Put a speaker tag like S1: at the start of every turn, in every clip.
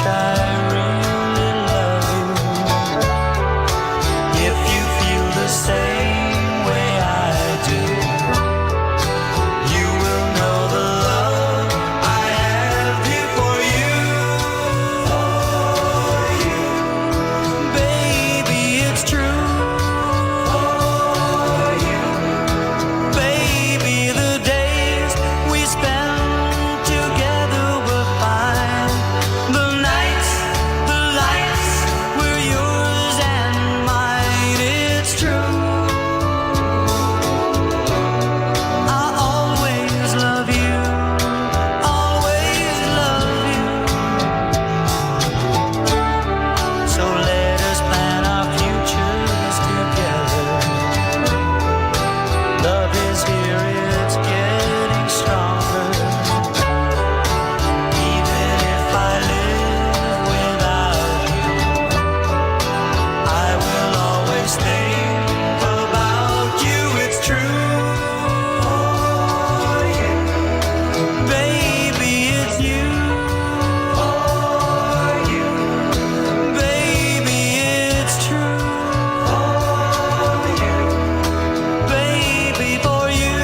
S1: I really love you. If you feel the same way I do, you will know the love I have here for you. Baby, it's true. Baby, the days we spend together were fine. The nights, the lights were yours and mine. It's true. I'll always love you. Always love you. So let us plan our futures together. Love is here, it's getting stronger. Even if I live without you, I will always think about you. It's true. Baby, it's you. Baby, it's true. Baby, for you.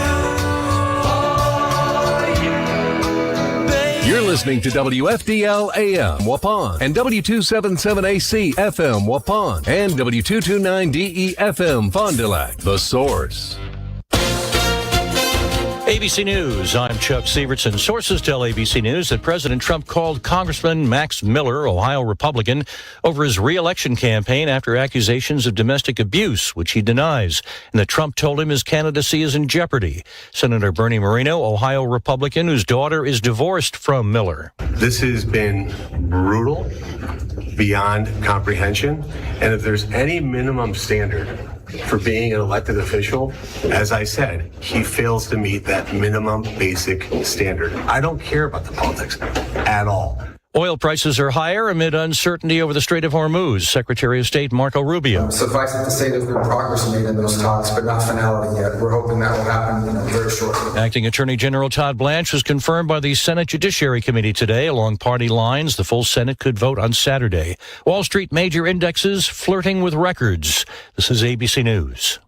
S2: You're listening to WFDL AM Waupun and W277AC FM Waupun and W229DE FM Fond du Lac. The Source.
S3: ABC News, I'm Chuck Sievertson. Sources tell ABC News that President Trump called Congressman Max Miller, Ohio Republican, over his re-election campaign after accusations of domestic abuse, which he denies, and that Trump told him his candidacy is in jeopardy. Senator Bernie Moreno, Ohio Republican, whose daughter is divorced from Miller.
S4: This has been brutal, beyond comprehension, and if there's any minimum standard for being an elected official, as I said, he fails to meet that minimum basic standard. I don't care about the politics at all.
S3: Oil prices are higher amid uncertainty over the Strait of Hormuz. Secretary of State Marco Rubio.
S5: Suffice it to say there's been progress made in those talks, but not finality yet. We're hoping that will happen very shortly.
S3: Acting Attorney General Todd Blanche was confirmed by the Senate Judiciary Committee today along party lines. The full Senate could vote on Saturday. Wall Street major indexes flirting with records. This is ABC News.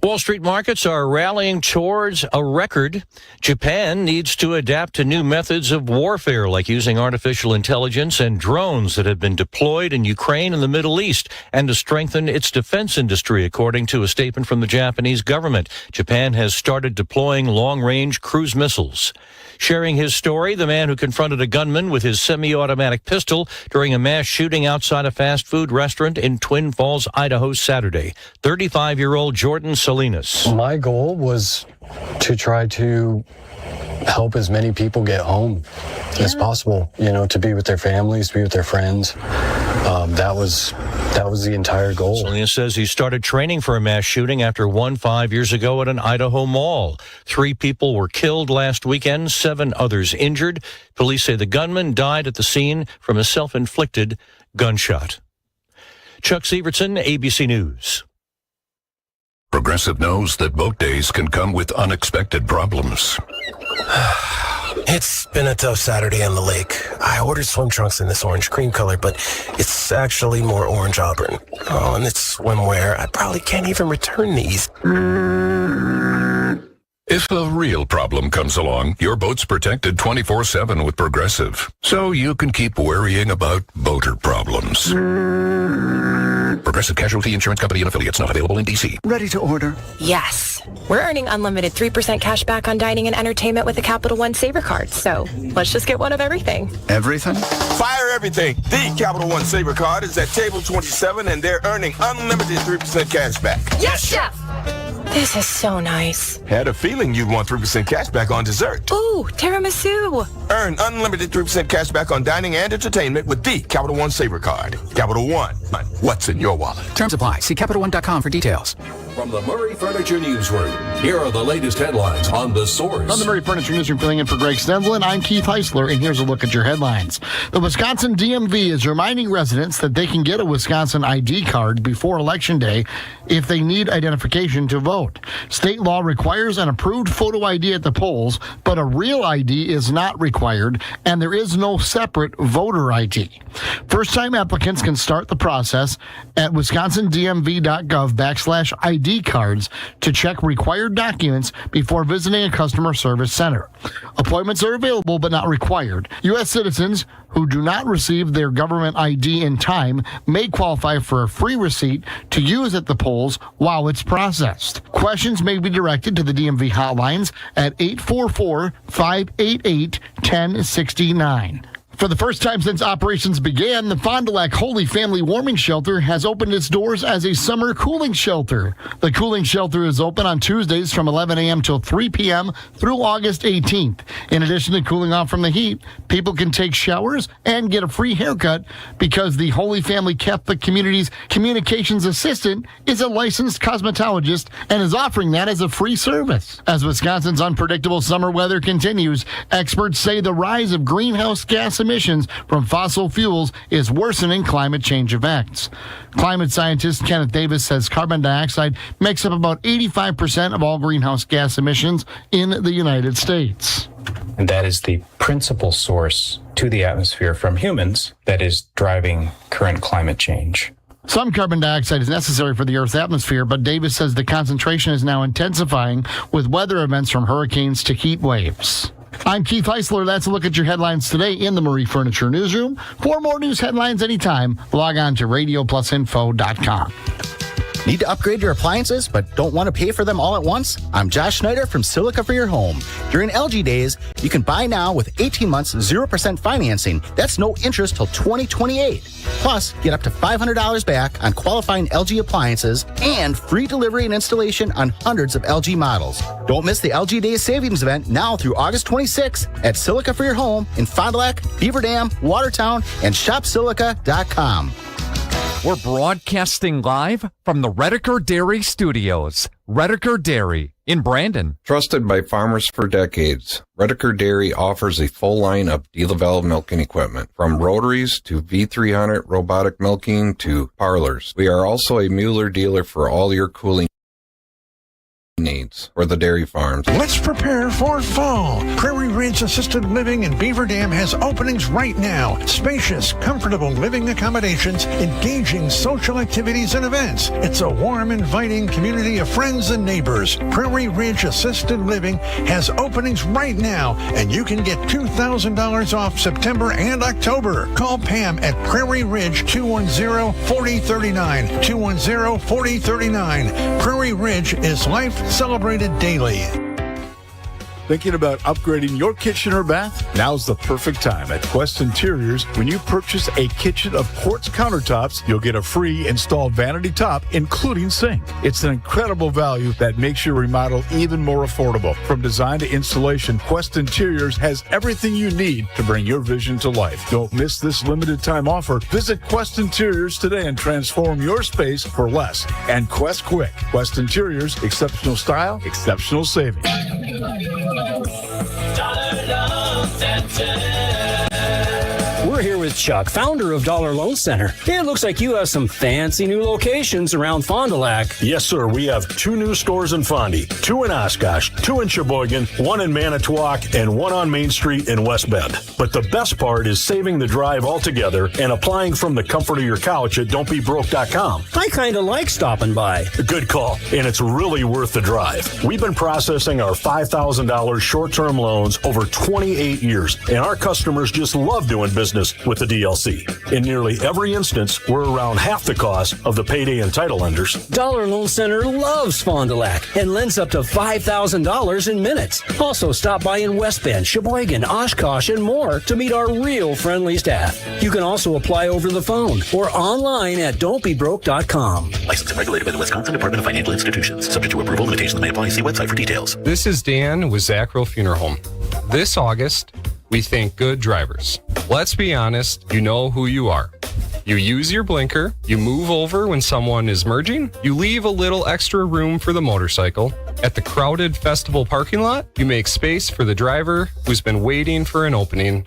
S3: Wall Street markets are rallying towards a record. Japan needs to adapt to new methods of warfare, like using artificial intelligence and drones that have been deployed in Ukraine and the Middle East, and to strengthen its defense industry, according to a statement from the Japanese government. Japan has started deploying long-range cruise missiles. Sharing his story, the man who confronted a gunman with his semi-automatic pistol during a mass shooting outside a fast food restaurant in Twin Falls, Idaho, Saturday. 35-year-old Jordan Salinas.
S6: My goal was to try to help as many people get home as possible, to be with their families, to be with their friends. That was the entire goal.
S3: Salinas says he started training for a mass shooting after one 5 years ago at an Idaho mall. 3 people were killed last weekend, 7 others injured. Police say the gunman died at the scene from a self-inflicted gunshot. Chuck Sievertson, ABC News.
S7: Progressive knows that boat days can come with unexpected problems.
S8: It's been a tough Saturday on the lake. I ordered swim trunks in this orange cream color, but it's actually more orange auburn. Oh, and it's swimwear. I probably can't even return these.
S7: If a real problem comes along, your boat's protected 24/7 with Progressive, so you can keep worrying about boater problems. Progressive Casualty Insurance Company and Affiliates, not available in D.C.
S9: Ready to order?
S10: Yes. We're earning unlimited 3% cash back on dining and entertainment with the Capital One Saver card, so let's just get one of everything.
S9: Everything?
S11: Fire everything. The Capital One Saver card is at table 27, and they're earning unlimited 3% cash back.
S10: Yes, Chef! This is so nice.
S11: Had a feeling you'd want 3% cash back on dessert.
S10: Ooh, tiramisu.
S11: Earn unlimited 3% cash back on dining and entertainment with the Capital One Saver card. Capital One. What's in your wallet?
S12: Terms apply. See CapitalOne.com for details.
S2: From the Murray Furniture Newsroom, here are the latest headlines on The Source.
S9: From the Murray Furniture Newsroom, filling in for Greg Stendlin, I'm Keith Heisler, and here's a look at your headlines. The Wisconsin DMV is reminding residents that they can get a Wisconsin ID card before Election Day if they need identification to vote. State law requires an approved photo ID at the polls, but a real ID is not required, and there is no separate voter ID. First-time applicants can start the process at wisconsindmv.gov/ID cards to check required documents before visiting a customer service center. Appointments are available but not required. U.S. citizens who do not receive their government ID in time may qualify for a free receipt to use at the polls while it's processed. Questions may be directed to the DMV hotlines at 844-588-1069. For the first time since operations began, the Fond du Lac Holy Family Warming Shelter has opened its doors as a summer cooling shelter. The cooling shelter is open on Tuesdays from 11 a.m. till 3 p.m. through August 18th. In addition to cooling off from the heat, people can take showers and get a free haircut because the Holy Family Catholic Community's communications assistant is a licensed cosmetologist and is offering that as a free service. As Wisconsin's unpredictable summer weather continues, experts say the rise of greenhouse gas emissions from fossil fuels is worsening climate change effects. Climate scientist Kenneth Davis says carbon dioxide makes up about 85% of all greenhouse gas emissions in the United States.
S12: And that is the principal source to the atmosphere from humans that is driving current climate change.
S9: Some carbon dioxide is necessary for the Earth's atmosphere, but Davis says the concentration is now intensifying with weather events from hurricanes to heat waves. I'm Keith Heisler. That's a look at your headlines today in the Murray Furniture Newsroom. For more news headlines anytime, log on to radioplusinfo.com.
S13: Need to upgrade your appliances but don't want to pay for them all at once? I'm Josh Schneider from Silica for Your Home. During LG Days, you can buy now with 18 months 0% financing. That's no interest till 2028. Plus, get up to $500 back on qualifying LG appliances and free delivery and installation on hundreds of LG models. Don't miss the LG Days savings event now through August 26th at Silica for Your Home in Fond du Lac, Beaver Dam, Watertown, and shopsilica.com.
S14: We're broadcasting live from the Redeker Dairy Studios. Redeker Dairy in Brandon.
S15: Trusted by farmers for decades, Redeker Dairy offers a full line of DeLaval milking equipment, from rotaries to V300 robotic milking to parlors. We are also a Mueller dealer for all your cooling needs for the dairy farms.
S16: Let's prepare for fall. Prairie Ridge Assisted Living in Beaver Dam has openings right now. Spacious, comfortable living accommodations, engaging social activities and events. It's a warm, inviting community of friends and neighbors. Prairie Ridge Assisted Living has openings right now, and you can get $2,000 off September and October. Call Pam at Prairie Ridge 210-4039. 210-4039. Prairie Ridge is life celebrated daily.
S17: Thinking about upgrading your kitchen or bath? Now's the perfect time at Quest Interiors. When you purchase a kitchen of quartz countertops, you'll get a free installed vanity top, including sink. It's an incredible value that makes your remodel even more affordable. From design to installation, Quest Interiors has everything you need to bring your vision to life. Don't miss this limited time offer. Visit Quest Interiors today and transform your space for less. And Quest Quick. Quest Interiors, exceptional style, exceptional savings.
S18: We're here with Chuck, founder of Dollar Loan Center. It looks like you have some fancy new locations around Fond du Lac.
S19: Yes, sir. We have 2 new stores in Fondy, 2 in Oshkosh, 2 in Sheboygan, 1 in Manitowoc, and 1 on Main Street in West Bend. But the best part is saving the drive altogether and applying from the comfort of your couch at don'tbebroke.com.
S18: I kind of like stopping by.
S19: Good call, and it's really worth the drive. We've been processing our $5,000 short-term loans over 28 years, and our customers just love doing business with the DLC. In nearly every instance, we're around half the cost of the payday and title lenders.
S18: Dollar Loan Center loves Fond du Lac and lends up to $5,000 in minutes. Also, stop by in West Bend, Sheboygan, Oshkosh, and more to meet our real friendly staff. You can also apply over the phone or online at don'tbebroke.com.
S20: Licensed and regulated by the Wisconsin Department of Financial Institutions. Subject to approval, limitations may apply. See website for details.
S21: This is Dan with Zackrell Funeral Home. This August, we thank good drivers. Let's be honest, you know who you are. You use your blinker, you move over when someone is merging, you leave a little extra room for the motorcycle. At the crowded festival parking lot, you make space for the driver who's been waiting for an opening.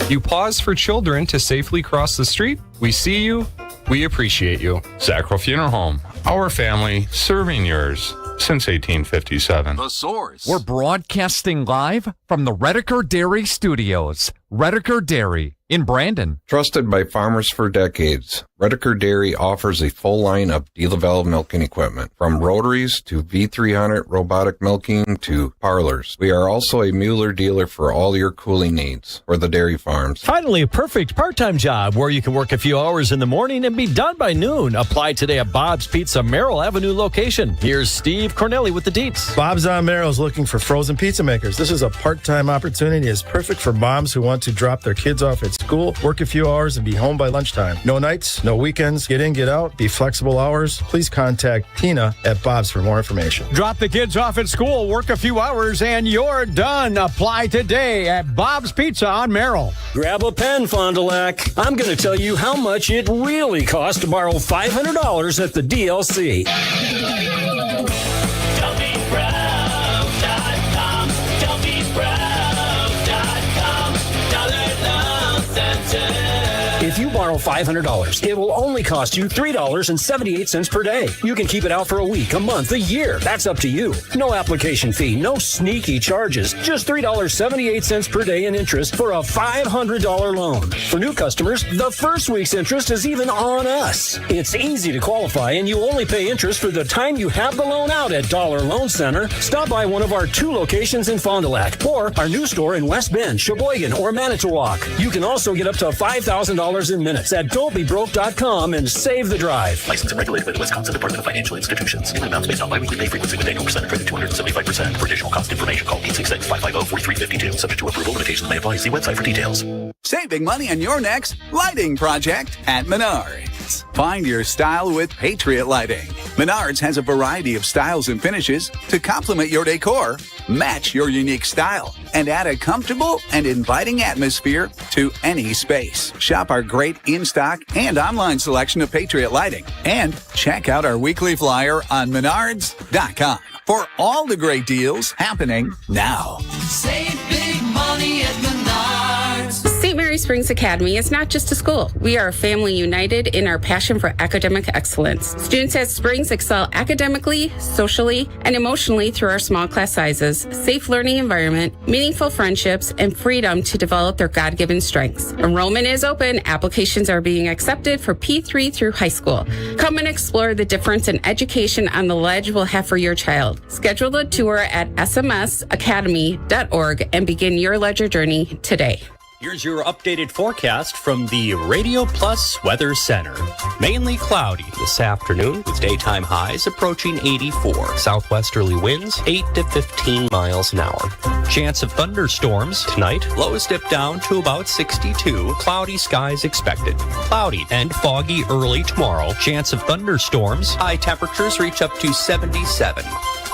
S21: You pause for children to safely cross the street. We see you. We appreciate you.
S1: Zackrell Funeral Home, our family serving yours since 1857.
S2: The Source.
S14: We're broadcasting live from the Redeker Dairy Studios. Redeker Dairy in Brandon.
S15: Trusted by farmers for decades, Redeker Dairy offers a full line of DeLaval milking equipment, from rotaries to V300 robotic milking to parlors. We are also a Mueller dealer for all your cooling needs for the dairy farms.
S22: Finally, a perfect part-time job where you can work a few hours in the morning and be done by noon. Apply today at Bob's Pizza, Merrill Avenue location. Here's Steve Cornelli with the deets.
S23: Bob's on Merrill is looking for frozen pizza makers. This is a part-time opportunity. It's perfect for moms who want to drop their kids off at school, work a few hours, and be home by lunchtime. No nights, no weekends. Get in, get out, be flexible hours. Please contact Tina at Bob's for more information.
S24: Drop the kids off at school, work a few hours, and you're done. Apply today at Bob's Pizza on Merrill.
S18: Grab a pen, Fond du Lac. I'm going to tell you how much it really costs to borrow $500 at the DLC. If you borrow $500, it will only cost you $3.78 per day. You can keep it out for a week, a month, a year. That's up to you. No application fee, no sneaky charges. Just $3.78 per day in interest for a $500 loan. For new customers, the first week's interest is even on us. It's easy to qualify, and you only pay interest for the time you have the loan out at Dollar Loan Center. Stop by one of our 2 locations in Fond du Lac or our new store in West Bend, Sheboygan, or Manitowoc. You can also get up to $5,000 in minutes at don'tbebroke.com and save the drive.
S20: Licensed and regulated by the Wisconsin Department of Financial Institutions. Payment amounts based on biweekly pay frequency with annual percent credit 275%. For additional cost information, call 866-550-4352. Subject to approval, limitations may apply. See website for details.
S25: Saving money on your next lighting project at Menards. Find your style with Patriot Lighting. Menards has a variety of styles and finishes to complement your decor, match your unique style, and add a comfortable and inviting atmosphere to any space. Shop our great in-stock and online selection of Patriot Lighting. And check out our weekly flyer on Menards.com for all the great deals happening now.
S26: Save big money at Menards.
S27: St. Mary Springs Academy is not just a school. We are a family united in our passion for academic excellence. Students at Springs excel academically, socially, and emotionally through our small class sizes, safe learning environment, meaningful friendships, and freedom to develop their God-given strengths. Enrollment is open. Applications are being accepted for P3 through high school. Come and explore the difference in education on the ledge will have for your child. Schedule a tour at smsacademy.org and begin your ledger journey today.
S28: Here's your updated forecast from the Radio Plus Weather Center. Mainly cloudy this afternoon with daytime highs approaching 84. Southwesterly winds 8 to 15 miles an hour. Chance of thunderstorms tonight. Lows dip down to about 62. Cloudy skies expected. Cloudy and foggy early tomorrow. Chance of thunderstorms. High temperatures reach up to 77.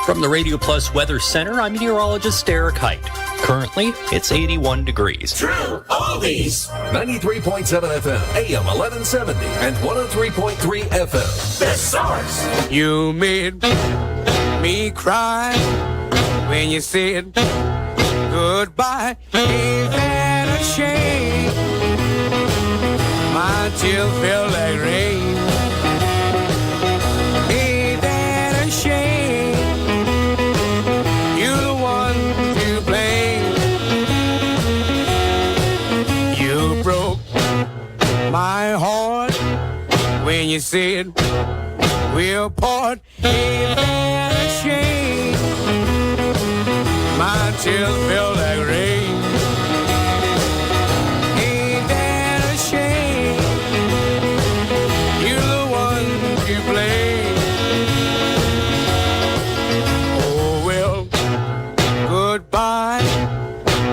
S28: From the Radio Plus Weather Center, I'm meteorologist Derek Height. Currently, it's 81 degrees.
S2: True Oldies. 93.7 FM, AM 1170, and 103.3 FM. The Source.
S29: You made me cry when you said goodbye. Ain't that a shame? My tears feel like rain. Ain't that a shame? My heart when you said we'll part. Ain't that a shame? My tears feel like rain. Ain't that a shame? You're the one to blame. Oh well, goodbye.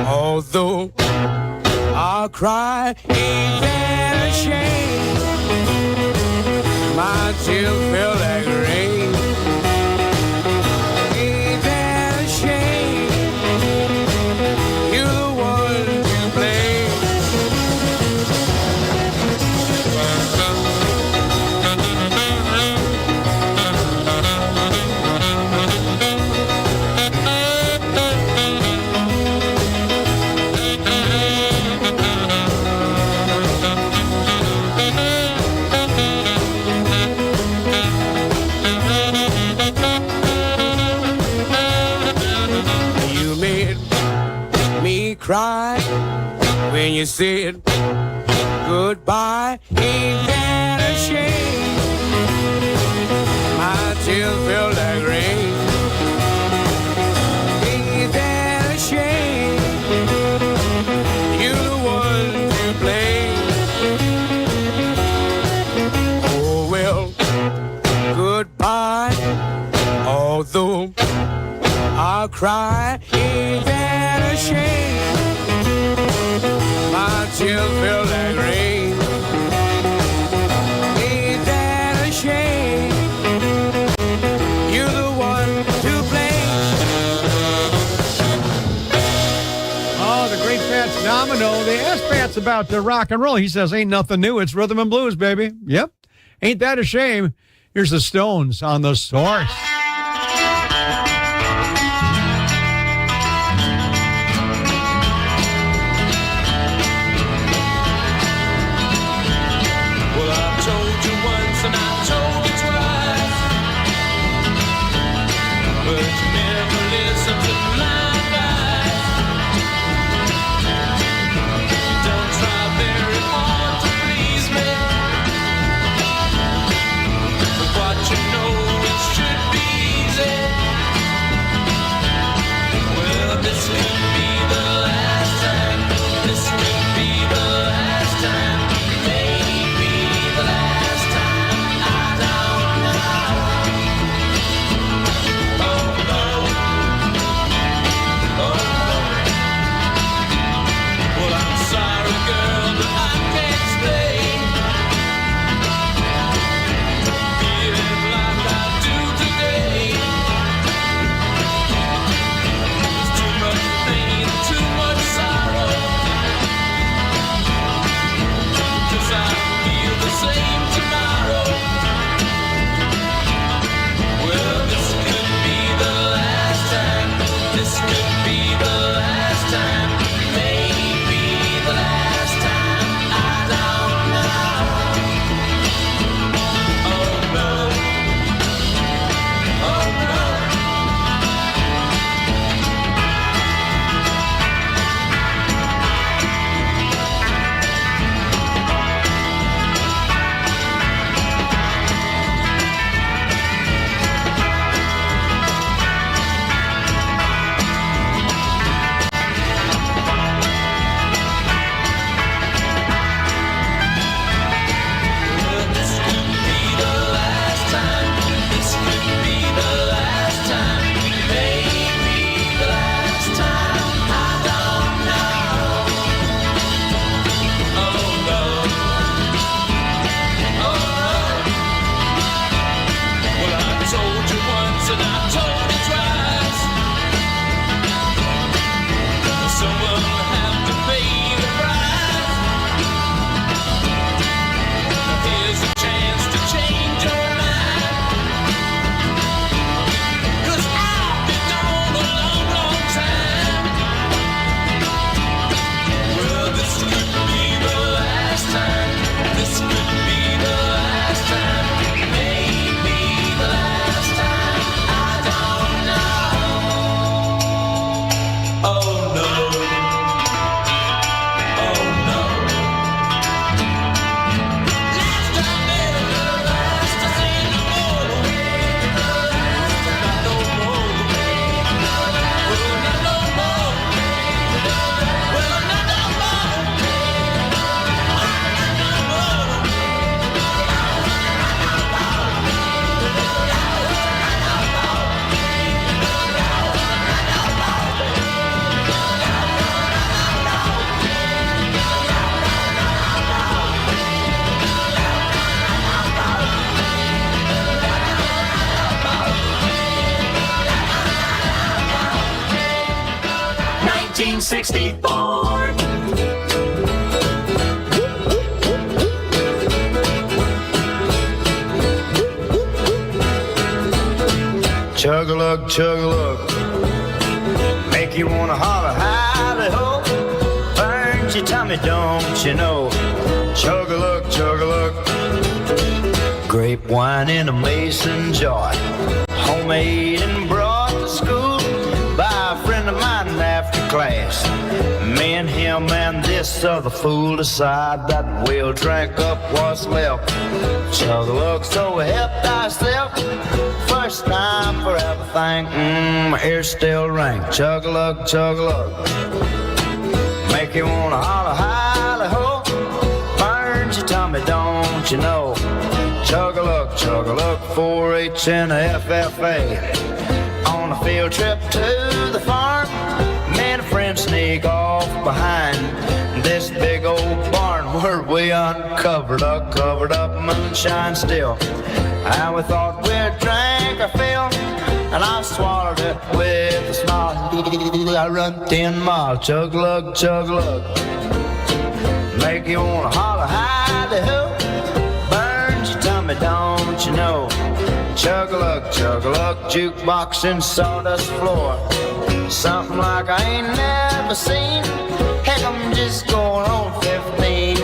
S29: Although I'll cry. Ain't that a shame? My tears feel like rain. Ain't that a shame? You're the one to blame. cried when you said goodbye. Ain't that a shame? My tears felt like rain. Ain't that a shame? You're the one to blame. Oh well, goodbye. Although I'll cry, ain't that a shame? My tears feel like rain. Ain't that a shame? You're the one to blame.
S24: Oh, the great Fats Domino. They asked Fats about the rock and roll. He says, ain't nothing new. It's rhythm and blues, baby. Yep. Ain't that a shame? Here's the Stones on The Source.
S29: Chug-a-lug, chug-a-lug, make you wanna holler, hally-ho. Burns your tummy, don't you know? Chug-a-lug, chug-a-lug. Grape wine in a mason jar, homemade and brought to school by a friend of mine after class. Me and him and this other fool decide that we'll drink up what's left. Chug a look, so we helped ourselves. First time for everything, my ears still ring. Chug a look, make you wanna holler, holler, ho. Burns your tummy, don't you know? Chug a look, 4-H and a FFA. On a field trip to the farm, me and a friend sneak off behind this big old barn where we uncovered a covered up moonshine still. And we thought we'd drink our fill, and I swallowed it with a smile. I run 10 miles, chug a lug, make you wanna holler, hide-the-hoo. Burns your tummy, don't you know? Chug a lug, jukebox and sawdust floor. Something like I ain't never seen. Heck, I'm just going on 15.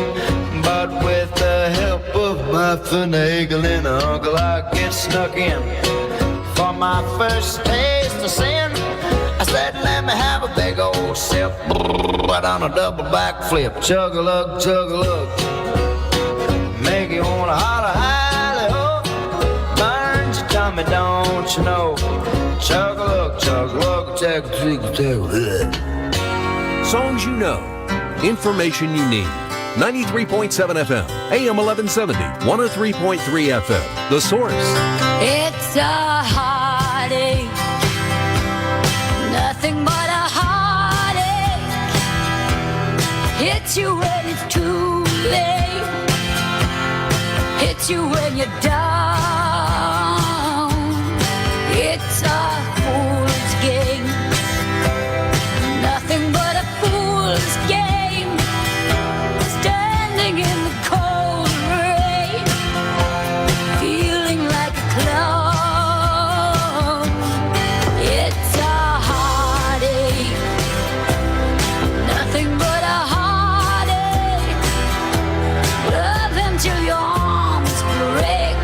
S29: But with the help of my finagling uncle, I get snuck in. For my first taste of sin, I said, let me have a big old sip. But on a double backflip, chug a lug, make you wanna holler, holler, ho. Burns your tummy, don't you know? Chug a lug, chug.
S2: Songs you know, information you need. 93.7 FM, AM 1170, 103.3 FM. The Source.
S26: It's a heartache, nothing but a heartache. Hits you when it's too late, hits you when you're down. It's a fool's game, nothing but a fool's game. Standing in the cold rain, feeling like a clown. It's a heartache, nothing but a heartache. Love until your arms break,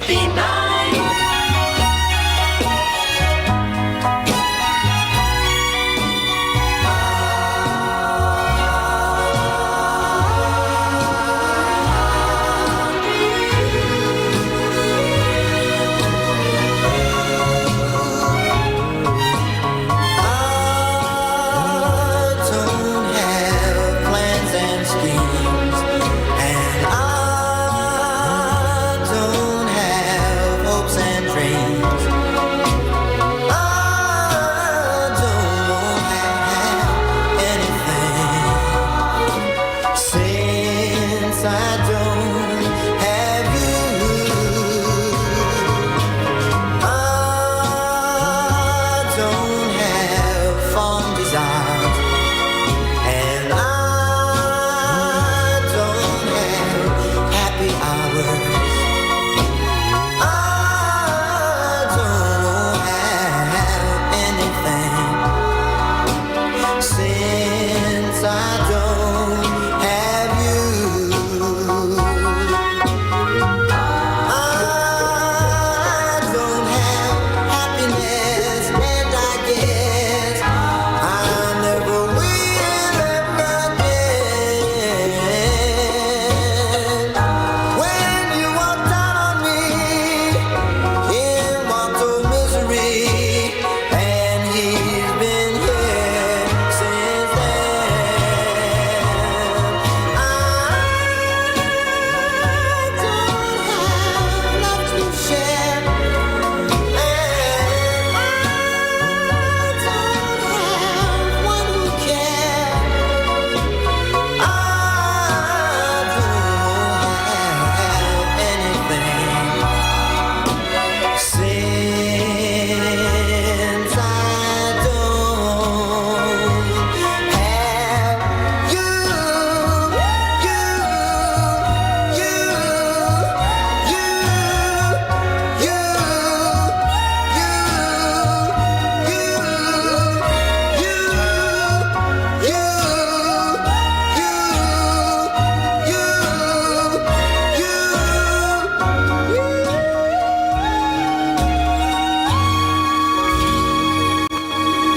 S26: 59.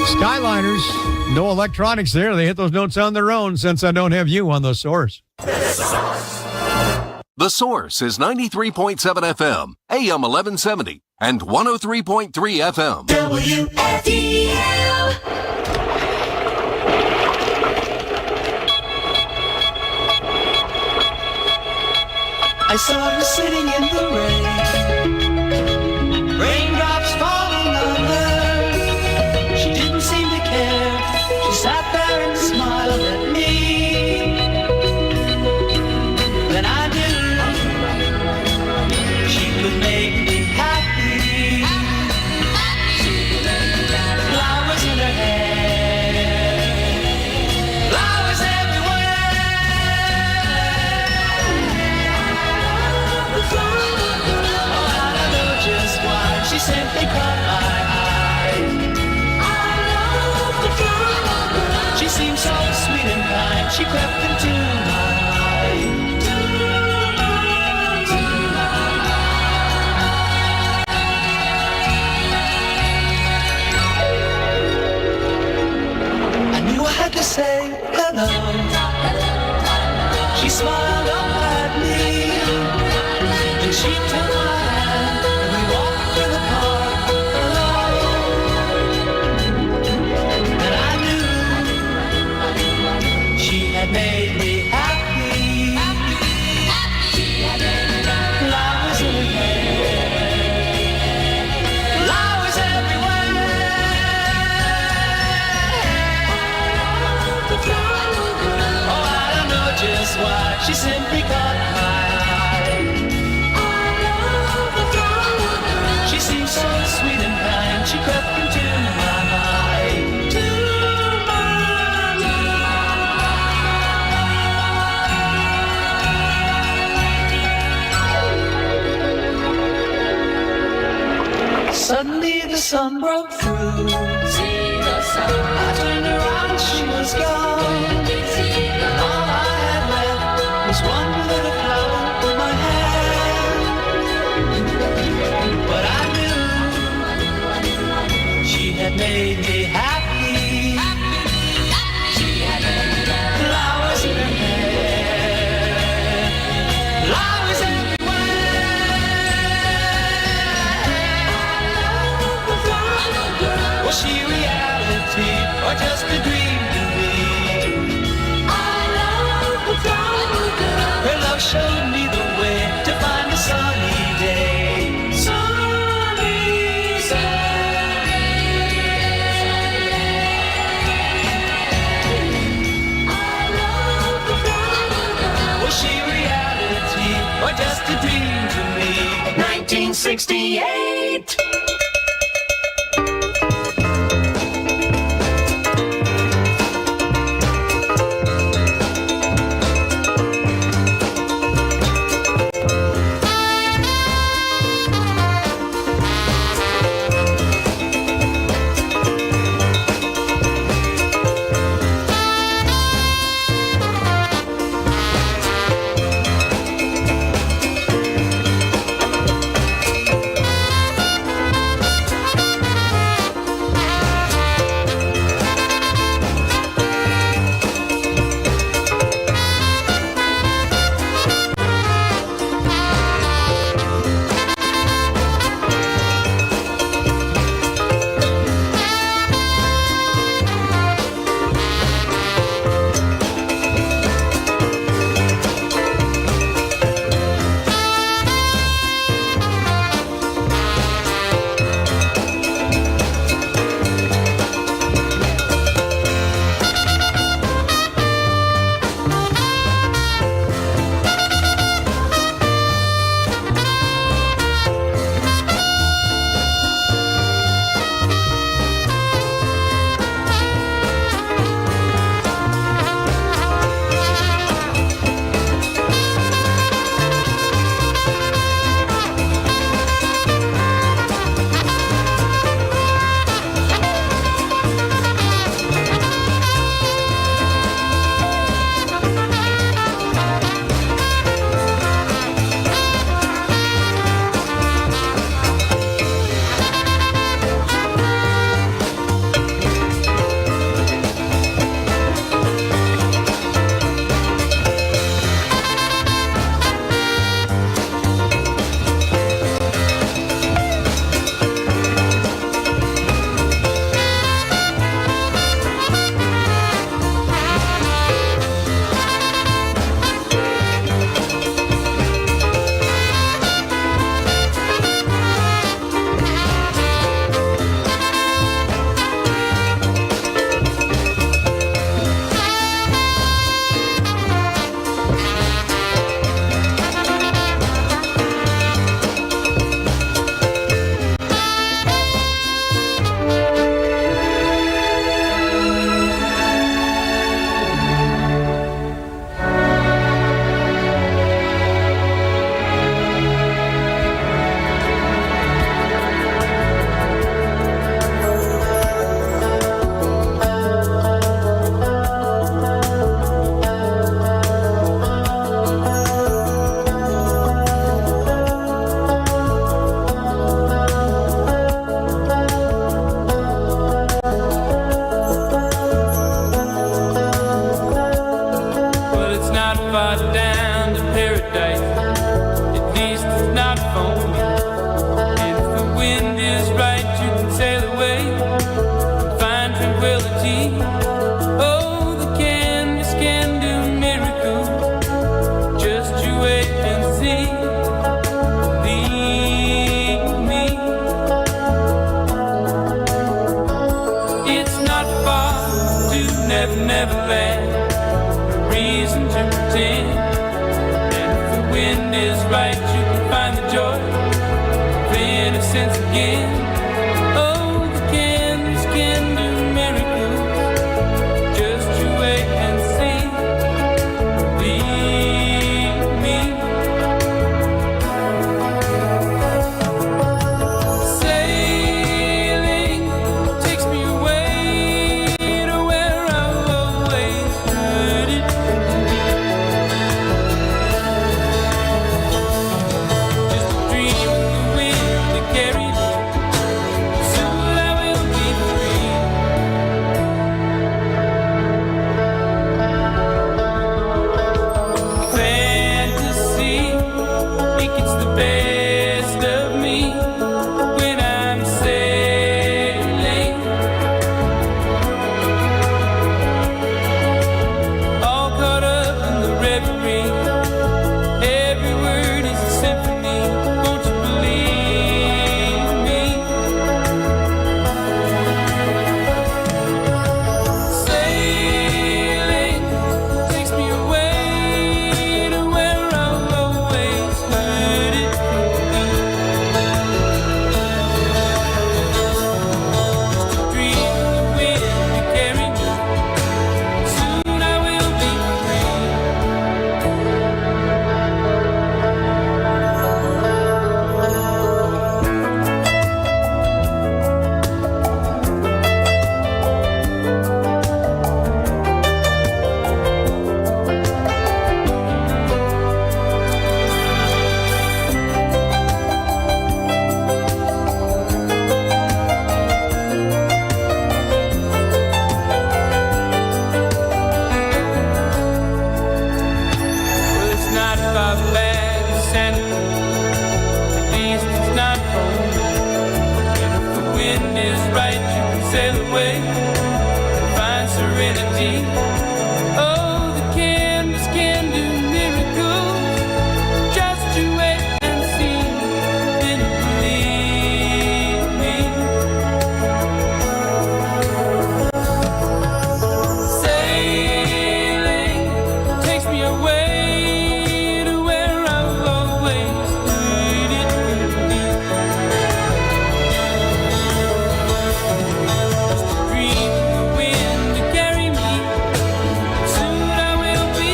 S24: Skyliners, no electronics there. They hit those notes on their own since I don't have you on the source.
S2: The Source is 93.7 FM, AM 1170, and 103.3 FM.
S26: WFDL.
S29: I saw her sitting in the rain, raindrops falling on her. She didn't seem to care. She sat there and smiled at me. Then I knew she could make me happy. Flowers in her hair, flowers everywhere. Oh, I don't know just why. She simply caught my eye. She seemed so sweet and kind. She crept into my life. I knew I had to say hello. She smiled up at me, and she took my hand, and we walked through the park alone. And I knew she had made me happy. Flowers in her hair, flowers everywhere. Oh, I don't know just why. She simply caught my eye. She seemed so sweet and kind. She crept into my mind. Suddenly the sun broke through. I turned around, she was gone. All I had left was one little flower in my hand.
S26: 98.
S3: away and find serenity. Oh, the canvas can do miracles. Just you wait and see. Didn't believe me. Sailing takes me away to where I've always needed to be. Just a dream of the wind to carry me. Soon I will be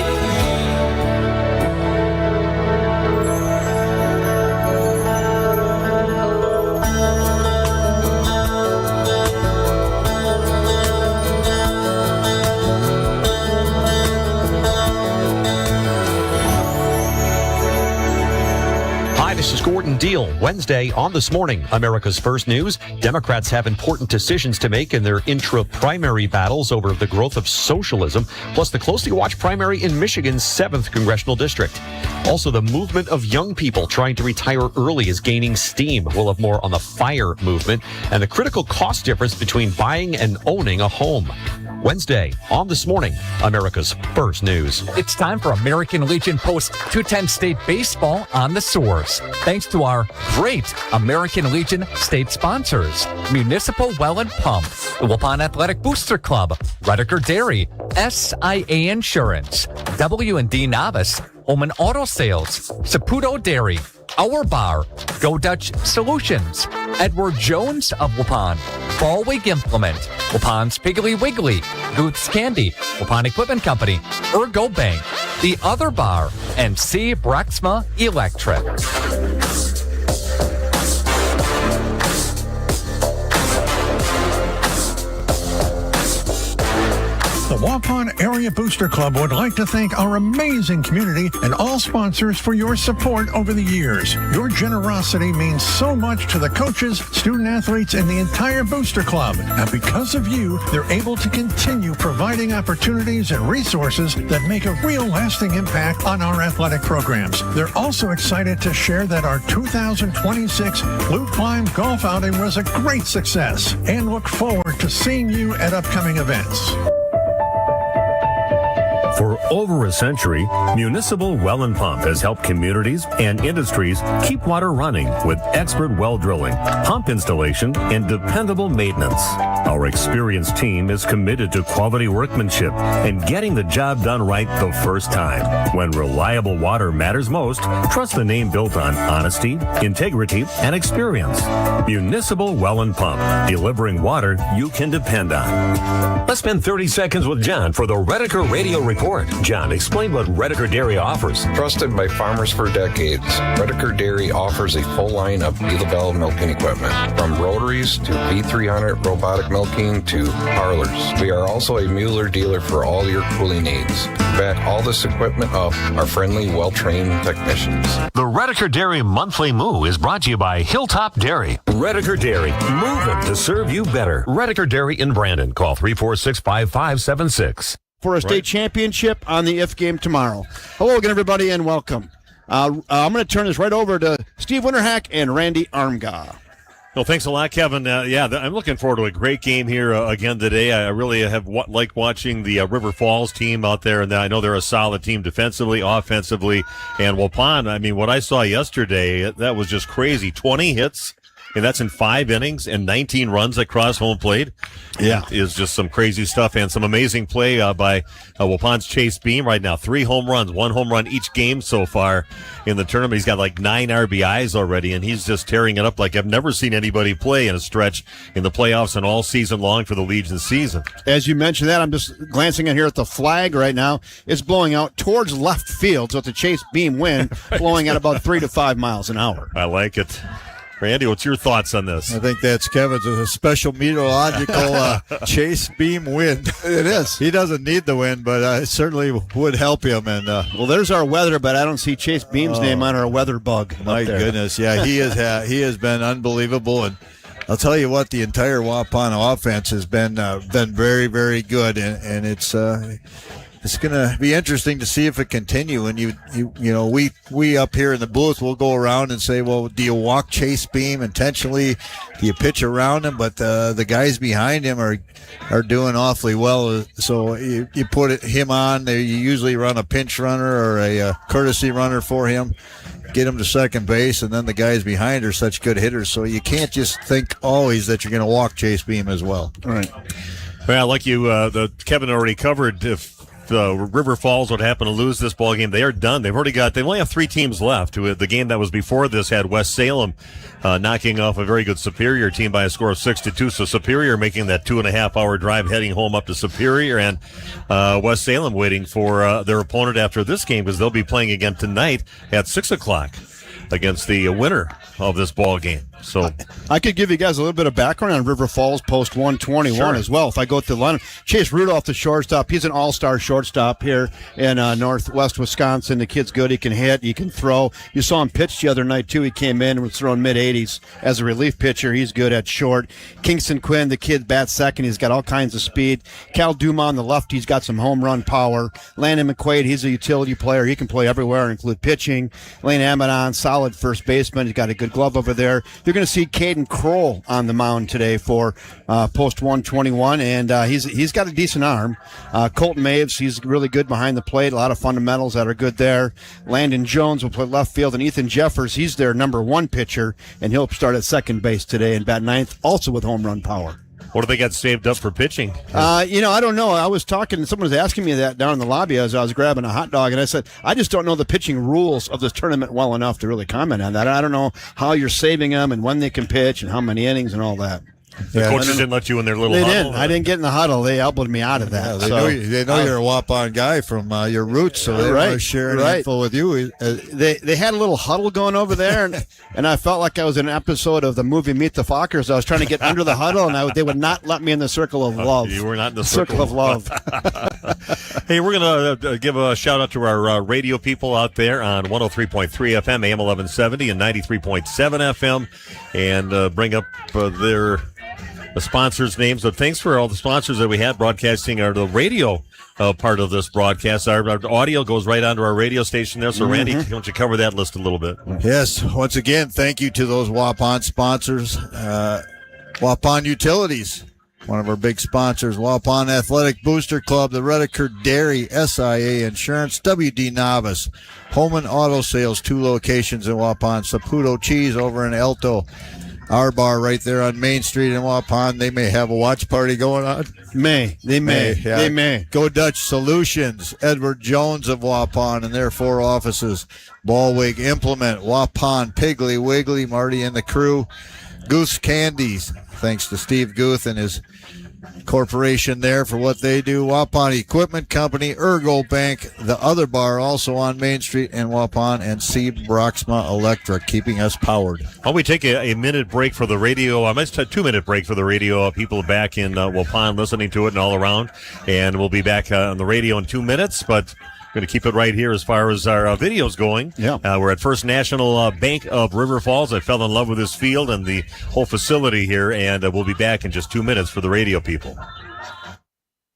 S4: Hi, this is Gordon Deal. Wednesday on This Morning, America's First News. Democrats have important decisions to make in their intra-primary battles over the growth of socialism, plus the closely watched primary in Michigan's 7th congressional district. Also, the movement of young people trying to retire early is gaining steam. We'll have more on the FIRE movement and the critical cost difference between buying and owning a home. Wednesday on This Morning, America's First News.
S14: It's time for American Legion Post 210 State Baseball on the Source. Thanks to our great American Legion state sponsors, Municipal Well and Pump, the Waupun Athletic Booster Club, Redeker Dairy, SIA Insurance, W&D Novice, Home and Auto Sales, Saputo Dairy, Our Bar, Go Dutch Solutions, Edward Jones of Waupun, Ballwig Implement, Waupun's Piggly Wiggly, Booth's Candy, Waupun Equipment Company, Ergo Bank, The Other Bar, and C. Brexma Electric.
S16: The Waupun Area Booster Club would like to thank our amazing community and all sponsors for your support over the years. Your generosity means so much to the coaches, student athletes, and the entire Booster Club. And because of you, they're able to continue providing opportunities and resources that make a real lasting impact on our athletic programs. They're also excited to share that our 2026 Blue Climb Golf outing was a great success and look forward to seeing you at upcoming events.
S5: For over a century, Municipal Well and Pump has helped communities and industries keep water running with expert well drilling, pump installation, and dependable maintenance. Our experienced team is committed to quality workmanship and getting the job done right the first time. When reliable water matters most, trust the name built on honesty, integrity, and experience. Municipal Well and Pump, delivering water you can depend on. Let's spend 30 seconds with John for the Redeker Radio Report. John, explain what Redeker Dairy offers.
S15: Trusted by farmers for decades, Redeker Dairy offers a full line of DeLaBelle milking equipment, from rotaries to V300 robotic milking to parlors. We are also a Mueller dealer for all your cooling needs. Back all this equipment up our friendly, well-trained technicians.
S5: The Redeker Dairy Monthly Moo is brought to you by Hilltop Dairy. Redeker Dairy, moving to serve you better. Redeker Dairy in Brandon. Call 346-5576.
S6: For a state championship on the IF game tomorrow. Hello again, everybody, and welcome. I'm going to turn this right over to Steve Winterhack and Randy Armgah.
S7: Well, thanks a lot, Kevin. I'm looking forward to a great game here again today. I really have liked watching the River Falls team out there, and I know they're a solid team defensively, offensively. And Waupun, I mean, what I saw yesterday, that was just crazy. 20 hits. And that's in 5 innings and 19 runs across home plate.
S6: Yeah.
S7: Is just some crazy stuff and some amazing play by Waupun's Chase Beam right now. 3 home runs, 1 home run each game so far in the tournament. He's got like 9 RBIs already, and he's just tearing it up like I've never seen anybody play in a stretch in the playoffs and all season long for the Legion season.
S6: As you mentioned that, I'm just glancing in here at the flag right now. It's blowing out towards left field, so it's a Chase Beam wind blowing at about 3 to 5 miles an hour.
S7: I like it. Randy, what's your thoughts on this?
S8: I think that's Kevin's a special meteorological Chase Beam wind.
S6: It is.
S8: He doesn't need the wind, but it certainly would help him. And
S6: well, there's our weather, but I don't see Chase Beam's name on our weather bug.
S8: My goodness, yeah, he has been unbelievable. And I'll tell you what, the entire Waupun offense has been very, very good, and it's it's going to be interesting to see if it continue. And you know, we up here in the booth will go around and say, well, do you walk Chase Beam intentionally? Do you pitch around him? But the guys behind him are doing awfully well. So you put him on there. You usually run a pinch runner or a courtesy runner for him, get him to second base, and then the guys behind are such good hitters. So you can't just think always that you're going to walk Chase Beam as well.
S6: All right.
S7: Well, like Kevin already covered, if the River Falls would happen to lose this ball game, they are done. They only have 3 teams left. The game that was before this had West Salem knocking off a very good Superior team by a score of 6-2. So Superior making that 2.5-hour drive heading home up to Superior, and West Salem waiting for their opponent after this game, because they'll be playing again tonight at 6:00 against the winner of this ball game. So
S6: I could give you guys a little bit of background on River Falls post 121 as well. If I go through the line, Chase Rudolph, the shortstop, he's an all-star shortstop here in northwest Wisconsin. The kid's good. He can hit. He can throw. You saw him pitch the other night, too. He came in and was throwing mid-80s as a relief pitcher. He's good at short. Kingston Quinn, the kid, bats second. He's got all kinds of speed. Cal Duma on the left. He's got some home run power. Landon McQuaid, he's a utility player. He can play everywhere, include pitching. Lane Amadon, solid first baseman. He's got a good glove over there. You're going to see Caden Kroll on the mound today for post 121, and he's got a decent arm. Colton Maves, he's really good behind the plate. A lot of fundamentals that are good there. Landon Jones will play left field, and Ethan Jeffers, he's their number 1 pitcher, and he'll start at second base today and bat 9th, also with home run power.
S7: what do they got saved up for pitching?
S6: I don't know. I was talking, someone was asking me that down in the lobby as I was grabbing a hot dog, and I said, I just don't know the pitching rules of this tournament well enough to really comment on that. I don't know how you're saving them and when they can pitch and how many innings and all that.
S7: The coaches didn't let you in their little huddle?
S6: They didn't. I didn't get in the huddle. They elbowed me out of that.
S8: They know you're a Waupun guy from your roots, so they want to share info with you.
S6: They had a little huddle going over there, and I felt like I was in an episode of the movie Meet the Fockers. I was trying to get under the huddle, and they would not let me in the circle of love.
S7: You were not in the
S6: circle of love.
S7: Hey, we're going to give a shout-out to our radio people out there on 103.3 FM, AM 1170, and 93.7 FM, and bring up the sponsors' names. So thanks for all the sponsors that we had broadcasting the radio part of this broadcast. Our audio goes right onto our radio station there. So, Randy, why don't you cover that list a little bit?
S8: Yes. Once again, thank you to those Waupun sponsors. Waupun Utilities, one of our big sponsors. Waupun Athletic Booster Club, the Redeker Dairy, SIA Insurance, WD Novice, Holman Auto Sales, 2 locations in Waupun, Saputo Cheese over in Alto, our bar right there on Main Street in Waupun. They may have a watch party going on.
S6: They may.
S8: Go Dutch Solutions, Edward Jones of Waupun and their 4 offices. Ballwig Implement, Waupun, Piggly Wiggly, Marty and the crew. Goose Candies, thanks to Steve Guth and his corporation there for what they do. Waupun Equipment Company, Ergo Bank, the other bar also on Main Street in Waupun, and C. Broxma Electric, keeping us powered.
S7: While we take a minute break for the radio, I might a 2-minute break for the radio. People back in Waupun listening to it and all around, and we'll be back on the radio in 2 minutes, but we're going to keep it right here as far as our videos going.
S6: Yeah.
S7: We're at First National Bank of River Falls. I fell in love with this field and the whole facility here, and we'll be back in just 2 minutes for the radio people.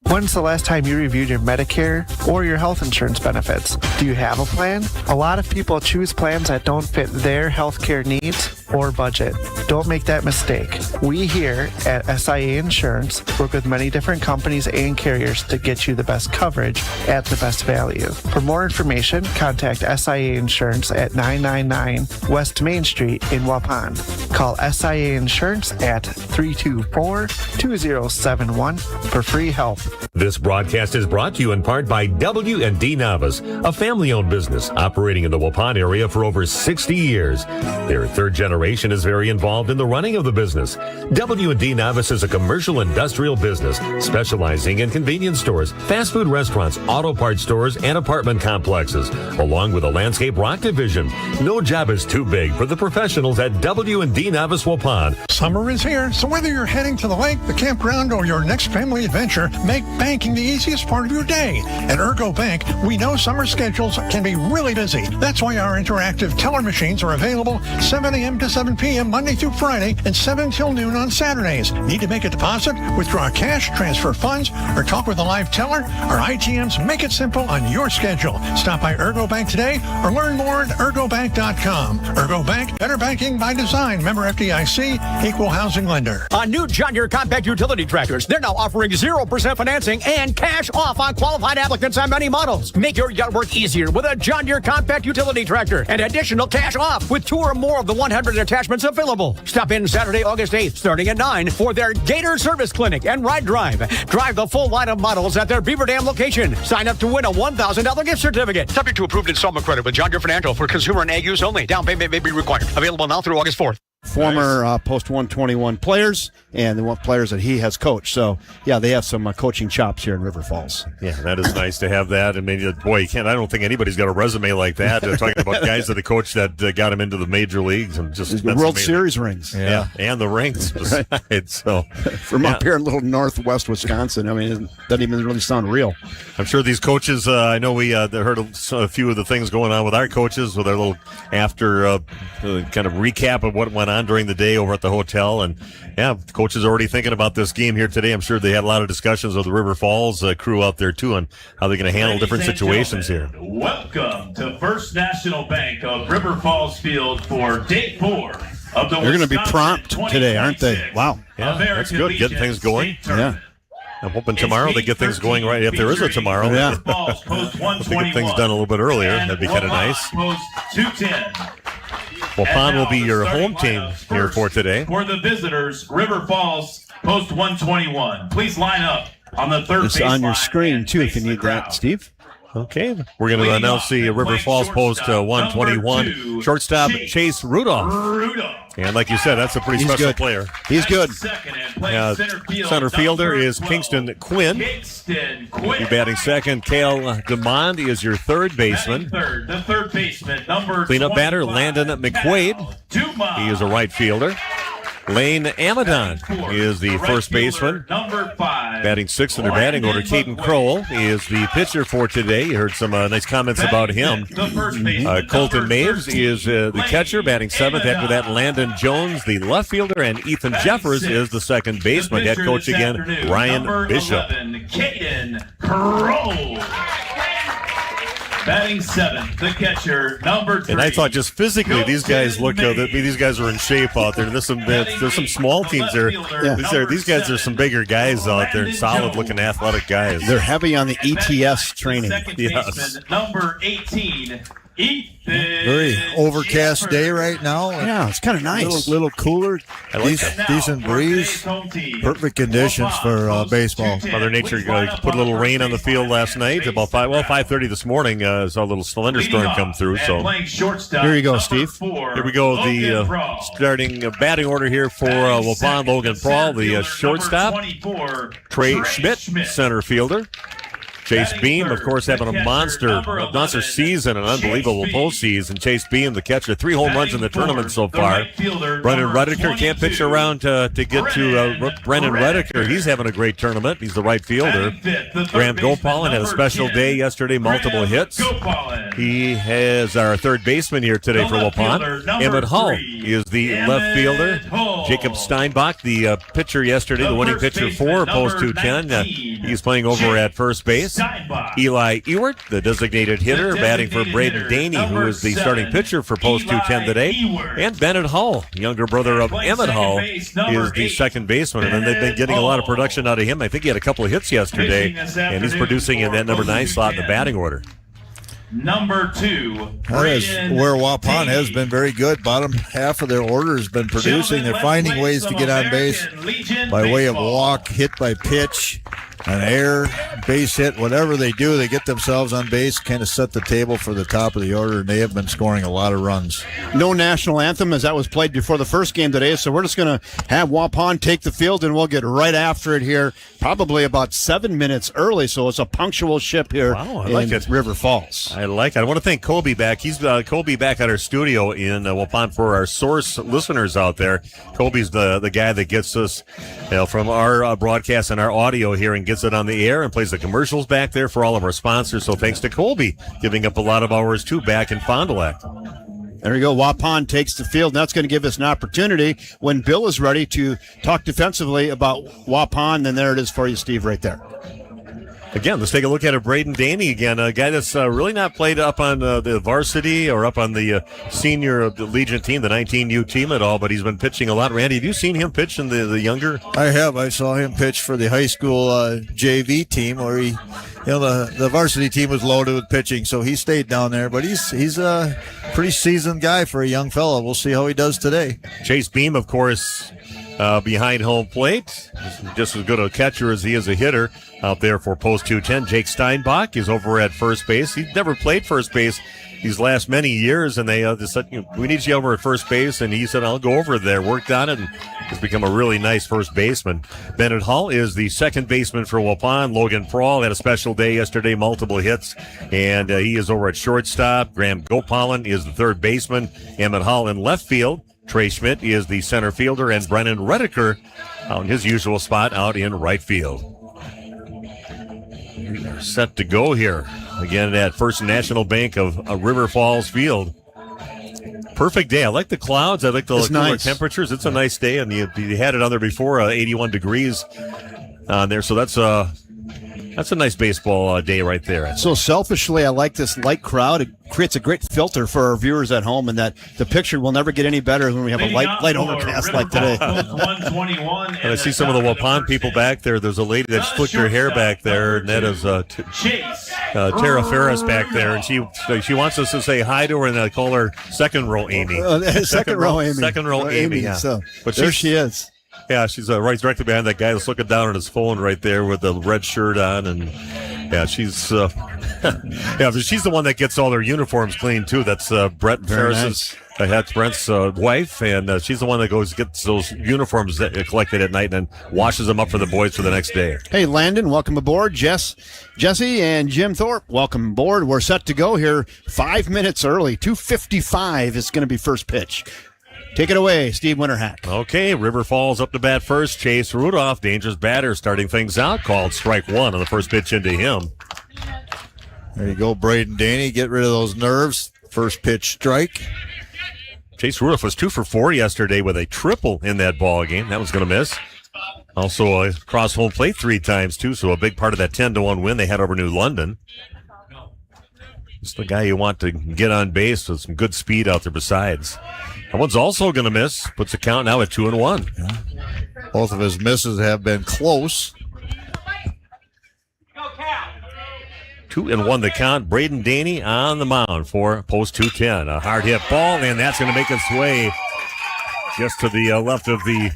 S1: When's the last time you reviewed your Medicare or your health insurance benefits? Do you have a plan? A lot of people choose plans that don't fit their healthcare needs or budget. Don't make that mistake. We here at SIA Insurance work with many different companies and carriers to get you the best coverage at the best value. For more information, contact SIA Insurance at 999 West Main Street in Waupun. Call SIA Insurance at 324-2071 for free help.
S5: This broadcast is brought to you in part by W&D Navas, a family-owned business operating in the Waupun area for over 60 years. Their third generation is very involved in the running of the business. W&D Navas is a commercial industrial business specializing in convenience stores, fast food restaurants, auto parts stores, and apartment complexes, along with a landscape rock division. No job is too big for the professionals at W&D Navas Waupun.
S16: Summer is here, so whether you're heading to the lake, the campground, or your next family adventure, make banking the easiest part of your day. At Ergo Bank, we know summer schedules can be really busy. That's why our interactive teller machines are available 7 a.m. to 7 p.m. Monday through Friday and 7 till noon on Saturdays. Need to make a deposit, withdraw cash, transfer funds, or talk with a live teller? Our ITMs make it simple on your schedule. Stop by Ergo Bank today or learn more at ergobank.com. Ergo Bank, better banking by design. Member FDIC, equal housing lender.
S9: On new John Deere compact utility tractors, they're now offering 0% financing and cash off on qualified applicants on many models. Make your yard work easier with a John Deere compact utility tractor and additional cash off with 2 or more of the 100 attachments available. Stop in Saturday, August 8th, starting at 9 for their Gator Service Clinic and Ride Drive. Drive the full line of models at their Beaver Dam location. Sign up to win a $1,000 gift certificate. Subject to approved installment credit with John Deere Financial for consumer and ag use only. Down payment may be required. Available now through August 4th.
S6: Former Post 121 players and the players that he has coached. So, yeah, they have some coaching chops here in River Falls.
S7: Yeah, that is nice to have that. I mean, boy, you can't. I don't think anybody's got a resume like that. Talking about guys that the coach that got him into the major leagues and just
S6: World Series rings.
S7: Yeah, and the rings besides. So,
S6: from up here in little northwest Wisconsin, I mean, it doesn't even really sound real.
S7: I'm sure these coaches. I know we heard a few of the things going on with our coaches with our little after kind of recap of what went on during the day over at the hotel. And yeah, the coach is already thinking about this game here today. I'm sure they had a lot of discussions with the River Falls crew out there too on how they're going to handle different situations here.
S10: Welcome to First National Bank of River Falls Field for day 4 of the
S6: They're going to be prompt today, aren't they? Wow.
S7: Yeah, that's good. Getting things going.
S6: Yeah.
S7: I'm hoping tomorrow they get things going right. If there is a tomorrow,
S6: yeah.
S7: If they get things done a little bit earlier, that'd be kind of nice.
S10: Post 210.
S7: Waupun will be your home team here for today.
S10: For the visitors, River Falls, Post 121. Please line up on the third
S6: It's
S10: baseline.
S6: on your screen, too, if you need that, Steve.
S7: Okay. We're going to announce the River Falls Post 121 shortstop Chase Rudolph. And like you said, that's a pretty special player.
S6: He's good.
S7: Center fielder is Kingston Quinn. He'll be batting second. Cale DeMond is your third baseman.
S10: The third baseman, number
S7: Cleanup batter Landon McQuaid. He is a right fielder. Lane Amadon is the first baseman.
S10: Number 5.
S7: Batting sixth in their batting order. Caden Crowell is the pitcher for today. You heard some nice comments about him. Colton Maves is the catcher, batting seventh. After that, Landon Jones, the left fielder, and Ethan Jeffers is the second baseman. Head coach again, Ryan Bishop.
S10: 11, Caden Crowell. Batting seventh, the catcher, number 3.
S7: And I thought just physically, these guys look. These guys are in shape out there. There's some small teams there. Yeah. These guys are some bigger guys out there, solid-looking, athletic guys.
S6: They're heavy on the ETS training.
S10: Yes. Number 18, Ethan.
S8: Very overcast day right now.
S6: Yeah, it's kind of nice.
S8: Little cooler.
S7: I like that.
S8: Decent breeze. Perfect conditions for baseball.
S7: Mother Nature put a little rain on the field last night. About 5:30 this morning, saw a little slender storm come through. So
S6: here you go, Steve.
S7: Here we go. The starting batting order here for Waupun. Logan Prawl, the shortstop. Trey Schmidt, center fielder. Chase Beam, of course, having a monster season, an unbelievable postseason. Chase Beam, the catcher, 3 home runs in the tournament so far. Brennan Redeker can't pitch around to get to Brennan Redeker. He's having a great tournament. He's the right fielder. Graham Gopalin had a special day yesterday, multiple hits. He has our third baseman here today for Waupun. Emmett Hull is the left fielder. Jacob Steinbach, the pitcher yesterday, the winning pitcher for Post 210. He's playing over at first base. Eli Ewert, the designated hitter, batting for Braden Daney, who is the starting pitcher for Post 210 today. And Bennett Hull, younger brother of Emmett Hull, is the second baseman. And they've been getting a lot of production out of him. I think he had a couple of hits yesterday, and he's producing in that number 9 slot in the batting order.
S10: Number 2.
S8: That is where Waupun has been very good. Bottom half of their order has been producing. They're finding ways to get on base by way of walk, hit by pitch, an air, base hit, whatever they do, they get themselves on base, kind of set the table for the top of the order, and they have been scoring a lot of runs.
S6: No national anthem, as that was played before the first game today, so we're just going to have Waupun take the field, and we'll get right after it here, probably about 7 minutes early, so it's a punctual ship here in River Falls.
S7: I like it. I want to thank Colby back. He's Colby back at our studio in Waupun for our source listeners out there. Colby's the guy that gets us from our broadcast and our audio here and gets it on the air and plays the commercials back there for all of our sponsors. So thanks to Colby, giving up a lot of hours too back in Fond du Lac.
S6: There you go. Waupun takes the field. And that's going to give us an opportunity when Bill is ready to talk defensively about Waupun. And there it is for you, Steve, right there.
S7: Again, let's take a look at Braden Daney again, a guy that's really not played up on the varsity or up on the senior Legion team, the 19U team at all, but he's been pitching a lot. Randy, have you seen him pitch in the younger?
S8: I have. I saw him pitch for the high school JV team where he, the varsity team was loaded with pitching, so he stayed down there. But he's a pretty seasoned guy for a young fellow. We'll see how he does today.
S7: Chase Beam, of course, behind home plate. Just as good a catcher as he is a hitter out there for post 210. Jake Steinbach is over at first base. He's never played first base these last many years, and they said, we need you over at first base, and he said, I'll go over there. Worked on it, and has become a really nice first baseman. Bennett Hall is the second baseman for Waupun. Logan Prawl had a special day yesterday, multiple hits, and he is over at shortstop. Graham Gopalin is the third baseman. Emmett Hall in left field. Trey Schmidt is the center fielder, and Brennan Redeker on his usual spot out in right field. We are set to go here again at First National Bank of River Falls Field. Perfect day. I like the clouds. I like the cooler temperatures. It's a nice day, and you had it on there before, 81 degrees on there. So that's a nice baseball day right there.
S6: So selfishly, I like this light crowd. It creates a great filter for our viewers at home, and that the picture will never get any better when we have a light overcast like today.
S7: And I see some of the Waupun people back there. There's a lady that's flicked her hair back there, and that is Tara Ferris back there, and she wants us to say hi to her, and I call her second row Amy.
S6: Second row Amy.
S7: Second row Amy. Yeah.
S6: So, but there she is.
S7: Yeah, she's right directly behind that guy that's looking down at his phone right there with the red shirt on, and yeah, she's she's the one that gets all their uniforms cleaned too. That's Brett Ferris's. That's Brent's wife, and she's the one that gets those uniforms collected at night and washes them up for the boys for the next day.
S6: Hey, Landon, welcome aboard. Jesse and Jim Thorpe, welcome aboard. We're set to go here 5 minutes early. 2:55 is going to be first pitch. Take it away, Steve Winterhack.
S7: Okay, River Falls up to bat first. Chase Rudolph, dangerous batter, starting things out. Called strike one on the first pitch into him.
S8: There you go, Braden Daney. Get rid of those nerves. First pitch strike.
S7: Chase Rudolph was 2 for 4 yesterday with a triple in that ball game. That was going to miss. Also, cross home plate 3 times, too, so a big part of that 10-1 win they had over New London. Just the guy you want to get on base with some good speed out there besides. That one's also going to miss. Puts the count now at 2-1.
S8: Yeah. Both of his misses have been close.
S7: 2-1 the count. Braden Daney on the mound for post 210. A hard hit ball, and that's going to make its way just to the left of the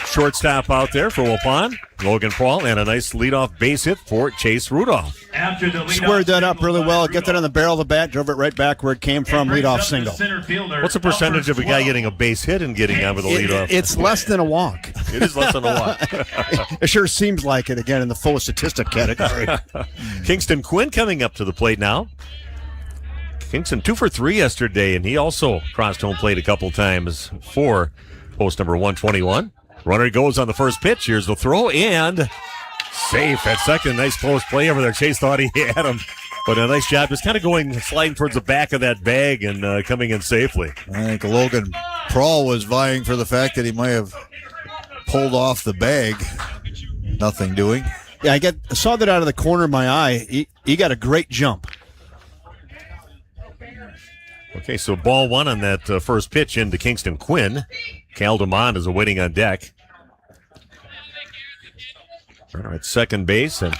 S7: shortstop out there for Waupun. Logan Paul, and a nice leadoff base hit for Chase Rudolph.
S6: Squared that up really well. Get that on the barrel of the bat, drove it right back where it came from. Leadoff single.
S7: What's the percentage of a guy getting a base hit and getting out with a leadoff?
S6: It's less than a walk.
S7: It is less than a walk.
S6: It sure seems like it again in the full statistic category.
S7: Kingston Quinn coming up to the plate now. Kingston 2 for 3 yesterday, and he also crossed home plate a couple times for post number 121. Runner goes on the first pitch. Here's the throw, and safe at second. Nice close play over there. Chase thought he had him, but a nice job just kind of sliding towards the back of that bag and coming in safely.
S8: I think Logan Prawl was vying for the fact that he might have pulled off the bag. Nothing doing.
S6: Yeah, I saw that out of the corner of my eye. He got a great jump.
S7: Okay, so ball one on that first pitch into Kingston Quinn. Cal DeMond is awaiting on deck. Runner at second base and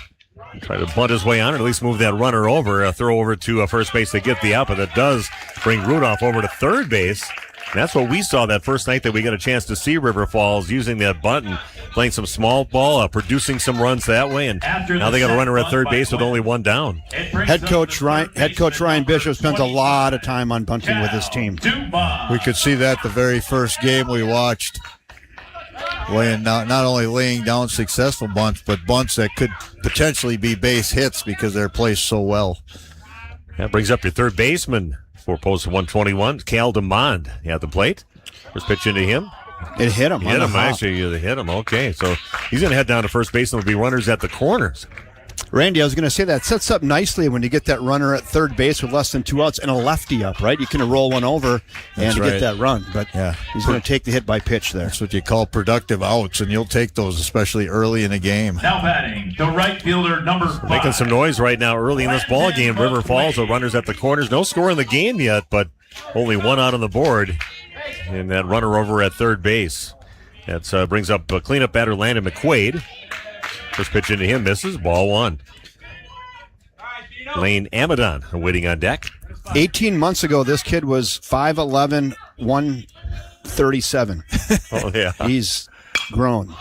S7: try to bunt his way on, or at least move that runner over. Throw over to first base to get the out, but that does bring Rudolph over to third base. And that's what we saw that first night that we got a chance to see River Falls using that bunt and playing some small ball, producing some runs that way. And now they got a runner at third base with only one down.
S6: Head coach Ryan Bishop spends a lot of time on bunting with his team.
S8: We could see that the very first game we watched. Not only laying down successful bunts, but bunts that could potentially be base hits because they're placed so well.
S7: That brings up your third baseman for post 121, Cal DeMond at the plate. First pitch into him.
S6: It hit him.
S7: Actually, it hit him. Okay, so he's going to head down to first base, and there'll be runners at the corners.
S6: Randy, I was going to say that sets up nicely when you get that runner at third base with less than 2 outs and a lefty up, right? You can roll one over and get that run. But he's going to take the hit by pitch there.
S8: That's what you call productive outs, and you'll take those, especially early in the game.
S10: Now batting, the right fielder, number 5.
S7: Making some noise right now early in this ball game. River Falls, the runners at the corners. No score in the game yet, but only 1 out on the board. And that runner over at third base. That brings up cleanup batter Landon McQuaid. First pitch into him misses. Ball 1. Lane Amadon waiting on deck.
S6: 18 months ago, this kid was 5'11", 137.
S7: Oh, yeah.
S6: He's grown.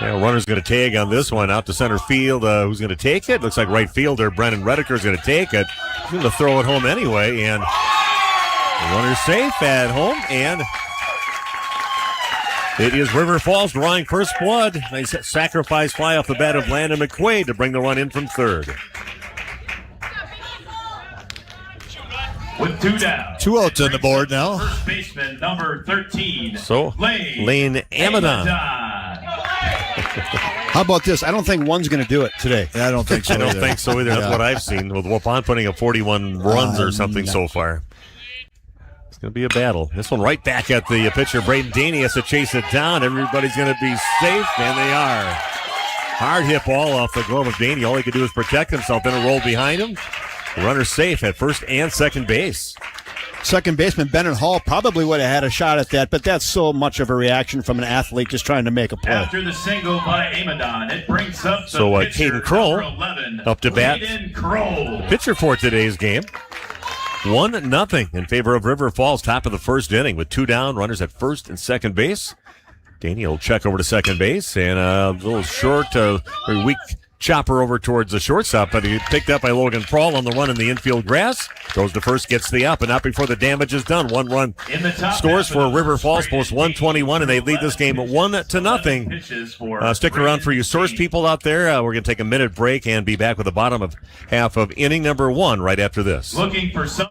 S7: Yeah, runner's going to tag on this one out to center field. Who's going to take it? Looks like right fielder Brennan Redeker is going to take it. He's going to throw it home anyway, and the runner's safe at home, and it is River Falls drawing first blood. Nice sacrifice fly off the bat of Landon McQuaid to bring the run in from third.
S10: With 2 down.
S8: 2 outs on the board now.
S10: First baseman, number 13.
S7: So, Lane Amadon.
S6: How about this? I don't think one's going to do it today.
S8: Yeah, I don't think so
S7: I don't
S8: either.
S7: think so either. That's what I've seen, with Waupun putting up 41 runs or something so far. It's going to be a battle. This one right back at the pitcher. Braden Daney has to chase it down. Everybody's going to be safe, and they are. Hard hit ball off the glove of Daney. All he could do is protect himself. Then a roll behind him. The runner's safe at first and second base.
S6: Second baseman Bennett Hall probably would have had a shot at that, but that's so much of a reaction from an athlete just trying to make a play.
S10: After the single by Amadon, it brings up the
S7: So
S10: pitcher,
S7: Caden Kroll
S10: number 11,
S7: up to bat.
S10: Caden Kroll.
S7: Pitcher for today's game. 1-0 in favor of River Falls, top of the first inning with 2 down, runners at first and second base. Danny will check over to second base, and a little short, very weak chopper over towards the shortstop, but he picked up by Logan Prawl on the run in the infield grass. Goes to first, gets the up, and not before the damage is done. 1 run scores for River Falls, post 121, and they lead this game 1-0. Stick around for you source people out there. We're going to take a minute break and be back with the bottom of half of inning number 1 right after this.
S10: Looking for some.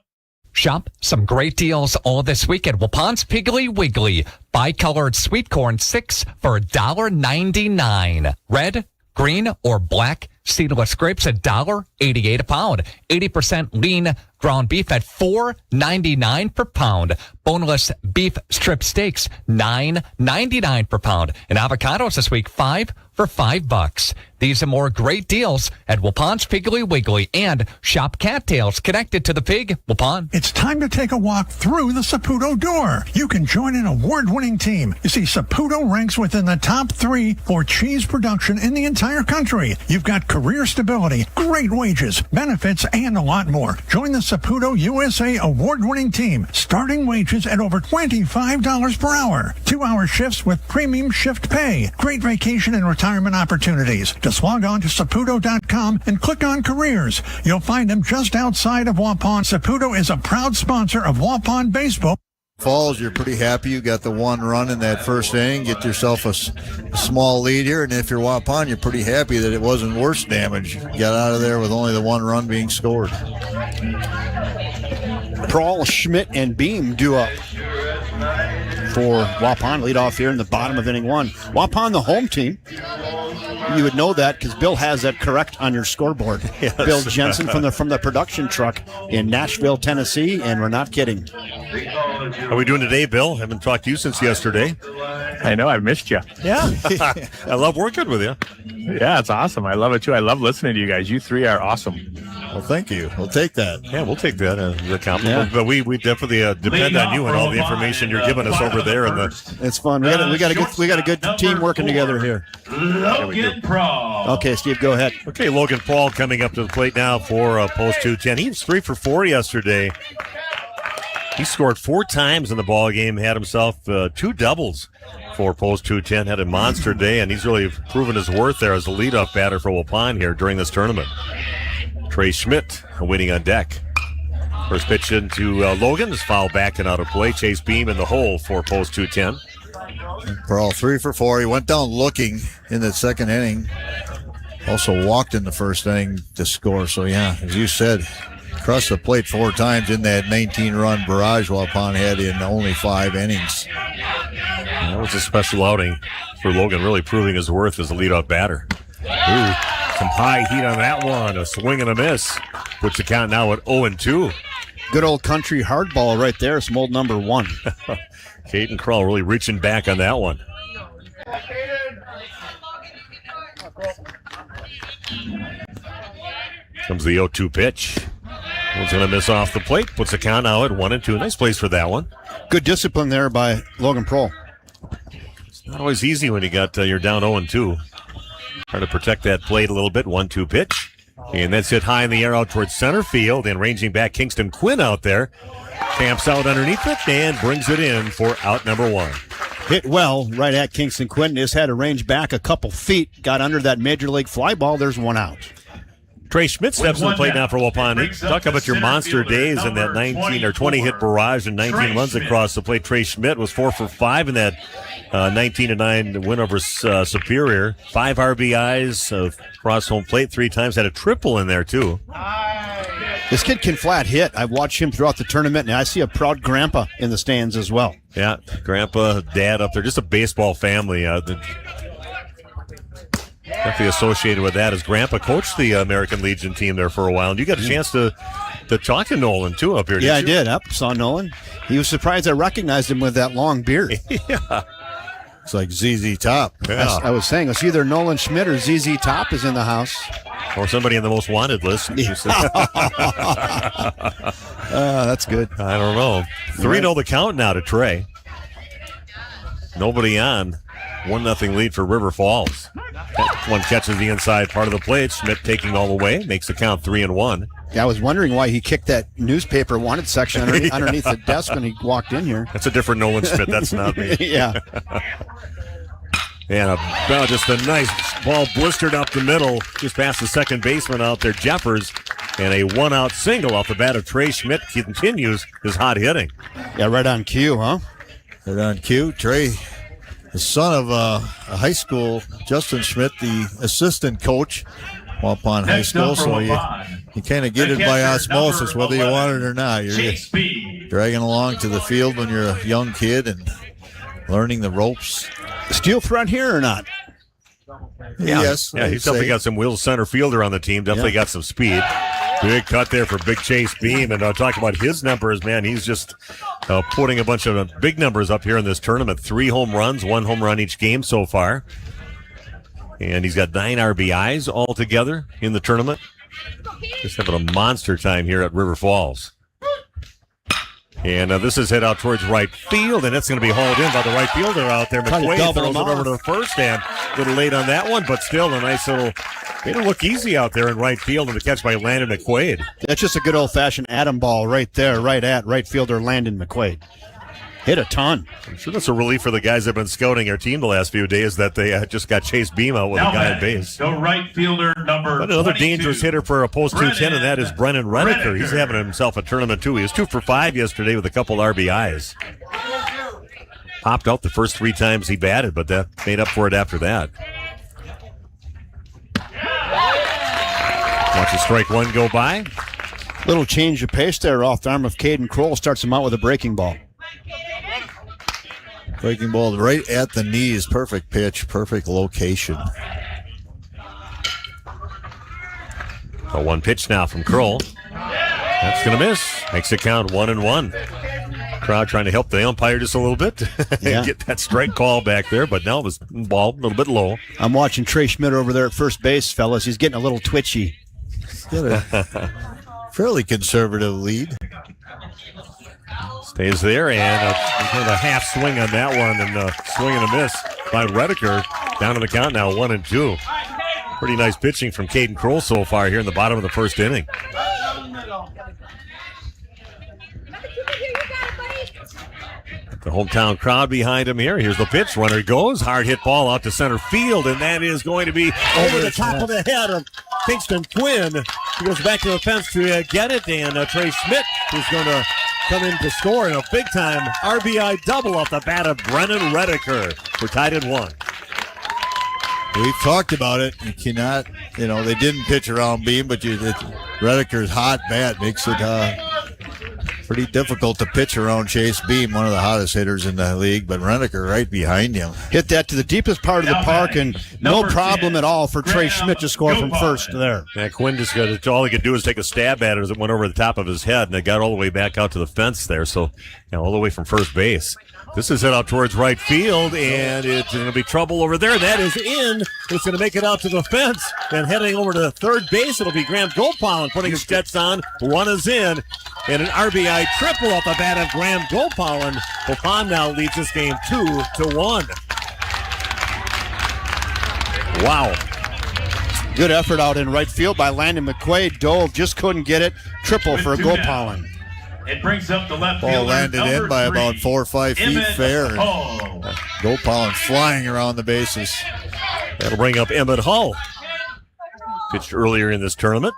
S14: Shop some great deals all this week at Waupun's Piggly Wiggly. Bicolored sweet corn 6 for $1.99. Red, green, or black seedless grapes $1.88 a pound. 80% lean ground beef at $4.99 per pound. Boneless beef strip steaks $9.99 per pound. And avocados this week 5 for $5. These and more great deals at Waupun's Piggly Wiggly, and shop cattails connected to the pig. Waupun.
S16: It's time to take a walk through the Saputo door. You can join an award-winning team. You see, Saputo ranks within the top 3 for cheese production in the entire country. You've got career stability, great wages, benefits, and a lot more. Join the Saputo USA award-winning team. Starting wages at over $25 per hour. 2-hour shifts with premium shift pay. Great vacation and retirement opportunities. Just log on to Saputo.com and click on careers. You'll find them just outside of Waupun. Saputo is a proud sponsor of Waupun Baseball.
S8: Falls, you're pretty happy you got the 1 run in that first inning. Get yourself a small lead here, and if you're Waupun, you're pretty happy that it wasn't worse damage. You got out of there with only the 1 run being scored.
S6: Prawl, Schmidt, and Beam due up for Waupun. Lead off here in the bottom of inning 1. Waupun, the home team. You would know that because Bill has that correct on your scoreboard.
S7: Yes.
S6: Bill Jensen from the production truck in Nashville, Tennessee, and we're not kidding.
S7: How are we doing today, Bill? Haven't talked to you since yesterday.
S11: I know, I've missed you.
S7: Yeah. I love working with you.
S11: Yeah, it's awesome. I love it too. I love listening to you guys. You 3 are awesome.
S8: Well, thank you. We'll take that.
S7: Yeah, we'll take that as a compliment. Yeah. But we definitely depend on you and all the information you're giving us over there.
S6: It's fun. We got a good team working together here.
S10: Logan Prawl.
S6: Okay, Steve, go ahead.
S7: Okay, Logan Prawl coming up to the plate now for post 210. He was 3 for 4 yesterday. He scored 4 times in the ball game. Had himself 2 doubles for post 210. Had a monster day, and he's really proven his worth there as a leadoff batter for Waupun here during this tournament. Trey Schmidt waiting on deck. First pitch into Logan is fouled back and out of play. Chase Beam in the hole for post 210.
S8: Prawl 3 for 4. He went down looking in the second inning. Also walked in the first inning to score. So, yeah, as you said, crossed the plate 4 times in that 19-run barrage Waupun had in only 5 innings.
S7: That was a special outing for Logan, really proving his worth as a leadoff batter. Ooh, Some high heat on that one. A swing and a miss. Puts the count now at 0-2.
S6: Good old country hardball right there. Some old number 1.
S7: Caden Kroll really reaching back on that one. Comes the 0-2 pitch. One's going to miss off the plate. Puts the count now at 1-2. Nice place for that one.
S6: Good discipline there by Logan Prohl.
S7: It's not always easy when you got you're down 0-2. Trying to protect that plate a little bit. 1-2 pitch. And that's hit high in the air out towards center field. And ranging back, Kingston Quinn out there. Camps out underneath it and brings it in for out number 1.
S6: Hit well right at Kingston Quinn. Just had to range back a couple feet. Got under that major league fly ball. There's one out.
S7: Trey Schmidt steps in the plate now for Wapaunet. Talk about your monster days in that 19 or 20 hit barrage and 19 runs across the plate. Trey Schmidt was 4 for 5 in that 19-9 win over Superior. 5 RBIs across home plate 3 times. Had a triple in there too.
S6: This kid can flat hit. I've watched him throughout the tournament, and I see a proud grandpa in the stands as well.
S7: Yeah, grandpa, dad up there. Just a baseball family. Definitely associated with that, as grandpa coached the American Legion team there for a while. And you got a chance to talk to Nolan, too, up here,
S6: Yeah, I
S7: didn't
S6: did. I saw Nolan. He was surprised I recognized him with that long beard.
S7: Yeah.
S8: It's like ZZ Top.
S7: Yeah.
S6: I was saying, it's either Nolan Schmidt or ZZ Top is in the house.
S7: Or somebody in the most wanted list.
S6: That's good.
S7: I don't know. 3-0 the count now to Trey. Nobody on. 1-0 lead for River Falls. That one catches the inside part of the plate. Schmidt taking all the way. Makes the count 3-1.
S6: Yeah, I was wondering why he kicked that newspaper wanted section underneath the desk when he walked in here.
S7: That's a different Nolan Schmidt. That's not me.
S6: Yeah.
S7: And just a nice ball blistered up the middle, just past the second baseman out there, Jeffers. And a 1-out single off the bat of Trey Schmidt continues his hot hitting.
S6: Yeah, right on cue, huh?
S8: Right on cue. Trey, the son of a high school, Justin Schmidt, the assistant coach, Waupun High School. So you kind of get it by osmosis, whether you want it or not. You're dragging along to the field when you're a young kid and learning the ropes.
S6: Steel threat here or not?
S7: Yeah.
S8: Yes.
S7: Yeah, he's definitely got some wheels center fielder on the team. Definitely got some speed. Big cut there for Big Chase Beam. And talking about his numbers, man, he's just putting a bunch of big numbers up here in this tournament. 3 home runs, 1 home run each game so far. And he's got 9 RBIs altogether in the tournament. Just having a monster time here at River Falls. And this is hit out towards right field, and it's going to be hauled in by the right fielder out there. McQuaid throws it over to the first, and a little late on that one, but still a nice little, made it look easy out there in right field, and the catch by Landon McQuaid.
S6: That's just a good old-fashioned Adam ball right there, right at right fielder Landon McQuaid. Hit a ton.
S7: I'm sure that's a relief for the guys that have been scouting our team the last few days that they just got Chase Beam out with a guy at base.
S10: The right fielder number
S7: But another
S10: 22.
S7: dangerous hitter for a post 210, and that is Brennan Redeker. He's having himself a tournament, too. He was 2 for 5 yesterday with a couple RBIs. Popped out the first 3 times he batted, but that made up for it after that. Watch the strike one go by.
S6: Little change of pace there off the arm of Caden Kroll. Starts him out with a breaking ball.
S8: Breaking ball right at the knees. Perfect pitch, perfect location.
S7: A 1 pitch now from Kroll. That's going to miss. Makes it count 1-1. Crowd trying to help the umpire just a little bit.
S6: Yeah.
S7: Get that strike call back there, but now it was ball a little bit low.
S6: I'm watching Trey Schmidt over there at first base, fellas. He's getting a little twitchy.
S8: Got a fairly conservative lead.
S7: Stays there, and a half swing on that one, and swing and a miss by Redeker. Down to the count now, 1-2. Pretty nice pitching from Caden Kroll so far here in the bottom of the first inning. The hometown crowd behind him here. Here's the pitch. Runner goes. Hard hit ball out to center field, and that is going to be over the top of the head of Kingston Quinn. He goes back to the fence to get it, and Trey Schmidt is going to come in to score in a big-time RBI double off the bat of Brennan Redeker. We're tied at 1.
S8: We've talked about it. You cannot, they didn't pitch around Beam, but Redeker's hot bat makes it Pretty difficult to pitch around Chase Beam, one of the hottest hitters in the league, but Reneker right behind him.
S6: Hit that to the deepest part of the park, and no problem at all for Trey Schmidt to score from first there.
S7: Yeah, Quinn just all he could do was take a stab at it as it went over the top of his head, and it got all the way back out to the fence there, so all the way from first base. This is hit out towards right field, and it's going to be trouble over there. That is in. It's going to make it out to the fence, and heading over to third base, it'll be Graham Gopal putting his Jets on. One is in, and an RBI triple off the bat of Graham Gopal. Waupun now leads this game 2-1. Wow.
S6: Good effort out in right field by Landon McQuaid. Dove just couldn't get it. Triple for Gopal.
S10: It brings up the left
S8: Ball
S10: fielder,
S8: landed in by
S10: number
S8: about
S10: 3,
S8: 4 or 5 feet
S10: Emmett
S8: fair.
S10: Hull.
S8: Gopal flying around the bases.
S7: That'll bring up Emmett Hull. Pitched earlier in this tournament.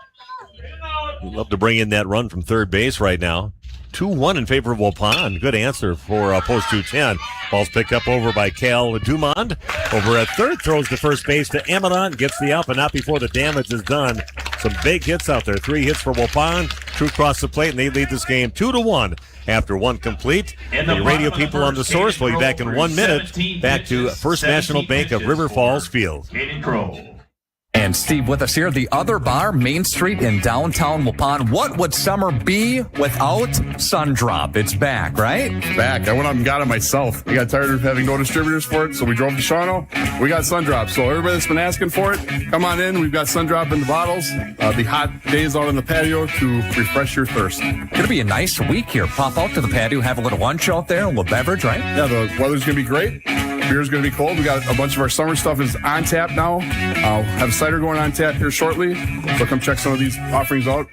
S7: We'd love to bring in that run from third base right now. 2-1 in favor of Waupun. Good answer for post 210. Ball's picked up over by Cal Dumond. Over at third, throws to first base to Amadon. Gets the out, but not before the damage is done. Some big hits out there. 3 hits for Waupun. True cross the plate, and they lead this game 2-1 after one complete. The radio people on the source will be back in 1 minute. Back to First National Bank of River Falls Field.
S14: And Steve with us here, the Other Bar, Main Street in downtown Waupun. What would summer be without Sundrop? It's back, right?
S12: Back. I went out and got it myself. I got tired of having no distributors for it, so we drove to Shawano. We got Sundrop. So everybody that's been asking for it, come on in. We've got Sundrop in the bottles. The hot days out on the patio to refresh your thirst.
S14: Gonna be a nice week here. Pop out to the patio, have a little lunch out there, a little beverage, right?
S12: Yeah, the weather's gonna be great. Beer's going to be cold. We got a bunch of our summer stuff is on tap now. I'll have cider going on tap here shortly. So come check some of these offerings out.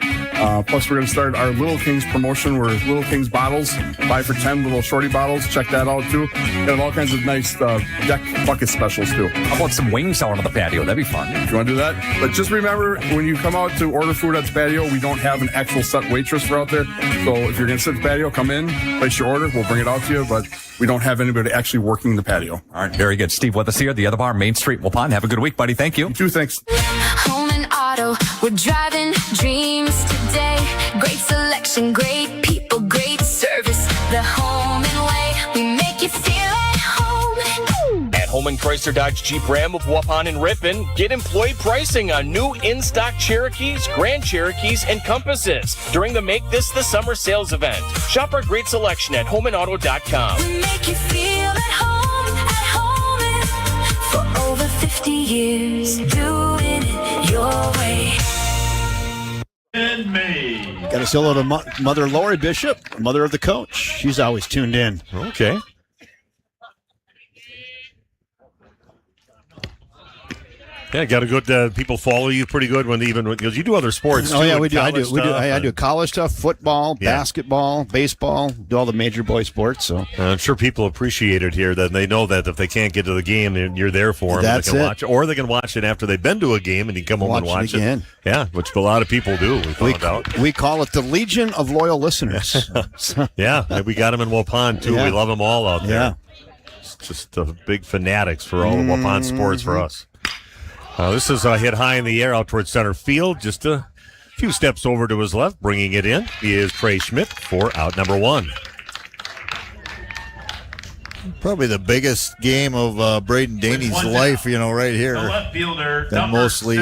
S12: Plus, we're going to start our Little Kings promotion. We're Little Kings bottles, 5 for $10 little shorty bottles. Check that out too. Got all kinds of nice deck bucket specials too.
S14: How about some wings out on the patio? That'd be fun.
S12: If you want to do that. But just remember, when you come out to order food at the patio, we don't have an actual set waitress for out there. So if you're going to sit at the patio, come in, place your order. We'll bring it out to you. But we don't have anybody actually working the patio.
S14: All right, very good. Steve with us here, the Other Bar, Main Street, Waupun. Have a good week, buddy. Thank you.
S12: You too, thanks.
S26: Home and auto, we're driving dreams today. Great selection, great people, great service. The Home and Way, we make you feel at home.
S13: At Holman Chrysler Dodge Jeep Ram of Waupun and Ripon, get employee pricing on new in-stock Cherokees, Grand Cherokees, and Compasses during the Make This the Summer sales event. Shop our great selection at homeandauto.com.
S26: We make you feel at home for over 50 years, doing it your way.
S10: In May.
S6: Got to say hello to Mother Lori Bishop, mother of the coach. She's always tuned in.
S7: Okay. Yeah, got a good. People follow you pretty good because you do other sports.
S6: Oh
S7: too,
S6: yeah, we do. I do
S7: stuff,
S6: college stuff, football, basketball, baseball, do all the major boy sports. So
S7: I'm sure people appreciate it here. That they know that if they can't get to the game, you're there for them.
S6: That's
S7: they can
S6: it.
S7: watch, or they can watch it after they've been to a game and you come home and watch it
S6: again.
S7: Yeah, which a lot of people do. We found out.
S6: We call it the Legion of Loyal Listeners.
S7: Yeah, we got them in Waupun too.
S6: Yeah.
S7: We love them all out there.
S6: Yeah.
S7: It's just big fanatics for all the Waupun sports for us. This is hit high in the air out towards center field. Just a few steps over to his left, bringing it in. He is Trey Schmidt for out number 1.
S8: Probably the biggest game of Braden Daney's life, right here.
S10: The left fielder,
S8: Been mostly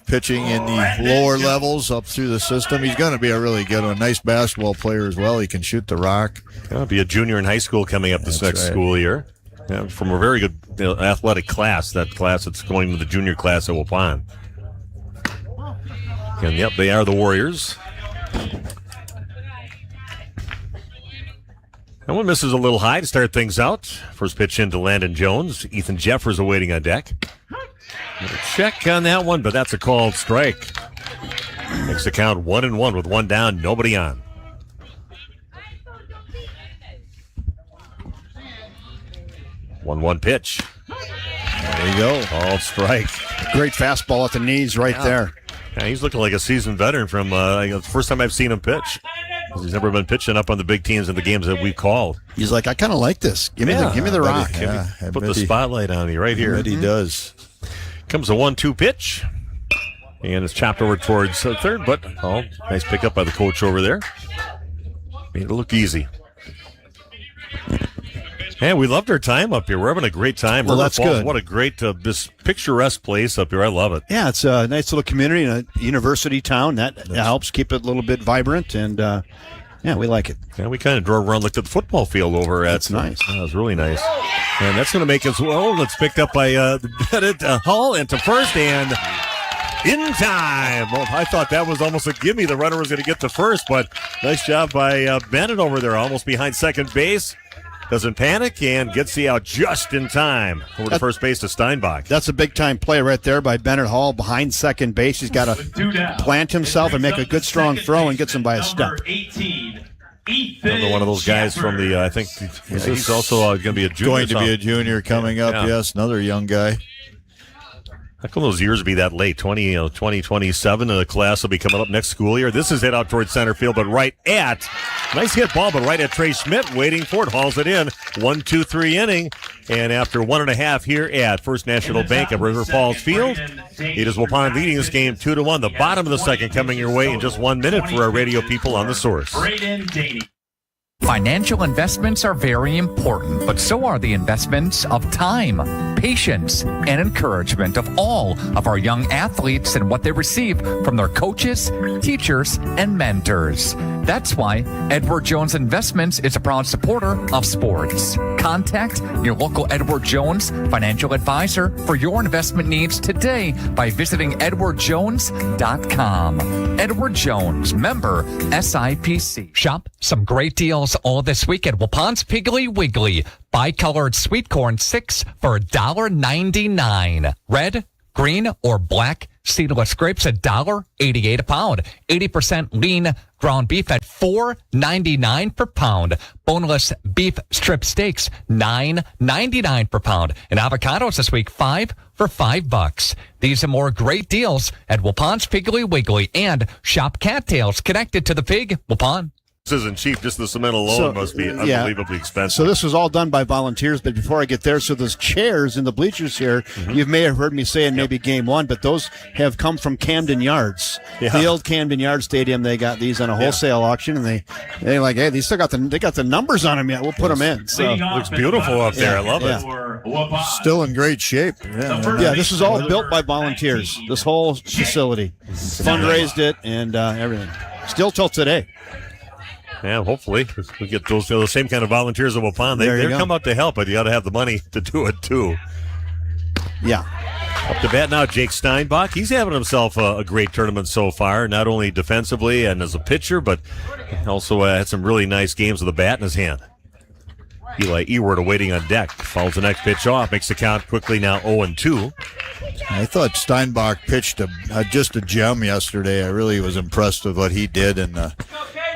S8: pitching in the lower levels up through the system. He's going to be a really good one. Nice basketball player as well. He can shoot the rock.
S7: He'll be a junior in high school coming up this next school year. Yeah, from a very good athletic class, that class that's going to the junior class at Waupun. And yep, they are the Warriors. That one misses a little high to start things out. First pitch into Landon Jones. Ethan Jeffers awaiting on deck. Check on that one, but that's a called strike. Makes the count 1-1 with one down, nobody on. 1-1 pitch.
S6: There you go.
S7: Called strike.
S6: Great fastball at the knees right there.
S7: Yeah, he's looking like a seasoned veteran from the first time I've seen him pitch. He's never been pitching up on the big teams in the games that we've called.
S6: He's like, I kind of like this. Give me the rock.
S7: Put the spotlight on you right here.
S8: He does.
S7: Comes a 1-2 pitch. And it's chopped over towards third, but nice pickup by the coach over there. Made it look easy. Yeah, we loved our time up here. We're having a great time.
S6: Well,
S7: River
S6: that's
S7: Falls,
S6: good.
S7: What a great, this picturesque place up here. I love it.
S6: Yeah, it's a nice little community in a university town. That helps keep it a little bit vibrant, and yeah, we like it.
S7: Yeah, we kind of drove around, looked at the football field over at.
S6: That's nice.
S7: That was really nice. And that's going to make us, well, it's picked up by Bennett Hall into first and in time. Well, I thought that was almost a gimme. The runner was going to get to first, but nice job by Bennett over there, almost behind second base. Doesn't panic and gets the out just in time over to first base to Steinbach.
S6: That's a big-time play right there by Bennett Hall behind second base. He's got to plant himself and make a good, strong throw and gets him by a step.
S7: Another one of those guys from the, I think he's also going to be a junior.
S8: Going to be a junior coming up, yes. Another young guy.
S7: How come those years be that late? 2027, and the class will be coming up next school year. This is hit out towards center field, but right at, nice hit ball, but right at Trey Schmidt, waiting for it, hauls it in. 1-2-3 inning, and after 1.5 here at First National Bank at River Falls Field, it is Waupun leading this game 2-1. The bottom of the second coming your way in just 1 minute for our radio people on The Source.
S14: Financial investments are very important, but so are the investments of time, patience, and encouragement of all of our young athletes and what they receive from their coaches, teachers, and mentors. That's why Edward Jones Investments is a proud supporter of sports. Contact your local Edward Jones financial advisor for your investment needs today by visiting edwardjones.com. Edward Jones, member SIPC. Shop some great deals all this week at Waupun's Piggly Wiggly. Bicolored sweet corn 6 for $1.99. Red, green, or black seedless grapes $1.88 a pound. 80% lean ground beef at $4.99 per pound. Boneless beef strip steaks $9.99 per pound. And avocados this week 5 for $5. These and more great deals at Waupun's Piggly Wiggly, and shop cattails connected to the pig. Waupun.
S7: This isn't cheap. Just the cement alone must be unbelievably expensive.
S6: So this was all done by volunteers, but before I get there, so those chairs in the bleachers here, you may have heard me say in maybe game one, but those have come from Camden Yards. The old Camden Yards Stadium, they got these on a wholesale auction, and they like, hey, they still got the numbers on them yet. We'll put them in. So
S7: looks beautiful up there. I love it.
S8: Still in great shape.
S6: Yeah, this is all built by volunteers. This whole facility fundraised it and everything. Still till today.
S7: Yeah, hopefully we get those same kind of volunteers at Waupun. They come out to help, but you got to have the money to do it too.
S6: Yeah.
S7: Up to bat now, Jake Steinbach. He's having himself a great tournament so far, not only defensively and as a pitcher, but also had some really nice games with the bat in his hand. Eli Ewert awaiting on deck. Fouls the next pitch off, makes the count quickly now 0-2.
S8: I thought Steinbach pitched just a gem yesterday. I really was impressed with what he did, and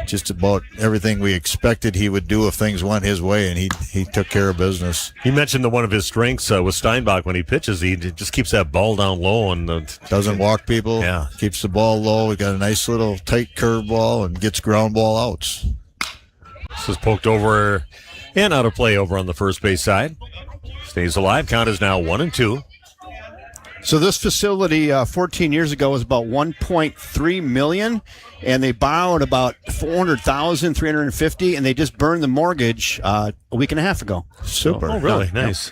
S8: just about everything we expected he would do if things went his way, and he took care of business.
S7: He mentioned that one of his strengths with Steinbach when he pitches, he just keeps that ball down low and
S8: doesn't walk people.
S7: Yeah,
S8: keeps the ball low. We got a nice little tight curve ball and gets ground ball outs.
S7: This is poked over and out of play over on the first base side. Stays alive. Count is now 1-2.
S6: So this facility 14 years ago was about $1.3 million, and they borrowed about $400,350, and they just burned the mortgage a week and a half ago.
S8: Super.
S7: Oh, really? Nice.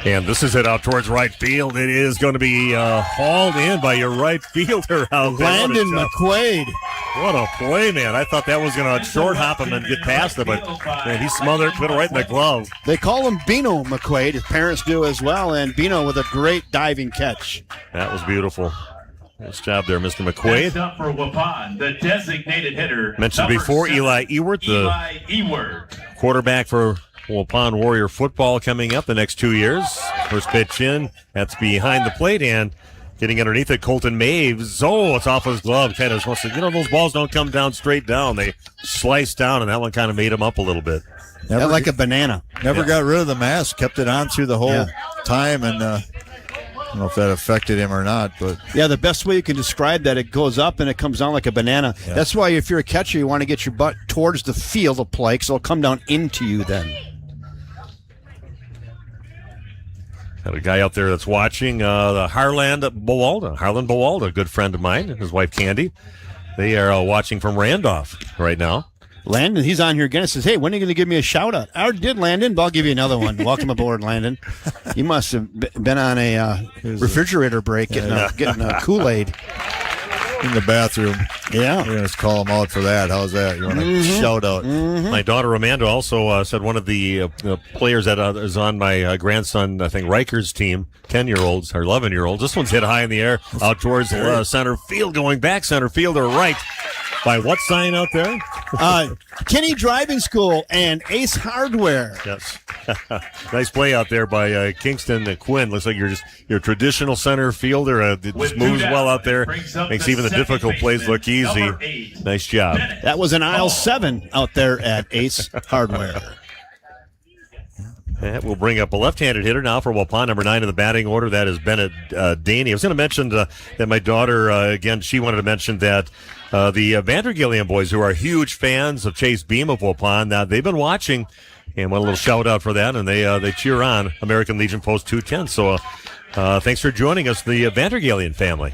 S7: And this is it out towards right field. It is going to be hauled in by your right fielder out there.
S6: Landon McQuaid.
S7: What a play, man. I thought that was going to short hop him and get past it, but man, he smothered, put it right in the glove.
S6: They call him Bino McQuaid. His parents do as well, and Bino with a great diving catch.
S7: That was beautiful. Nice job there, Mr. McQuaid.
S10: Next up for Waupun, the designated hitter.
S7: Mentioned before,
S10: 7,
S7: Eli Ewert, the quarterback for Waupun Warrior football coming up the next 2 years. First pitch in, that's behind the plate, and getting underneath it, Colton Maves. Oh, it's off his glove. Kind of wants to, those balls don't come down straight down. They slice down, and that one kind of made him up a little bit.
S6: Never like a banana.
S8: Never got rid of the mask. Kept it on through the whole time, and I don't know if that affected him or not, but
S6: yeah, the best way you can describe that, it goes up and it comes down like a banana. Yeah. That's why if you're a catcher, you want to get your butt towards the field of play, because it'll come down into you then.
S7: Got a guy out there that's watching the Harlan Bowalda, a good friend of mine, and his wife Candy. They are watching from Randolph right now.
S6: Landon, he's on here again. Says, "Hey, when are you going to give me a shout out?" I already did, Landon, but I'll give you another one. Welcome aboard, Landon. You must have been on a refrigerator break getting a Kool-Aid
S8: in the bathroom.
S6: Yeah,
S8: we're going to call him out for that. How's that? You want to shout out?
S7: My daughter Amanda also said one of the players that is on my grandson, I think Riker's team, 10-year-olds or 11-year-olds. This one's hit high in the air out towards center field, going back center field or right. By what sign out there?
S6: Kinney Driving School and Ace Hardware.
S7: Yes. Nice play out there by Kingston Quinn. Looks like you're just your traditional center fielder. It just moves well out there. Makes even the difficult plays look easy. Nice job.
S6: That was an aisle 7 out there at Ace Hardware.
S7: That will bring up a left-handed hitter now for Waupun, number 9 in the batting order. That is Bennett Daney. I was going to mention that my daughter, again, she wanted to mention that the Vandergillian boys, who are huge fans of Chase Beam of Waupun, they've been watching, and want a little shout-out for that, and they cheer on American Legion Post 210. So thanks for joining us, the Vandergillian family.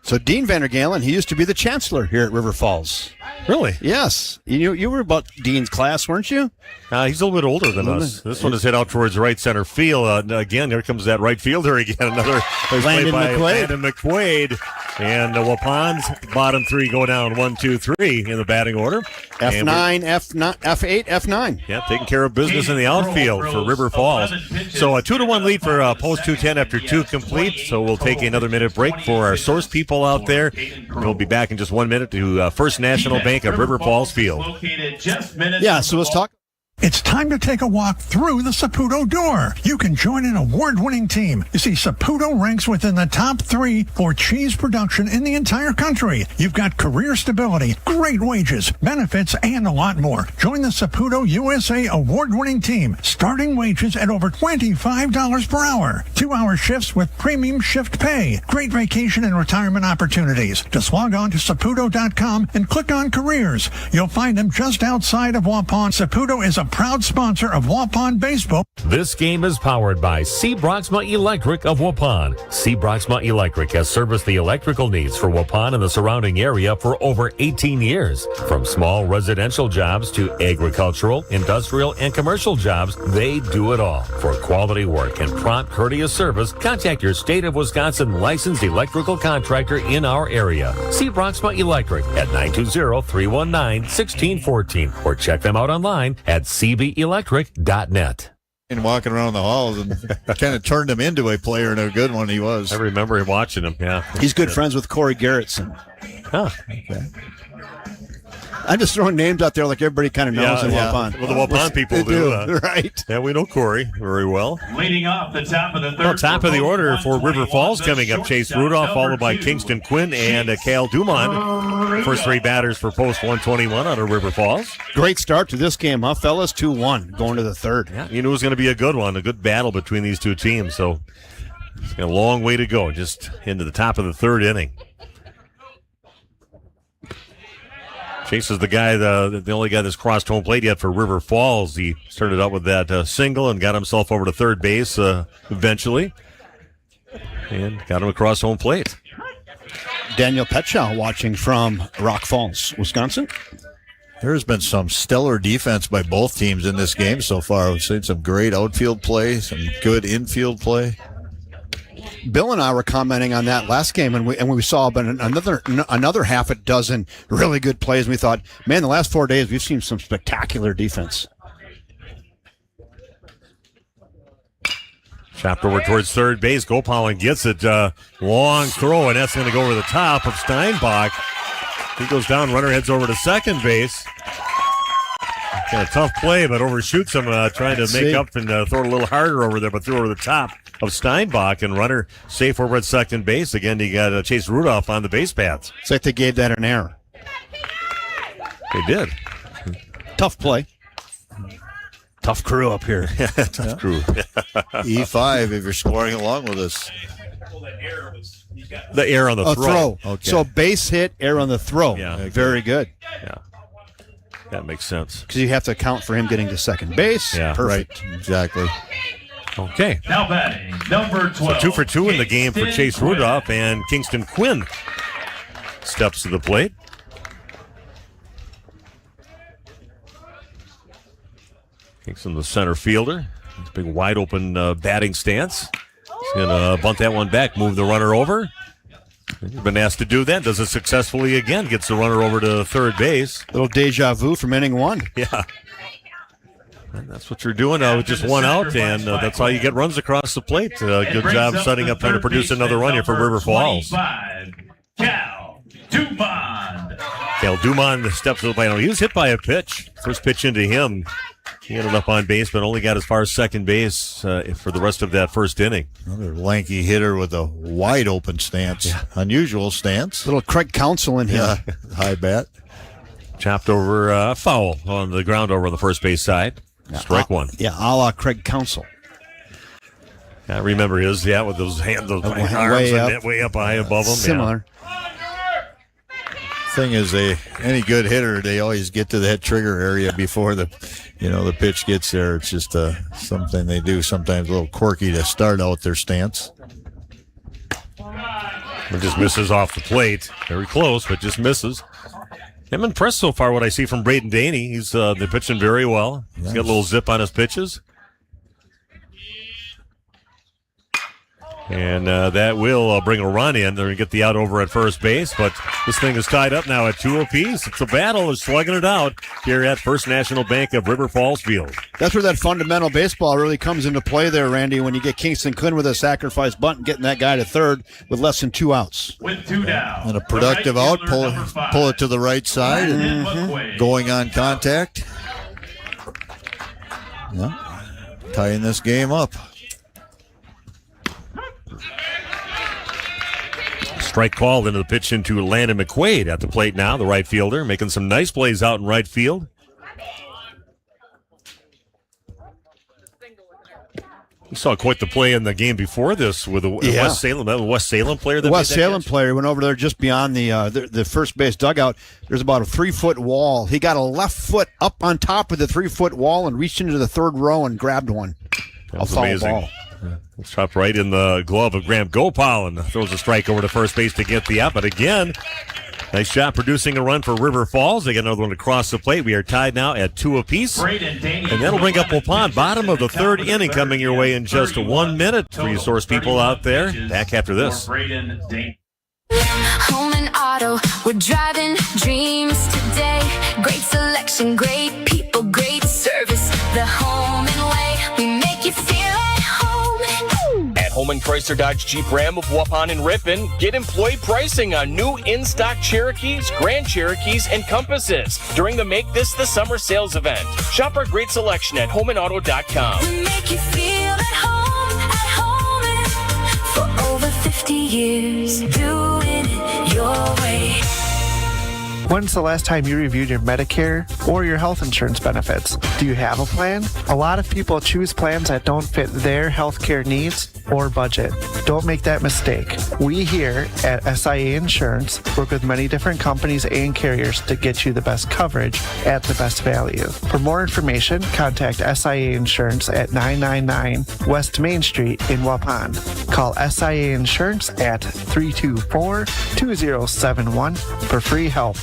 S6: So Dean Vandergalen, he used to be the chancellor here at River Falls.
S7: Really?
S6: Yes. You were about Dean's class, weren't you?
S7: He's a little bit older than us. This one is hit out towards right center field. Again, here comes that right fielder again. Another play by Landon McQuaid. And Waupun's bottom 3 go down 1, 2, 3 in the batting order.
S6: F9, F8, F9.
S7: Yeah, taking care of business in the outfield for River Falls. So a 2-1 lead for Post 210 after 2 complete. So we'll take another minute break for our source people out there. We'll be back in just 1 minute to First National Bank of River Falls Field.
S6: Yeah, so let's talk.
S16: It's time to take a walk through the Saputo door. You can join an award-winning team. You see, Saputo ranks within the top 3 for cheese production in the entire country. You've got career stability, great wages, benefits, and a lot more. Join the Saputo USA award-winning team. Starting wages at over $25 per hour. 2-hour shifts with premium shift pay. Great vacation and retirement opportunities. Just log on to Saputo.com and click on careers. You'll find them just outside of Waupun. Saputo is a proud sponsor of Waupun Baseball.
S17: This game is powered by C. Broxma Electric of Waupun. C. Broxma Electric has serviced the electrical needs for Waupun and the surrounding area for over 18 years. From small residential jobs to agricultural, industrial, and commercial jobs, they do it all. For quality work and prompt, courteous service, contact your state of Wisconsin licensed electrical contractor in our area. C. Broxma Electric at 920-319-1614 or check them out online at cbelectric.net.
S8: And walking around the halls and kind of turned him into a player and a good one he was.
S7: I remember him watching him, yeah.
S6: He's good friends with Corey Garrettson.
S7: Huh. Okay.
S6: I'm just throwing names out there like everybody kind of knows in Waupun.
S7: Well, the Waupun people do.
S6: Right.
S7: Yeah, we know Corey very well.
S10: Leading off the top of the third.
S7: Well, top of the order for River Falls coming up. Chase Rudolph, followed by Kingston Quinn and Cal Dumont. First 3 batters for Post 121 out of River Falls.
S6: Great start to this game, huh, fellas? 2-1 going to the third.
S7: Yeah, you knew it was going to be a good one, a good battle between these two teams. So it's got a long way to go, just into the top of the 3rd inning. Chase is the guy, the only guy that's crossed home plate yet for River Falls. He started out with that single and got himself over to third base eventually, and got him across home plate.
S6: Daniel Petchow watching from Rock Falls, Wisconsin.
S8: There's been some stellar defense by both teams in this game so far. We've seen some great outfield play, some good infield play.
S6: Bill and I were commenting on that last game, and we saw another half a dozen really good plays. And we thought, man, the last 4 days we've seen some spectacular defense.
S7: Chopped over towards third base. Gopalin gets it. Long throw, and that's going to go over the top of Steinbach. He goes down. Runner heads over to second base. Kind of tough play, but overshoots him, trying to make up and throw it a little harder over there, but threw over the top of Steinbach, and runner safe over at second base. Again, you got Chase Rudolph on the base paths.
S6: It's like they gave that an error.
S7: They did.
S6: Tough play. Tough crew up here.
S7: Tough crew.
S8: E5 if you're scoring along with us.
S7: The error on the throw.
S6: Okay. So base hit, error on the throw.
S7: Yeah.
S6: Very good.
S7: Yeah. That makes sense.
S6: Because you have to account for him getting to second base.
S7: Yeah.
S6: Perfect.
S8: Right. Exactly.
S7: Okay.
S10: Now batting, number 12.
S7: So 2 for 2 in the game for Chase Rudolph, and Kingston Quinn steps to the plate. Kingston, the center fielder. Big wide open batting stance. He's going to bunt that one back, move the runner over. He's been asked to do that. Does it successfully again. Gets the runner over to third base.
S6: Little deja vu from inning one.
S7: Yeah. And that's what you're doing with just one out, and that's how you get runs across the plate. Good job setting up trying to produce another run here for River Falls.
S10: Cal Dumond.
S7: Cal Dumond steps to the plate. He was hit by a pitch. First pitch into him. He ended up on base, but only got as far as second base for the rest of that first inning.
S8: Another lanky hitter with a wide open stance. Yeah. Unusual stance.
S6: Little Craig Counsell in here.
S8: High bat.
S7: Chopped over foul on the ground over on the first base side. Yeah, strike one.
S6: Yeah, a la Craig Counsell.
S7: I remember his, with those hands, those arms way up high above him.
S6: Similar.
S8: Thing is, any good hitter, they always get to that trigger area before the pitch gets there. It's just something they do sometimes a little quirky to start out their stance.
S7: It just misses off the plate. Very close, but just misses. I'm impressed so far what I see from Braden Daney. He's been pitching very well. He's got a little zip on his pitches. And that will bring a run in. They're going to get the out over at first base, but this thing is tied up now at 2 apiece. It's a battle. They're slugging it out here at First National Bank of River Falls Field.
S6: That's where that fundamental baseball really comes into play there, Randy, when you get Kingston Quinn with a sacrifice bunt and getting that guy to third with less than 2 outs.
S10: With 2 down.
S8: And a productive out, pull it to the right side and going on contact. Yeah. Tying this game up.
S7: Strike called into the pitch into Landon McQuaid at the plate now, the right fielder, making some nice plays out in right field. We saw quite the play in the game before this with the West Salem player.
S6: The West Salem player went over there just beyond the first base dugout. There's about a 3-foot wall. He got a left foot up on top of the 3-foot wall and reached into the third row and grabbed one.
S7: That was amazing. Ball. It's chopped right in the glove of Graham Gopal and throws a strike over to first base to get the out. But again, nice shot producing a run for River Falls. They get another one across the plate. We are tied now at 2 apiece. And that'll bring up Waupun. Bottom of the third inning coming your way in just 1 minute. Resource people out there. Back after this.
S26: Home and auto, we're driving dreams today. Great selection, great people, great service. The home and way, we make you feel at home.
S13: At Holman Chrysler Dodge Jeep Ram of Waupun and Ripon, get employee pricing on new in-stock Cherokees, Grand Cherokees, and Compasses during the Make This the Summer sales event. Shop our great selection at homeandauto.com.
S26: We make you feel at home for over 50 years, doing it your way.
S1: When's the last time you reviewed your Medicare or your health insurance benefits? Do you have a plan? A lot of people choose plans that don't fit their healthcare needs or budget. Don't make that mistake. We here at SIA Insurance work with many different companies and carriers to get you the best coverage at the best value. For more information, contact SIA Insurance at 999 West Main Street in Waupun. Call SIA Insurance at 324-2071 for free help.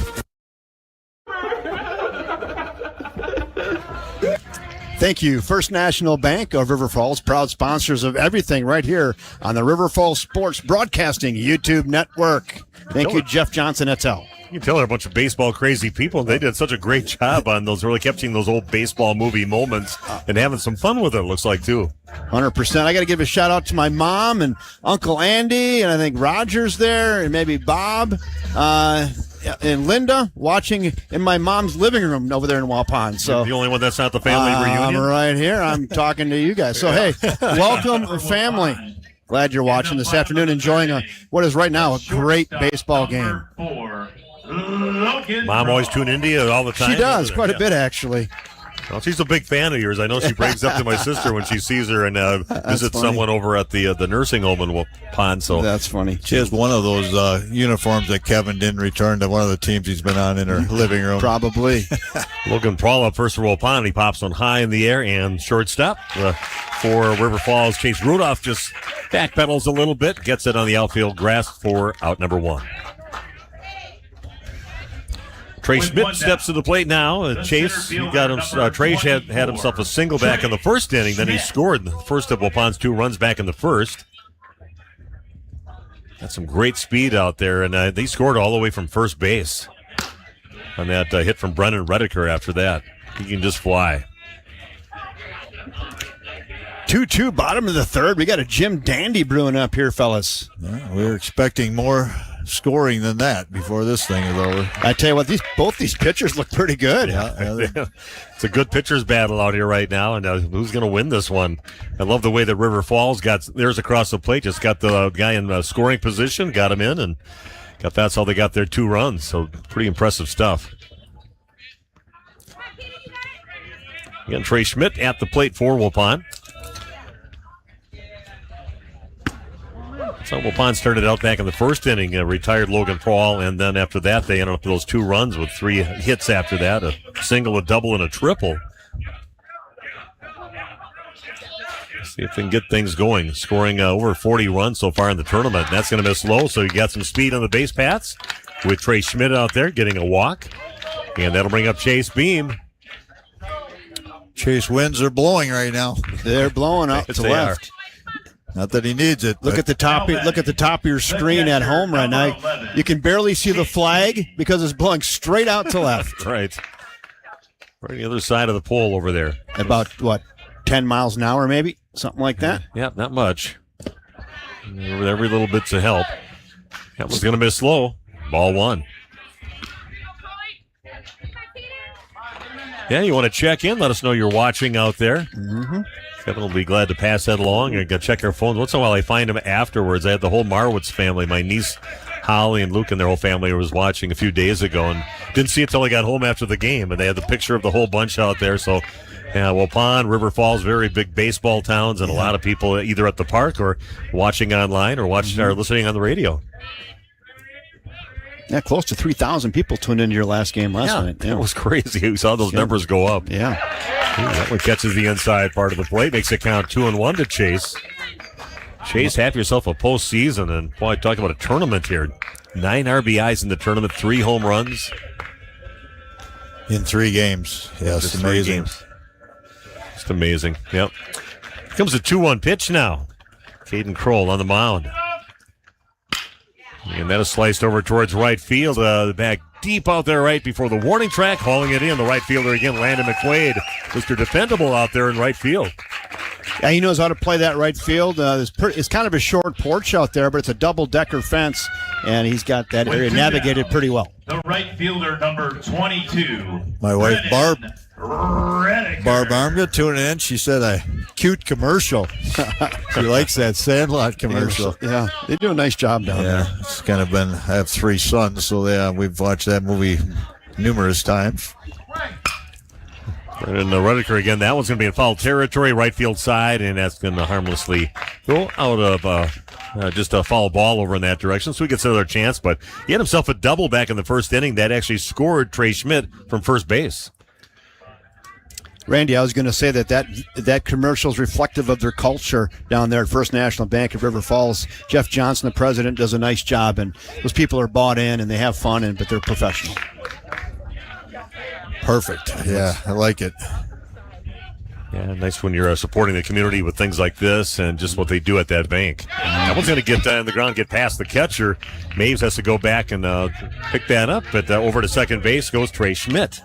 S6: Thank you, First National Bank of River Falls, proud sponsors of everything right here on the River Falls Sports Broadcasting YouTube Network. Thank you, Jeff Johnson, Etel.
S7: You can tell they're a bunch of baseball crazy people. They did such a great job on those, really capturing those old baseball movie moments and having some fun with it, looks like, too.
S6: 100%. I got to give a shout out to my mom and Uncle Andy, and I think Roger's there, and maybe Bob. And Linda watching in my mom's living room over there in Waupun. So
S7: you're the only one that's not the family reunion.
S6: I'm right here. I'm talking to you guys. So hey, welcome family. Glad you're watching this afternoon, enjoying what is right now a great baseball game.
S7: Mom always tune into you all the time.
S6: She does quite a bit, actually.
S7: Well, she's a big fan of yours. I know she brings up to my sister when she sees her and visits someone over at the nursing home in Waupun. So
S6: that's funny.
S8: She has one of those uniforms that Kevin didn't return to one of the teams he's been on in her living room.
S6: Probably.
S7: Logan Prawl up first for Waupun. He pops one high in the air and shortstop for River Falls. Chase Rudolph just backpedals a little bit, gets it on the outfield grass for out number 1. Trey Schmidt steps to the plate now. Chase, he got him. Trey had himself a single back in the first inning. Then he scored the first of Waupon's 2 runs back in the first. Got some great speed out there, and they scored all the way from first base on that hit from Brennan Redeker after that. He can just fly.
S6: 2-2, bottom of the third. We got a Jim Dandy brewing up here, fellas.
S8: We're expecting more scoring than that before this thing is over.
S6: I tell you what, both these pitchers look pretty good.
S7: It's a good pitcher's battle out here right now, and who's going to win this one? I love the way that River Falls got theirs across the plate. Just got the guy in scoring position, got him in, and that's how they got their 2 runs. So pretty impressive stuff. Again, Trey Schmidt at the plate for Waupun. So Waupun started out back in the first inning, retired Logan Paul, and then after that they ended up with those 2 runs with 3 hits after that, a single, a double, and a triple. See if they can get things going. Scoring over 40 runs so far in the tournament. That's going to miss low, so you got some speed on the base paths with Trey Schmidt out there getting a walk, and that'll bring up Chase Beam.
S8: Chase winds are blowing right now.
S6: They're blowing up to left.
S8: Not that he needs it.
S6: Look at the top. Look at the top of your screen at home right now. You can barely see the flag because it's blowing straight out to left.
S7: Right on the other side of the pole over there.
S6: About 10 miles an hour, maybe something like that.
S7: Yeah, not much. Every little bit's a help. That one's going to miss low. Ball 1. Yeah, you want to check in? Let us know you're watching out there.
S6: Mm-hmm.
S7: Kevin will be glad to pass that along and go check our phones. Once in a while, I find them afterwards. I had the whole Marwitz family, my niece Holly and Luke and their whole family was watching a few days ago and didn't see it until I got home after the game. And they had the picture of the whole bunch out there. So, yeah, Waupun, River Falls, very big baseball towns, and a lot of people either at the park or watching online or watching or listening on the radio.
S6: Yeah, close to 3,000 people tuned into your last game last night.
S7: That was crazy. We saw those numbers go up.
S6: Yeah.
S7: That one catches the inside part of the plate, makes it count 2-1 to Chase. Chase, have yourself a postseason, and boy, talk about a tournament here. 9 RBIs in the tournament, 3 home runs.
S8: In 3 games. Yes,
S7: Just
S8: amazing.
S7: 3 games. Just amazing. Yep. Here comes a 2-1 pitch now. Caden Kroll on the mound. And that is sliced over towards right field. The back deep out there right before the warning track. Hauling it in. The right fielder again, Landon McQuaid. Mr. Dependable out there in right field.
S6: Yeah, he knows how to play that right field. It's kind of a short porch out there, but it's a double-decker fence, and he's got that area navigated pretty well.
S10: The right fielder, number 22.
S8: My wife, Barb
S10: Redeker.
S8: Armga, tuning in. She said a cute commercial. She likes that Sandlot commercial.
S6: Yeah, they do a nice job down there.
S8: It's kind of been, I have 3 sons, so we've watched that movie numerous times.
S7: And Redeker again, that one's going to be in foul territory, right field side, and that's going to harmlessly go out of just a foul ball over in that direction. So we get another chance, but he had himself a double back in the first inning that actually scored Trey Schmidt from first base.
S6: Randy, I was going to say that commercial is reflective of their culture down there at First National Bank of River Falls. Jeff Johnson, the president, does a nice job, and those people are bought in and they have fun, but they're professional.
S8: Perfect. Yeah, I like it.
S7: Yeah, nice when you're supporting the community with things like this and just what they do at that bank. That one's going to get on the ground, get past the catcher. Maves has to go back and pick that up, but over to second base goes Trey Schmidt.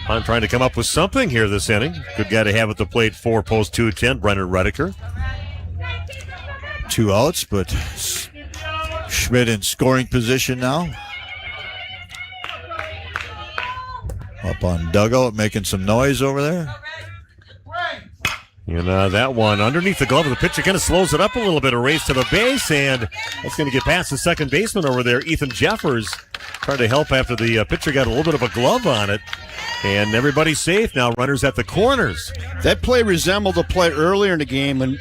S7: I'm trying to come up with something here this inning. Good guy to have at the plate for post 210, Brennan Redeker.
S8: 2 outs, but Schmidt in scoring position now. Up on dugout, making some noise over there.
S7: And that one underneath the glove of the pitcher kind of slows it up a little bit. A race to the base, and that's going to get past the second baseman over there, Ethan Jeffers, trying to help after the pitcher got a little bit of a glove on it. And everybody's safe now. Runners at the corners.
S6: That play resembled a play earlier in the game when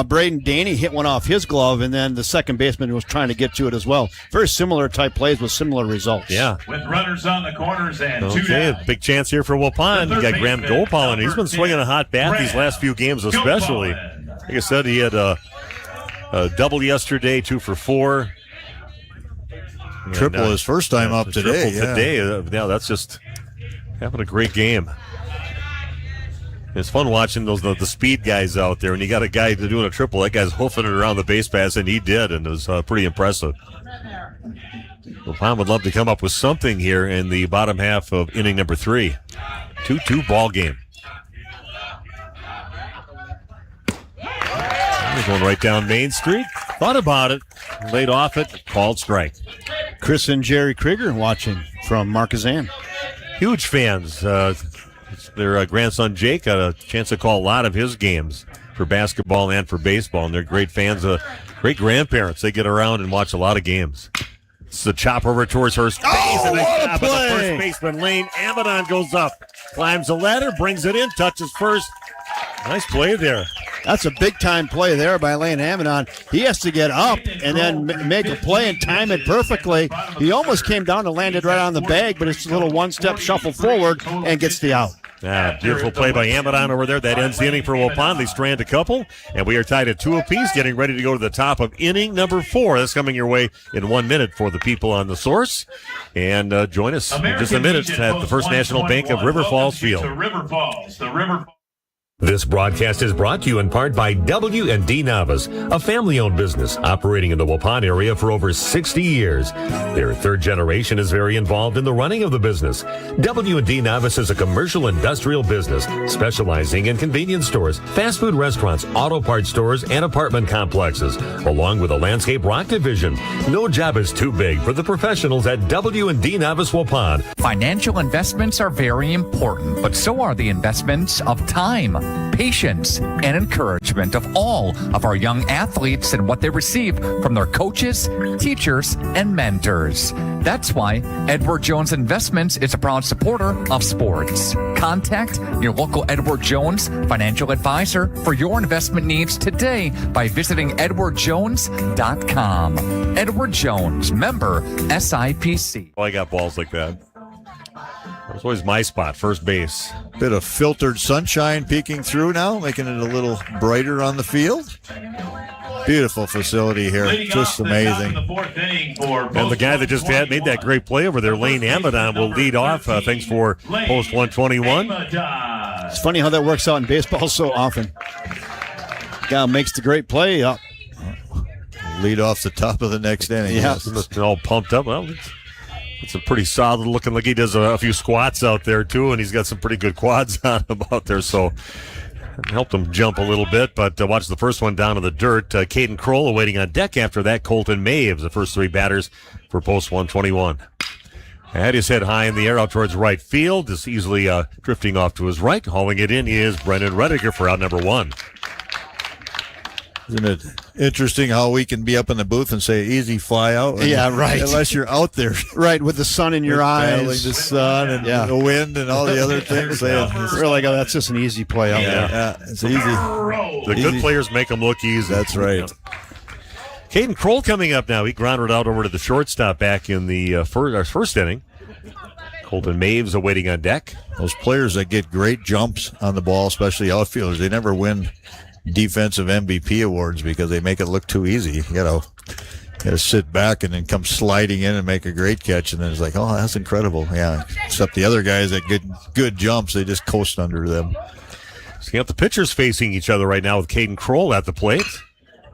S6: Braden Daney hit one off his glove, and then the second baseman was trying to get to it as well. Very similar type plays with similar results.
S7: Yeah.
S10: With runners on the corners and 2
S7: Okay,
S10: down.
S7: big chance here for Waupun. You got Graham Gopal, and he's been swinging a hot bat these last few games especially. Like I said, he had a double yesterday, 2 for 4.
S8: Triple his first time up today.
S7: Triple today. That's just having a great game. It's fun watching the speed guys out there. When you got a guy doing a triple, that guy's hoofing it around the base pass, and he did, and it was pretty impressive. Waupun would love to come up with something here in the bottom half of inning number 3. 2-2 ball game. Going right down Main Street. Thought about it. Laid off it. Called strike.
S6: Chris and Jerry Krieger watching from Marquezan.
S7: Huge fans. Their grandson Jake got a chance to call a lot of his games for basketball and for baseball, and they're great fans. Great grandparents. They get around and watch a lot of games. It's the chop over towards first base, and
S6: what a play!
S7: the first baseman Lane Amadon goes up, climbs the ladder, brings it in, touches first. Nice play there.
S6: That's a big-time play there by Lane Amadon. He has to get up and then make a play and time it perfectly. He almost came down and landed right on the bag, but it's a little one-step shuffle forward and gets the out.
S7: Beautiful play by Amadon over there. That ends the inning for Waupun. They strand a couple, and we are tied at 2 apiece, getting ready to go to the top of inning number 4. That's coming your way in 1 minute for the people on the Source. And join us in just a minute at the First National Bank of River Falls Field.
S17: This broadcast is brought to you in part by W&D Navas, a family-owned business operating in the Waupun area for over 60 years. Their third generation is very involved in the running of the business. W&D Navas is a commercial industrial business specializing in convenience stores, fast food restaurants, auto parts stores, and apartment complexes, along with a landscape rock division. No job is too big for the professionals at W&D Navas Waupun.
S14: Financial investments are very important, but so are the investments of time, patience, and encouragement of all of our young athletes and what they receive from their coaches, teachers, and mentors. That's why Edward Jones Investments is a proud supporter of sports. Contact your local Edward Jones financial advisor for your investment needs today by visiting edwardjones.com. Edward Jones, member SIPC.
S7: I got balls like that. That was always my spot, first base.
S8: Bit of filtered sunshine peeking through now, making it a little brighter on the field. Beautiful facility here. Just amazing.
S7: And the guy that just made that great play over there, Lane Amadon, will lead off. Thanks for post 121.
S6: It's funny how that works out in baseball so often. Guy makes the great play up.
S8: Lead off the top of the next inning.
S6: Yeah.
S7: All pumped up. Well, it's a pretty solid looking. Like he does a few squats out there too, and he's got some pretty good quads on him out there. So it helped him jump a little bit. But watch the first one down to the dirt. Caden Kroll awaiting on deck after that. Colton Maves, the first 3 batters for post 121. Had his head high in the air out towards right field. Just easily drifting off to his right. Hauling it in is Brendan Rediger for out number 1.
S8: Isn't it interesting how we can be up in the booth and say easy fly out?
S6: Yeah, right.
S8: Unless you're out there.
S6: Right, with the sun in your eyes.
S8: The sun and the wind and all the other things.
S6: We're like, that's just an easy play out there.
S8: Yeah, it's easy.
S7: The good players make them look easy.
S8: That's right.
S7: Caden Kroll coming up now. He grounded out over to the shortstop back in the first inning. Colton Maves awaiting on deck.
S8: Those players that get great jumps on the ball, especially outfielders, they never win defensive MVP awards because they make it look too easy. You got to sit back and then come sliding in and make a great catch, and then it's like, oh, that's incredible. Yeah, except the other guys that get good jumps, they just coast under them.
S7: So you got the pitchers facing each other right now with Caden Kroll at the plate.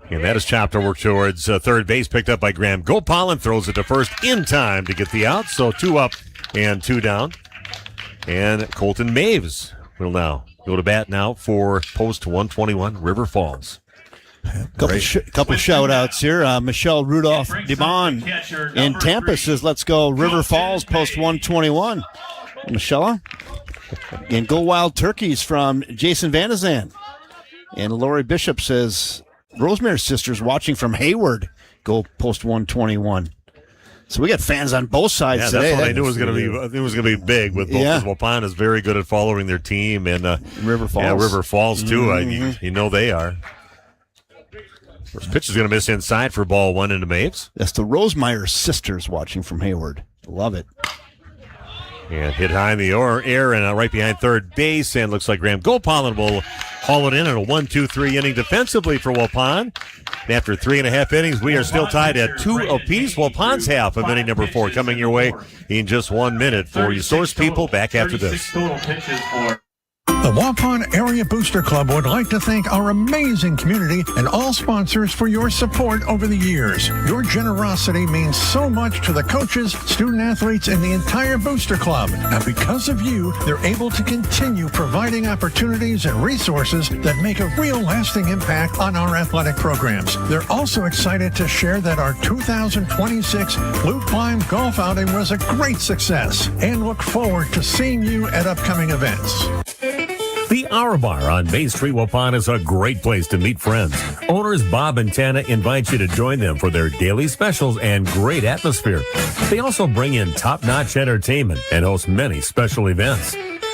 S7: And that is chopped over towards third base, picked up by Graham Gopal, throws it to first in time to get the out. So 2 up and 2 down. And Colton Maves will now go to bat now for post 121 River Falls.
S6: Couple shout-outs here. Michelle Rudolph DeBon in Tampa says, let's go River Falls, post 121. Michelle. And Go Wild Turkeys from Jason Vandezan. And Lori Bishop says, Rosemary's Sisters watching from Hayward, go post 121. So we got fans on both sides today.
S7: That's what I knew was going to be. I think it was going to be big with both. Waupun is very good at following their team, and
S6: River Falls.
S7: Yeah, River Falls too. Mm-hmm. You know they are. First pitch is going to miss inside for ball 1 into Maves.
S6: That's the Rosemeyer Sisters watching from Hayward. Love it.
S7: And hit high in the air and right behind third base, and looks like Graham Gopal will haul it in a 1-2-3 inning defensively for Waupun. And after 3.5 innings, we are still tied at 2 apiece. Waupun's half of inning number 4 coming your way in just 1 minute for your Source people back after this.
S10: Total pitches for
S16: The Waupun Area Booster Club would like to thank our amazing community and all sponsors for your support over the years. Your generosity means so much to the coaches, student athletes, and the entire Booster Club. And because of you, they're able to continue providing opportunities and resources that make a real lasting impact on our athletic programs. They're also excited to share that our 2026 Blue Climb Golf outing was a great success and look forward to seeing you at upcoming events.
S17: The Hour Bar on Bay Street, Waupun is a great place to meet friends. Owners Bob and Tana invite you to join them for their daily specials and great atmosphere. They also bring in top-notch entertainment and host many special events.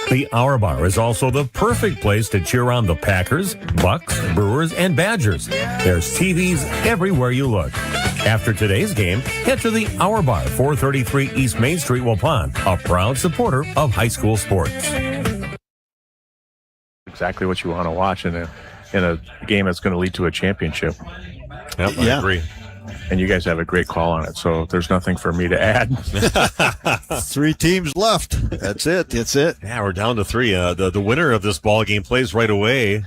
S17: The Hour Bar is also the perfect place to cheer on the Packers, Bucks, Brewers, and Badgers. There's TVs everywhere you look. After today's game, head to the Hour Bar, 433 East Main Street, Waupun, a proud supporter of high school sports.
S11: Exactly what you want to watch in a game that's going to lead to a championship.
S7: Yep, I agree.
S11: And you guys have a great call on it, so there's nothing for me to add.
S8: 3 teams left. That's it.
S7: Yeah, we're down to 3. The winner of this ball game plays right away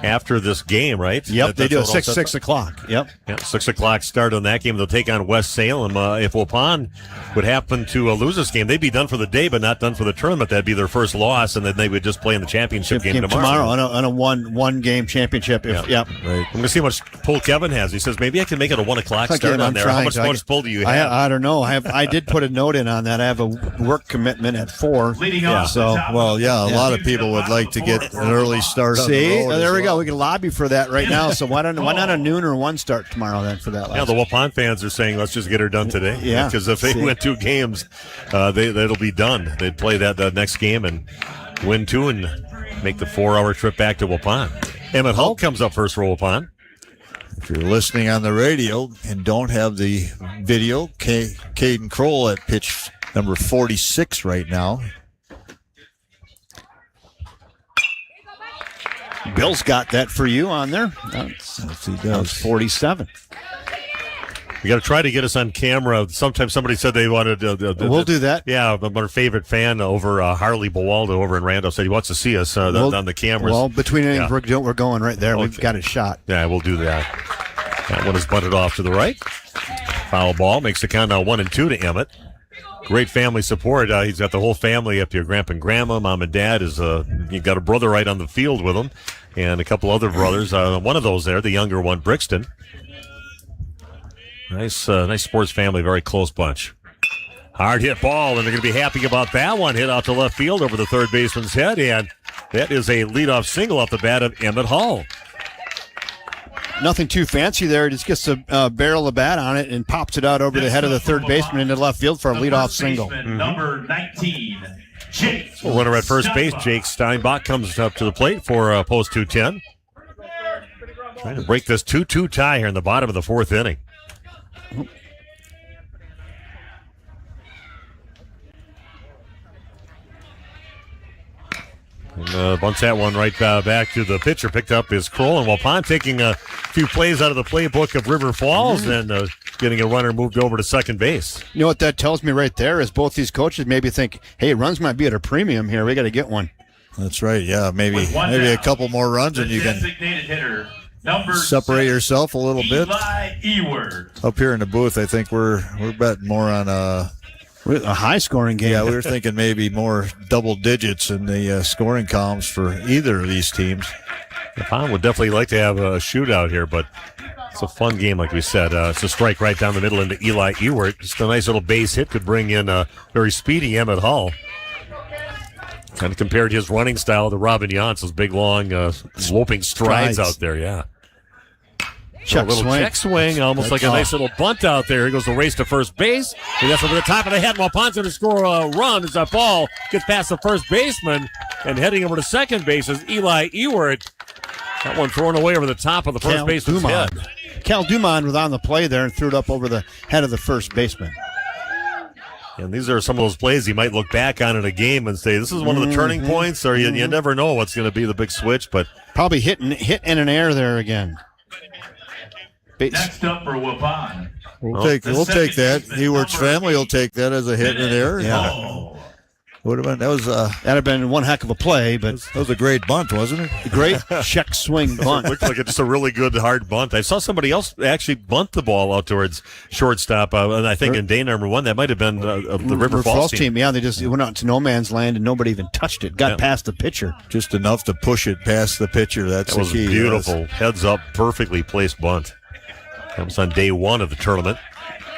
S7: after this game, right?
S6: Yep, they do a 6 o'clock. Yep.
S7: Yeah, 6 o'clock start on that game. They'll take on West Salem. If Waupun would happen to lose this game, they'd be done for the day, but not done for the tournament. That'd be their first loss, and then they would just play in the championship game tomorrow.
S6: on a one game championship.
S7: Yep.
S6: Right.
S7: I'm going to see how much pull Kevin has. He says maybe I can make it a 1 o'clock start on there. How much bonus pull do you have?
S6: I don't know. I did put a note in on that. I have a work commitment at 4.
S8: So, a lot of people would like to get an early start.
S6: See,
S8: on the road
S6: there we go. We can lobby for that right now. So why not a noon or 1 start tomorrow then for that?
S7: Yeah, the Waupun fans are saying let's just get her done today.
S6: Yeah,
S7: because if they win 2 games, that'll be done. They'd play that next game and win 2 and make the 4-hour trip back to Waupun. Emmett Hull comes up first for Waupun.
S8: If you're listening on the radio and don't have the video, Caden Kroll at pitch number 46 right now.
S6: Bill's got that for you on there. That was 47.
S7: We got to try to get us on camera. Sometimes somebody said they wanted
S6: we'll do that.
S7: Yeah, our favorite fan over Harley Bowaldo over in Randolph said he wants to see us on the cameras.
S6: Well, between innings, we're going right there. We've got a shot.
S7: Yeah, we'll do that. That one is butted off to the right. Foul ball makes the count now 1-2 to Emmett. Great family support. He's got the whole family up here. Grandpa and Grandma, Mom and Dad. You've got a brother right on the field with him and a couple other brothers. One of those there, the younger one, Brixton. Nice sports family, very close bunch. Hard hit ball, and they're going to be happy about that one. Hit out to left field over the third baseman's head, and that is a leadoff single off the bat of Emmett Hull.
S6: Nothing too fancy there. Just gets a barrel of bat on it and pops it out over the head of the third baseman into left field for a leadoff single.
S10: Number 19, Jake.
S7: So runner at first base, Jake Steinbach, comes up to the plate for post 210. Trying to break this 2-2 tie here in the bottom of the 4th inning. And bunts that one right back to the pitcher. Picked up his Kroll, and Waupun taking a few plays out of the playbook of River Falls and getting a runner moved over to second base.
S6: You know what that tells me right there is both these coaches maybe think, hey, runs might be at a premium here. We got to get one.
S8: That's right. Yeah, maybe a couple more runs and you can separate yourself a little bit. Up here in the booth, I think we're betting more on a
S6: high-scoring game.
S8: Yeah, we were thinking maybe more double digits in the scoring columns for either of these teams.
S7: Waupun would definitely like to have a shootout here, but it's a fun game, like we said. It's a strike right down the middle into Eli Ewert. Just a nice little base hit could bring in a very speedy Emmett Hull. Kind of compared his running style to Robin Janss's big, long, sloping strides out there, yeah.
S6: Check
S7: a little
S6: swing.
S7: Check swing, almost like a nice little bunt out there. Here goes the race to first base. He gets over the top of the head. Waupun's going to score a run as that ball gets past the first baseman. And heading over to second base is Eli Ewert. That one thrown away over the top of the first baseman's head.
S6: Cal Dumont was on the play there and threw it up over the head of the first baseman.
S7: And these are some of those plays you might look back on in a game and say, this is one of the turning points, or you never know what's going to be the big switch. But
S6: Probably hit in an air there again.
S10: Next up for Waupun.
S8: We'll take that. Ewart's family will take that as a hit in there.
S6: Yeah.
S8: Would have been that'd
S6: have been one heck of a play, but
S8: that was a great bunt, wasn't it?
S6: A great check swing bunt.
S7: It looked like it's just a really good hard bunt. I saw somebody else actually bunt the ball out towards shortstop, and I think in day number 1 that might have been the River Falls team.
S6: Yeah, they just went out to no man's land and nobody even touched it. Got past the pitcher,
S8: just enough to push it past the pitcher. That
S7: was
S8: the key.
S7: Beautiful, heads up, perfectly placed bunt. That was on day 1 of the tournament.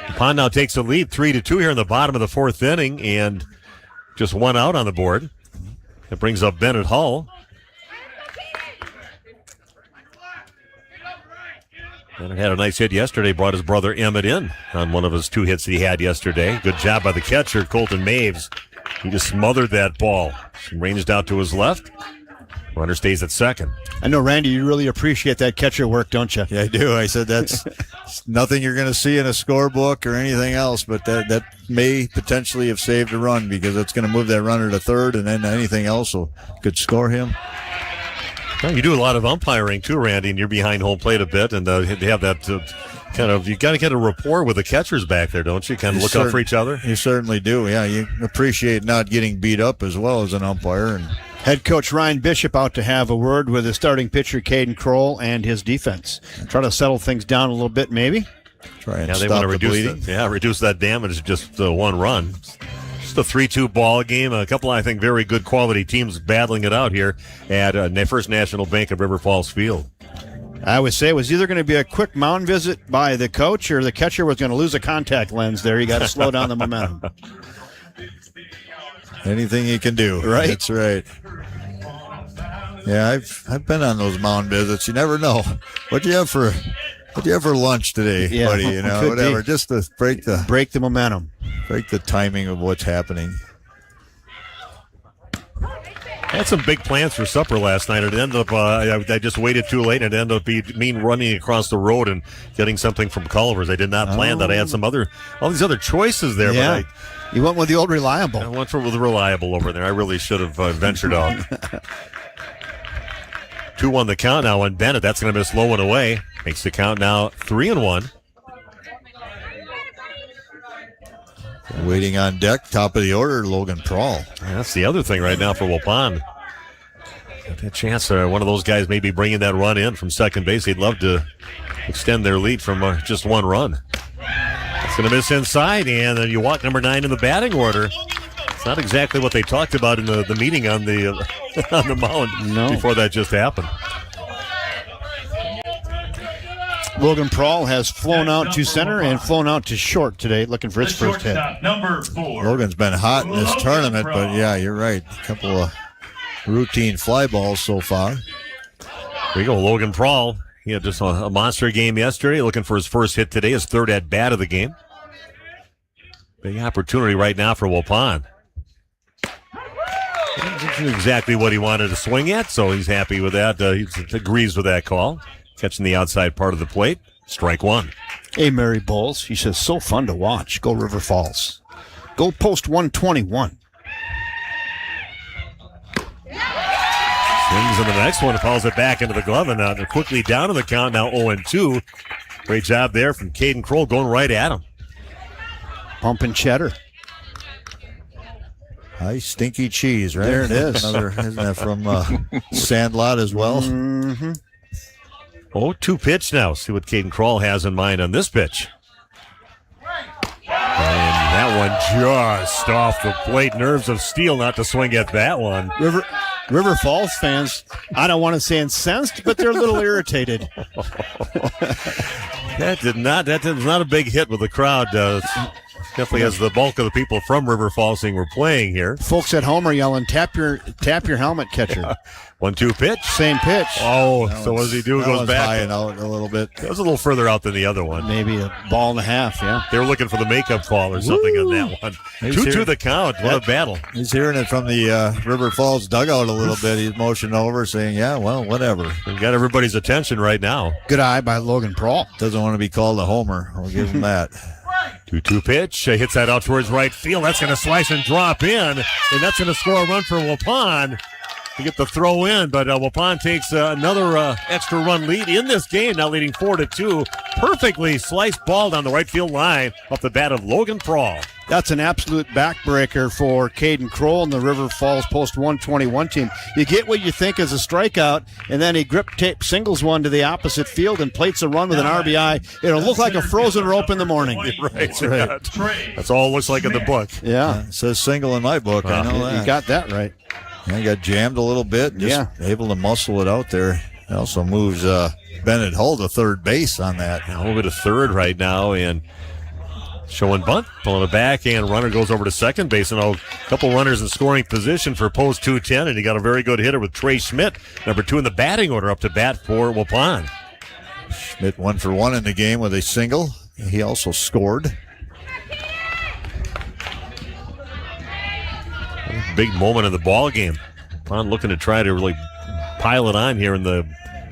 S7: Waupun now takes the lead 3-2 here in the bottom of the 4th inning, and just 1 out on the board. That brings up Bennett Hull. Bennett had a nice hit yesterday, brought his brother Emmett in on one of his 2 hits that he had yesterday. Good job by the catcher, Colton Maves. He just smothered that ball. Ranged out to his left. Runner stays at second.
S6: I know, Randy, you really appreciate that catcher work, don't you?
S8: Yeah, I do. I said that's nothing you're going to see in a scorebook or anything else, but that may potentially have saved a run because it's going to move that runner to third, and then anything else could score him.
S7: Well, you do a lot of umpiring too, Randy, and you're behind home plate a bit, and you have that kind of, you got to get a rapport with the catchers back there, don't you? Kind of look out for each other.
S8: You certainly do. Yeah, you appreciate not getting beat up as well as an umpire. And
S6: head coach Ryan Bishop out to have a word with his starting pitcher Caden Kroll and his defense. Try to settle things down a little bit, maybe.
S8: Try and
S7: they
S8: stop
S7: want to reduce that damage to just 1 run. Just a 3-2 ball game. A couple, I think, very good quality teams battling it out here at First National Bank of River Falls Field.
S6: I would say it was either going to be a quick mound visit by the coach or the catcher was going to lose a contact lens there. You got to slow down the momentum.
S8: Anything you can do.
S6: Right.
S8: That's right. Yeah, I've been on those mound visits. You never know. What'd you have for lunch today, buddy? You know, whatever. Just to break the
S6: momentum.
S8: Break the timing of what's happening.
S7: I had some big plans for supper last night. It ended up, I just waited too late, and it ended up me running across the road and getting something from Culver's. I did not plan that. I had all these other choices there,
S6: but you went with the old reliable.
S7: I went with the reliable over there. I really should have ventured out. 2-1 the count now on Bennett. That's going to be a slow one away. Makes the count now 3-1.
S8: Waiting on deck, top of the order, Logan Prawl.
S7: That's the other thing right now for Waupun. Got that chance. One of those guys maybe bringing that run in from second base. They'd love to extend their lead from just 1 run. It's going to miss inside, and then you walk number 9 in the batting order. It's not exactly what they talked about in the meeting on the on the mound before that just happened.
S6: Logan Prawl has flown out to center and flown out to short today, looking for his first hit.
S10: Number 4.
S8: Logan's been hot in this tournament, but yeah, you're right. A couple of routine fly balls so far.
S7: Here you go, Logan Prawl. He had just a monster game yesterday, looking for his first hit today, his 3rd at bat of the game. Big opportunity right now for Waupun. Isn't exactly what he wanted to swing at, so he's happy with that. He agrees with that call. Catching the outside part of the plate. Strike 1.
S6: Hey, Mary Bowles. He says, so fun to watch. Go River Falls. Go Post 121.
S7: Swings in the next one, fouls it back into the glove, and they're quickly down to the count, now 0-2. Great job there from Caden Kroll, going right at him.
S6: Pumping cheddar.
S8: Nice stinky cheese, right?
S6: There it is.
S8: Another, isn't that from Sandlot as well?
S6: Mm-hmm.
S7: 0-2 pitch now. See what Caden Kroll has in mind on this pitch. And that one just off the plate. Nerves of steel not to swing at that one.
S6: River Falls fans, I don't want to say incensed, but they're a little irritated.
S7: That was not a big hit with the crowd. Definitely has the bulk of the people from River Falls saying we're playing here.
S6: Folks at home are yelling, tap your helmet, catcher.
S7: 1-2 pitch.
S6: Same pitch.
S7: Oh, so what does he do? Goes back.
S8: High and out a little bit.
S7: It was a little further out than the other one.
S6: Maybe a ball and a half, yeah.
S7: They were looking for the makeup call or something on that one. 2-2 the count. What a battle.
S8: He's hearing it from the River Falls dugout a little bit. He's motioning over saying, yeah, well, whatever.
S7: We've got everybody's attention right now.
S6: Good eye by Logan Prawl.
S8: Doesn't want to be called a homer. I'll give him that.
S7: 2-2 pitch. Hits that out towards right field. That's going to slice and drop in, and that's going to score a run for Waupun. to get the throw in, but Waupun takes another extra run lead in this game, now leading 4-2. Perfectly sliced ball down the right field line off the bat of Logan Prawl.
S6: That's an absolute backbreaker for Caden Kroll and the River Falls Post 121 team. You get what you think is a strikeout, and then he grip tape singles one to the opposite field and plates a run with an RBI. It'll look like a frozen rope in the morning.
S7: Right.
S6: That's right.
S7: That's all it looks like in the book.
S6: Yeah.
S8: It says single in my book. I know that.
S6: You got that right.
S8: I got jammed a little bit. Just able to muscle it out there. It also moves Bennett Hull to third base on that.
S7: A little bit of third right now, and showing bunt, pulling it back, and runner goes over to second base. And a couple runners in scoring position for Post 210, and he got a very good hitter with Trey Schmidt, number 2 in the batting order, up to bat for Waupun.
S8: Schmidt 1 for 1 in the game with a single. He also scored.
S7: Big moment in the ball game. Waupun looking to try to really pile it on here in the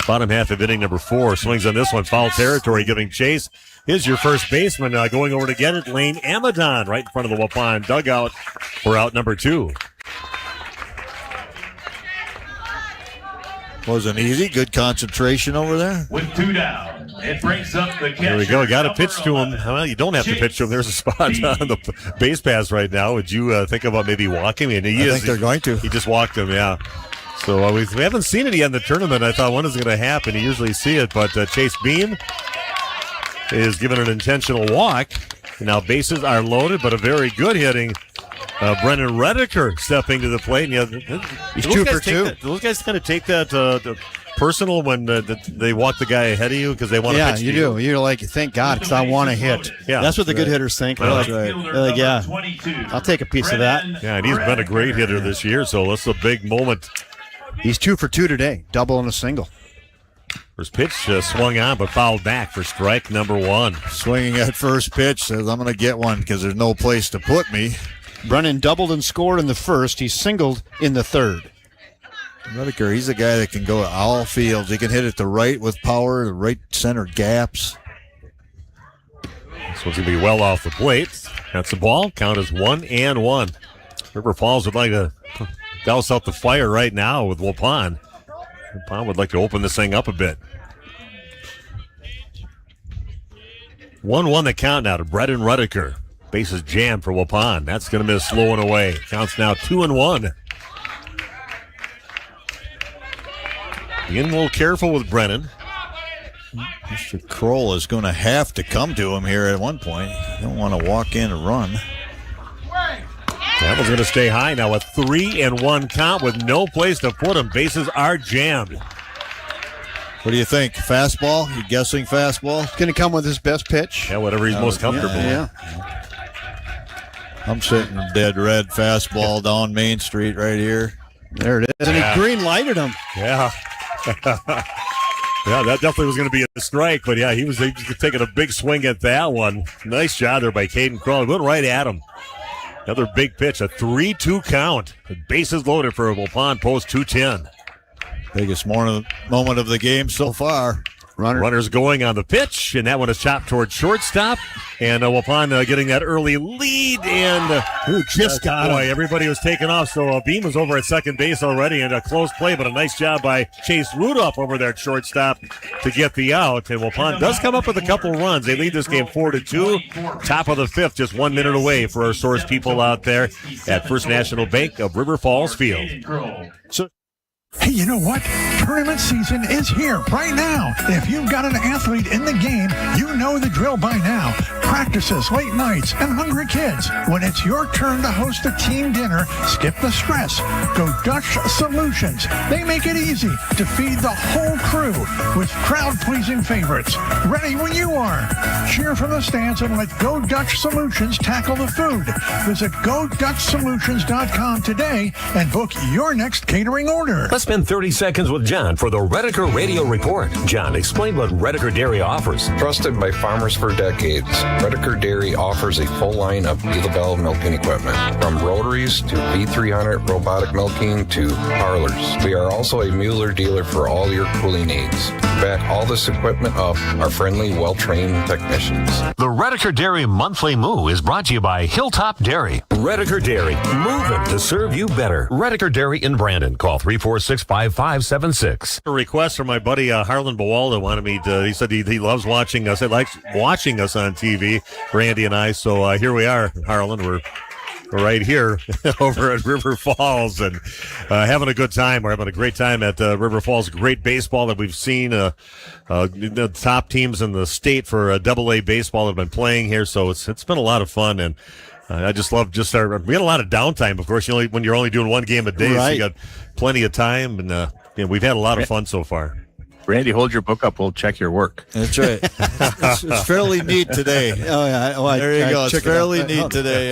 S7: bottom half of inning number 4. Swings on this one, foul territory, giving chase. Here's your first baseman going over to get it, Lane Amadon, right in front of the Waupun dugout for out number 2.
S8: Wasn't easy. Good concentration over there.
S10: With 2 down, it brings up the catcher.
S7: There we go. Got to pitch to him. Well, you don't have to pitch to him. There's a spot on the base pass right now. Would you think about maybe walking him?
S8: I think they're going to.
S7: He just walked him, yeah. So we haven't seen it yet in the tournament. I thought when is it going to happen? You usually see it, but Chase Beam is given an intentional walk. Now bases are loaded, but a very good hitting Brennan Redeker stepping to the plate. And,
S6: he's 2 for 2.
S7: Those guys kind of take that personal when they walk the guy ahead of you because they want to pitch to you.
S6: Yeah, you do. You're like, thank God, because I want to hit.
S7: Yeah,
S6: that's what the good hitters think. They're like, yeah, I'll take a piece of that.
S7: Yeah, and he's been a great hitter this year, so that's a big moment.
S6: He's 2 for 2 today, double and a single.
S7: First pitch swung on, but fouled back for strike number 1.
S8: Swinging at first pitch, says, I'm going to get one because there's no place to put me.
S6: Brennan doubled and scored in the first. He singled in the third.
S8: Redeker, he's a guy that can go to all fields. He can hit it to right with power, the right center gaps.
S7: This one's going to be well off the plate. That's the ball. Count is 1-1. River Falls would like to douse out the fire right now with Waupun. Waupun would like to open this thing up a bit. 1-1 the count now to Brennan Redeker. Bases jammed for Waupun. That's going to miss slow and away. Counts now 2-1. Being a little careful with Brennan.
S8: Mr. Kroll is going to have to come to him here at one point. You don't want to walk in and run.
S7: That one's going to stay high now. A 3-1 count with no place to put him. Bases are jammed.
S8: What do you think? Fastball? You guessing fastball?
S6: Going to come with his best pitch.
S7: Yeah, whatever he's most comfortable with.
S6: Yeah.
S8: I'm sitting dead red fastball down Main Street right here.
S6: There it is. And he green lighted him.
S7: Yeah. Yeah, that definitely was going to be a strike, but yeah, he was taking a big swing at that one. Nice job there by Caden Kroll. Went right at him. Another big pitch, a 3-2 count. The bases loaded for Waupun Post 210.
S8: Biggest moment of the game so far.
S7: Runners going on the pitch, and that one is chopped towards shortstop. And Waupun getting that early lead, and
S6: just got
S7: boy,
S6: him.
S7: everybody was taking off. So Beam was over at second base already, and a close play, but a nice job by Chase Rudolph over there at shortstop to get the out. And Waupun does come up with a couple runs. They lead this game 4-2. Top of the 5th, just 1 minute away for our source people out there at First National Bank of River Falls Field.
S6: So.
S16: Hey, you know what? Tournament season is here right now. If you've got an athlete in the game, you know the drill by now. Practices, late nights, and hungry kids. When it's your turn to host a team dinner, skip the stress. Go Dutch Solutions. They make it easy to feed the whole crew with crowd-pleasing favorites. Ready when you are. Cheer from the stands and let Go Dutch Solutions tackle the food. Visit GoDutchSolutions.com today and book your next catering order.
S17: Let's spend 30 seconds with John for the Redeker Radio Report. John, explain what Redeker Dairy offers.
S15: Trusted by farmers for decades. Redeker Dairy offers a full line of deal-valve milking equipment, from rotaries to V300 robotic milking to parlors. We are also a Mueller dealer for all your cooling needs. To back all this equipment up are friendly, well-trained technicians.
S17: The Redeker Dairy Monthly Moo is brought to you by Hilltop Dairy. Redeker Dairy, moving to serve you better. Redeker Dairy in Brandon. Call 346-5576.
S7: A request from my buddy Harlan Bawalda wanted me to. He said he loves watching us. He likes watching us on TV, Randy and I. So here we are, Harlan. We're right here over at River Falls and having a good time. We're having a great time at River Falls. Great baseball that we've seen. The top teams in the state for AA baseball have been playing here, so it's been a lot of fun. And I just love we had a lot of downtime. Of course, when you're only doing one game a day, so you got plenty of time, and we've had a lot of fun so far.
S11: Randy, hold your book up. We'll check your work.
S8: That's right. It's fairly neat today.
S6: Oh yeah.
S8: There you go. It's fairly neat today.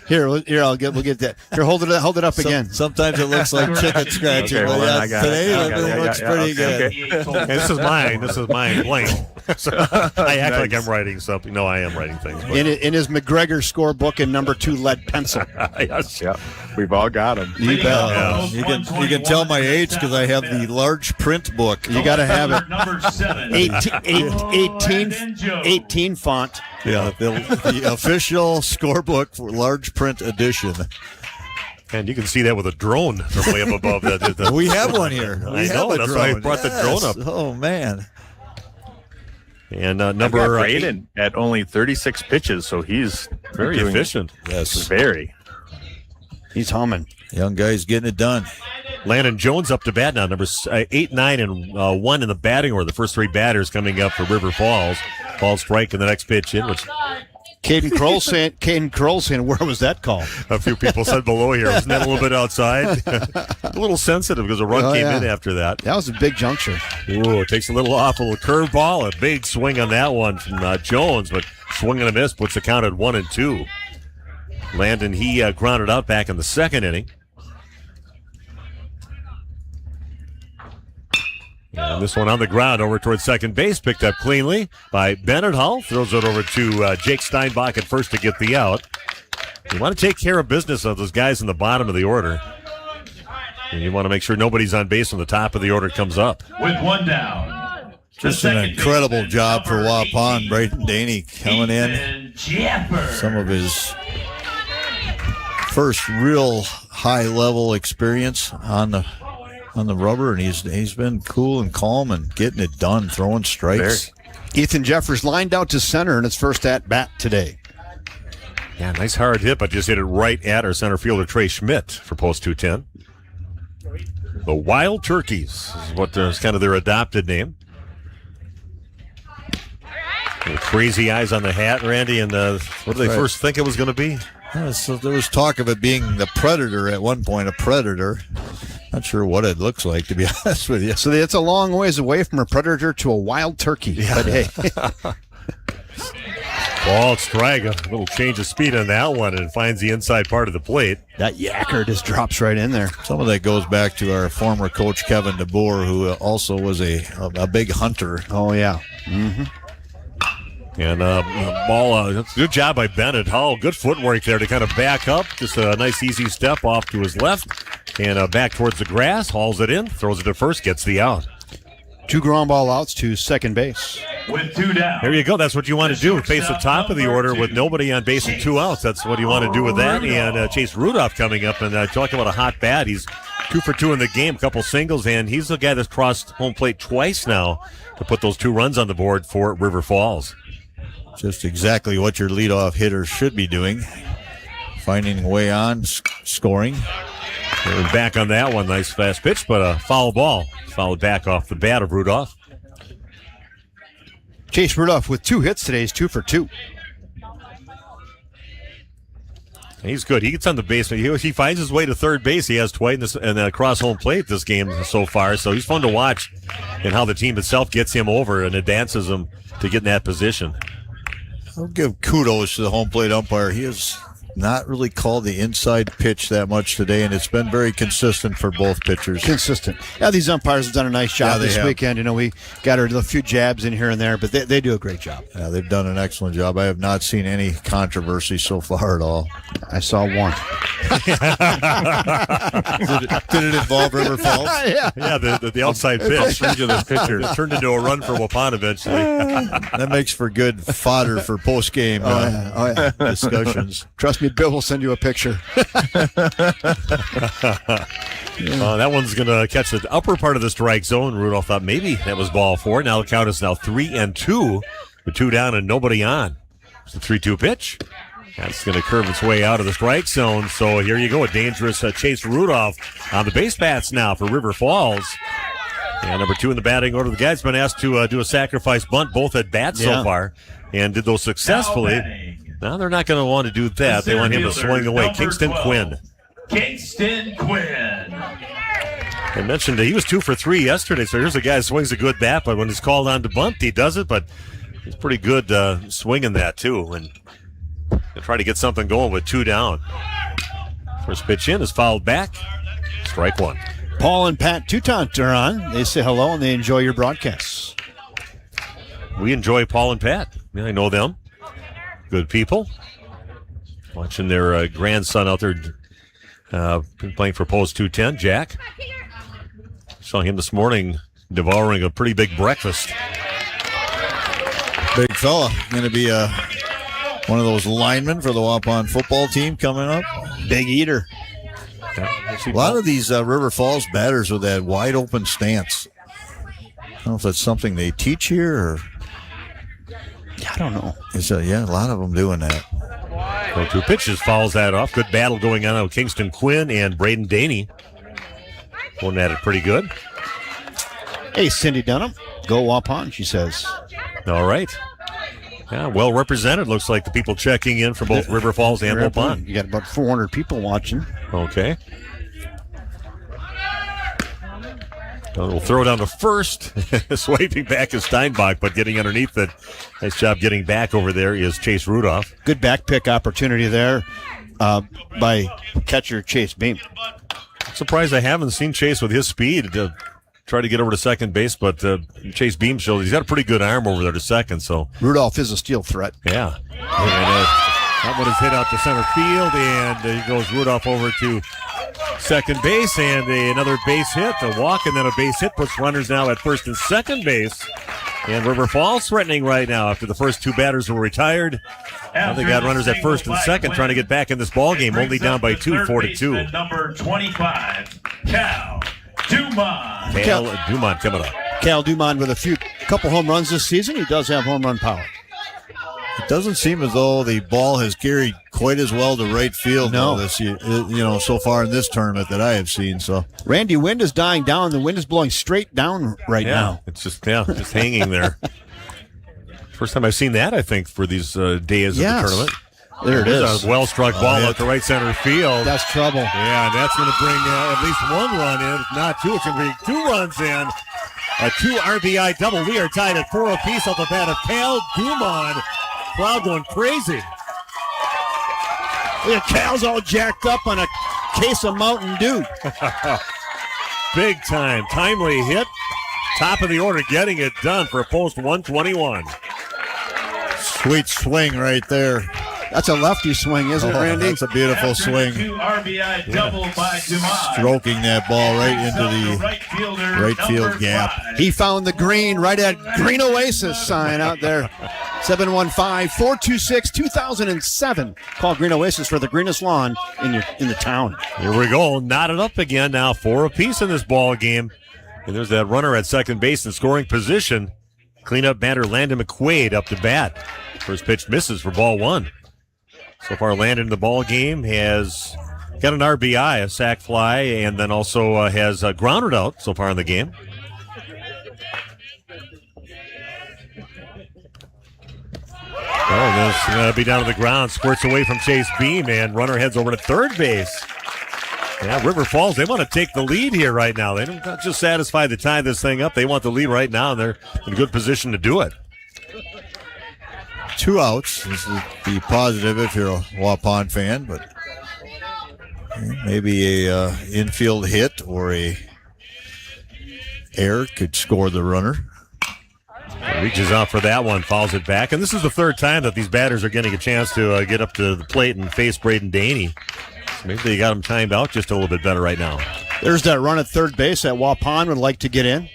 S6: We'll get that. Here, hold it up again.
S8: Sometimes it looks like chicken scratching.
S11: Okay,
S8: but today
S11: it
S8: looks pretty good.
S7: Okay. And this is mine. Plain. So I act like I'm writing something. No, I am writing things. But.
S6: In his McGregor scorebook in number 2 lead pencil.
S7: Yes.
S11: Yeah, we've all got them.
S8: You bet. You can tell my age because I have the large print book.
S6: You got to have it.
S10: Number 7.
S6: 18 font.
S8: Yeah, the official scorebook for large print edition.
S7: And you can see that with a drone from way up above.
S8: We have one here.
S7: I know. That's why I brought the drone up.
S8: Oh, man.
S7: And number
S11: 8 at only 36 pitches, so he's
S7: very efficient.
S8: Yes.
S11: Very.
S6: He's humming.
S8: Young guy's getting it done.
S7: Landon Jones up to bat now, number 8, 9, and 1 in the batting order. The first 3 batters coming up for River Falls. Ball strike in the next pitch in, which
S6: Caden Kroll saying, where was that call?
S7: a few people said below here. Wasn't that a little bit outside? A little sensitive because a run came in after that.
S6: That was a big juncture.
S7: Ooh, it takes a little off, a little curve ball. A big swing on that one from Jones, but swing and a miss puts the count at 1-2. Landon, he grounded out back in the second inning. And this one on the ground over towards second base, picked up cleanly by Bennett Hull. Throws it over to Jake Steinbach at first to get the out. You want to take care of business of those guys in the bottom of the order. And you want to make sure nobody's on base when the top of the order comes up.
S10: With 1 down.
S8: Just an incredible job for Waupun. Brayton Daney coming in. Some of his first real high-level experience on the rubber, and he's been cool and calm and getting it done, throwing strikes.
S6: Ethan Jeffers lined out to center in his first at-bat today.
S7: Yeah, nice hard hit, but just hit it right at our center fielder, Trey Schmidt, for post 210. The Wild Turkeys is what is kind of their adopted name. Little crazy eyes on the hat, Randy, and what did they first think it was going to be?
S8: So there was talk of it being the Predator at one point, a Predator. Not sure what it looks like, to be honest with you.
S6: So it's a long ways away from a Predator to a Wild Turkey. Yeah. But hey.
S7: Ball strike, a little change of speed on that one, and it finds the inside part of the plate.
S6: That yacker just drops right in there.
S8: Some of that goes back to our former coach, Kevin DeBoer, who also was a big hunter.
S6: Oh, yeah. Mm-hmm.
S7: And ball, good job by Bennett Hull. Good footwork there to kind of back up. Just a nice easy step off to his left. And back towards the grass, hauls it in, throws it to first, gets the out.
S6: 2 ground ball outs to second base.
S10: With 2 down.
S7: There you go. That's what you want to do. Face the top of the order with nobody on base and 2 outs. That's what you want to do with that. And Chase Rudolph coming up and talking about a hot bat. He's 2 for 2 in the game, a couple singles, and he's the guy that's crossed home plate twice now to put those 2 runs on the board for River Falls.
S8: Just exactly what your leadoff hitter should be doing. Finding a way on, scoring.
S7: We're back on that one. Nice fast pitch, but a foul ball. Fouled back off the bat of Rudolph.
S6: Chase Rudolph with 2 hits today. He's 2 for 2.
S7: He's good. He gets on the base. He finds his way to third base. He has twice and across home plate this game so far. So he's fun to watch and how the team itself gets him over and advances him to get in that position.
S8: I'll give kudos to the home plate umpire. He is not really called the inside pitch that much today, and it's been very consistent for both pitchers.
S6: Consistent. Yeah, these umpires have done a nice job this
S8: have.
S6: weekend. We got a few jabs in here and there, but they do a great job.
S8: Yeah, they've done an excellent job. I have not seen any controversy so far at all.
S6: I saw one.
S8: Did it involve River Falls?
S6: Yeah.
S7: Yeah, the outside pitch turned into a run for Waupun eventually.
S8: That makes for good fodder for post-game discussions.
S6: Trust me, Bill will send you a picture.
S7: That one's going to catch the upper part of the strike zone. Rudolph thought maybe that was ball 4. Now the count is now 3-2 with 2 down and nobody on. It's the 3-2 pitch. That's going to curve its way out of the strike zone. So here you go, a dangerous Chase Rudolph on the base paths now for River Falls. And number 2 in the batting order. The guy's been asked to do a sacrifice bunt, both at bat so far, and did those successfully. Now they're not going to want to do that. They want him to swing away. Kingston
S10: 12.
S7: Quinn.
S10: Kingston Quinn.
S7: I mentioned he was 2 for 3 yesterday, so here's a guy who swings a good bat, but when he's called on to bunt, he does it, but he's pretty good swinging that, too, and they'll try to get something going with 2 down. First pitch in is fouled back. Strike 1.
S6: Paul and Pat Toutant are on. They say hello, and they enjoy your broadcasts.
S7: We enjoy Paul and Pat. I know them. Good people. Watching their grandson out there playing for Post 210, Jack. Saw him this morning devouring a pretty big breakfast.
S8: Big fella. Going to be one of those linemen for the Waupun football team coming up.
S6: Big eater.
S8: A lot of these River Falls batters with that wide open stance. I don't know if that's something they teach here or...
S6: I don't know.
S8: A lot of them doing that.
S7: 2 pitches, fouls that off. Good battle going on with Kingston Quinn and Braden Daney. Going at it pretty good.
S6: Hey, Cindy Dunham. Go Waupun, she says.
S7: All right. Yeah, well represented. Looks like the people checking in for both River Falls and Waupun.
S6: You got about 400 people watching.
S7: Okay. We'll throw down to first. Swiping back is Steinbach, but getting underneath it. Nice job getting back over there is Chase Rudolph.
S6: Good back pick opportunity there by catcher Chase Beam.
S7: Surprised I haven't seen Chase with his speed to try to get over to second base, but Chase Beam shows he's got a pretty good arm over there to second. So
S6: Rudolph is a steal threat.
S7: Yeah. And, that one is hit out to center field, and he goes Rudolph over to second base, and another base hit, a walk, and then a base hit puts runners now at first and second base. And River Falls threatening right now after the first 2 batters were retired. Now they got runners at first and second trying to get back in this ball game, only down by 2, 4-2.
S10: Number 25, Cal Dumont.
S7: Cal Dumont coming up.
S6: Cal Dumont with a couple home runs this season. He does have home run power.
S8: It doesn't seem as though the ball has carried quite as well to right field this year, so far in this tournament that I have seen. So
S6: Randy, wind is dying down. The wind is blowing straight down now.
S7: It's just hanging there. First time I've seen that, I think, for these days of the tournament.
S6: There it is.
S7: A well-struck ball out to right center field.
S6: That's trouble.
S7: Yeah, and that's going to bring at least 1 run in, if not 2. It's going to bring 2 runs in. A 2 RBI double. We are tied at 4 apiece off the bat of Cal Dumont. Crowd going crazy.
S6: Look at Cal's all jacked up on a case of Mountain Dew.
S7: Big time. Timely hit. Top of the order getting it done for Post 121.
S8: Sweet swing right there.
S6: That's a lefty swing, isn't it, Randy?
S8: That's a beautiful swing.
S10: 2 RBI double by Dumont.
S8: Stroking that ball right into the right field gap.
S6: He found the green right at Green Oasis sign out there. 715-426-2007. Call Green Oasis for the greenest lawn in the town.
S7: Here we go. Knotted up again now. 4 apiece in this ball game. And there's that runner at second base in scoring position. Cleanup batter Landon McQuaid up to bat. First pitch misses for ball 1. So far, Landon in the ball game has got an RBI, a sac fly, and then also has grounded out so far in the game. Oh, this is going to be down to the ground. Squirts away from Chase Beam, and runner heads over to third base. Yeah, River Falls, they want to take the lead here right now. They don't just satisfied to tie this thing up. They want the lead right now, and they're in a good position to do it.
S8: 2 outs. This would be positive if you're a Waupun fan, but maybe a infield hit or a error could score the runner.
S7: Reaches out for that one, fouls it back. And this is the third time that these batters are getting a chance to get up to the plate and face Braden Daney. So maybe they got him timed out just a little bit better right now.
S6: There's that run at third base that Waupun would like to get in.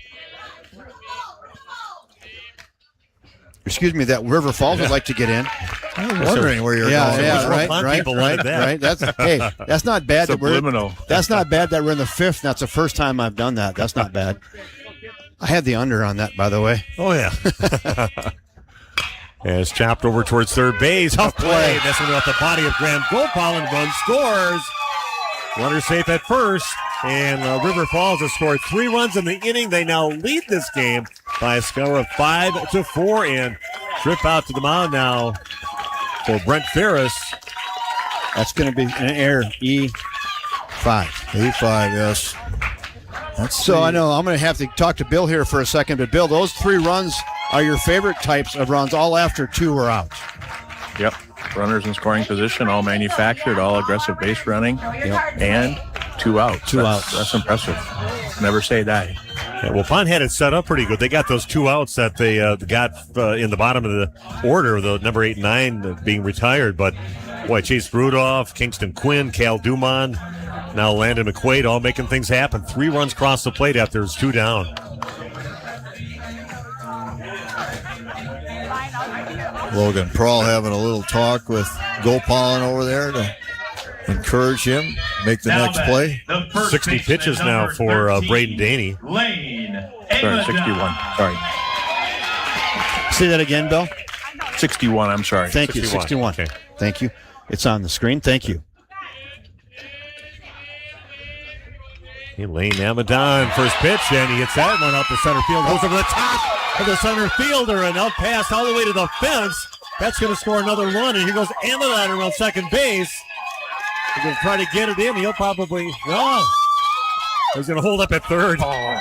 S6: Excuse me, that River Falls would like to get in.
S8: I was wondering where you're going.
S6: Yeah, right.
S7: People like that.
S6: Right. That's not bad.
S11: Subliminal.
S6: That's not bad that we're in the 5th. That's the first time I've done that. That's not bad. I had the under on that, by the way.
S7: Oh, yeah. And it's chopped over towards third base. Tough play. Messing with the body of Graham Gopal, and run scores. Runner safe at first. And River Falls has scored 3 runs in the inning. They now lead this game by a score of 5-4. And trip out to the mound now for Brent Ferris.
S6: That's going to be an error. E5.
S8: E5, yes.
S6: So I know I'm going to have to talk to Bill here for a second. But, Bill, those 3 runs are your favorite types of runs, all after 2 were out.
S11: Yep. Runners in scoring position, all manufactured, all aggressive base running, and 2 outs.
S6: 2 outs.
S11: That's impressive. Never say die.
S7: Yeah, well, Pond had it set up pretty good. They got those 2 outs that they got in the bottom of the order, the number 8 and 9 being retired. But, boy, Chase Rudolph, Kingston Quinn, Cal Dumont, now Landon McQuaid, all making things happen. 3 runs across the plate after there's 2 down.
S8: Logan Prawl having a little talk with Gopalin over there to encourage him, make the next play.
S7: 60 pitches now for Braden Daney.
S11: Sorry, 61. Sorry.
S6: Say that again, Bill.
S11: 61, I'm sorry.
S6: Thank you, 61.
S7: Okay.
S6: Thank you. It's on the screen. Thank you.
S7: Lane Amadon, first pitch, and he hits that one up the center field. Goes over the top of the center fielder and out past all the way to the fence. That's going to score another run, and here goes Amadon around second base. He's going to try to get it in. He'll probably, he's going to hold up at third. Well,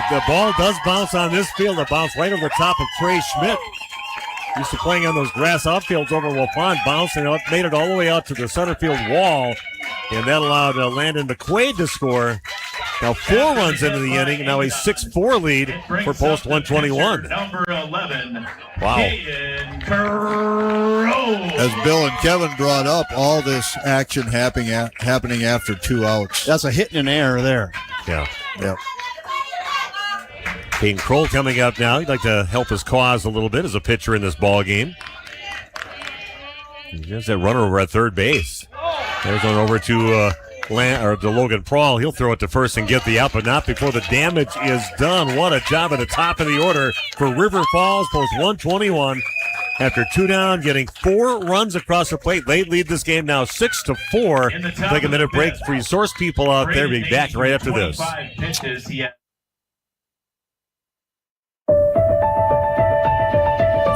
S7: the ball does bounce on this field. It bounced right over the top of Trey Schmidt. Used to playing on those grass outfields over Waupun, bouncing out, made it all the way out to the center field wall, and that allowed Landon McQuaid to score. Now 4 runs into the inning, and now a 6-4 lead for Post 121.
S10: Number 11.
S7: Wow.
S8: As Bill and Kevin brought up, all this action happening after 2 outs.
S6: That's a hit and an error there.
S7: Yeah.
S8: Yep.
S7: Peyton Kroll coming up now. He'd like to help his cause a little bit as a pitcher in this ball game. There's that runner over at third base. There's one over to Logan Prawl. He'll throw it to first and get the out, but not before the damage is done. What a job at the top of the order for River Falls, Post 121. After 2 down, getting 4 runs across the plate. They lead this game now 6-4. Take a minute break for you source people out there. Be back right after this.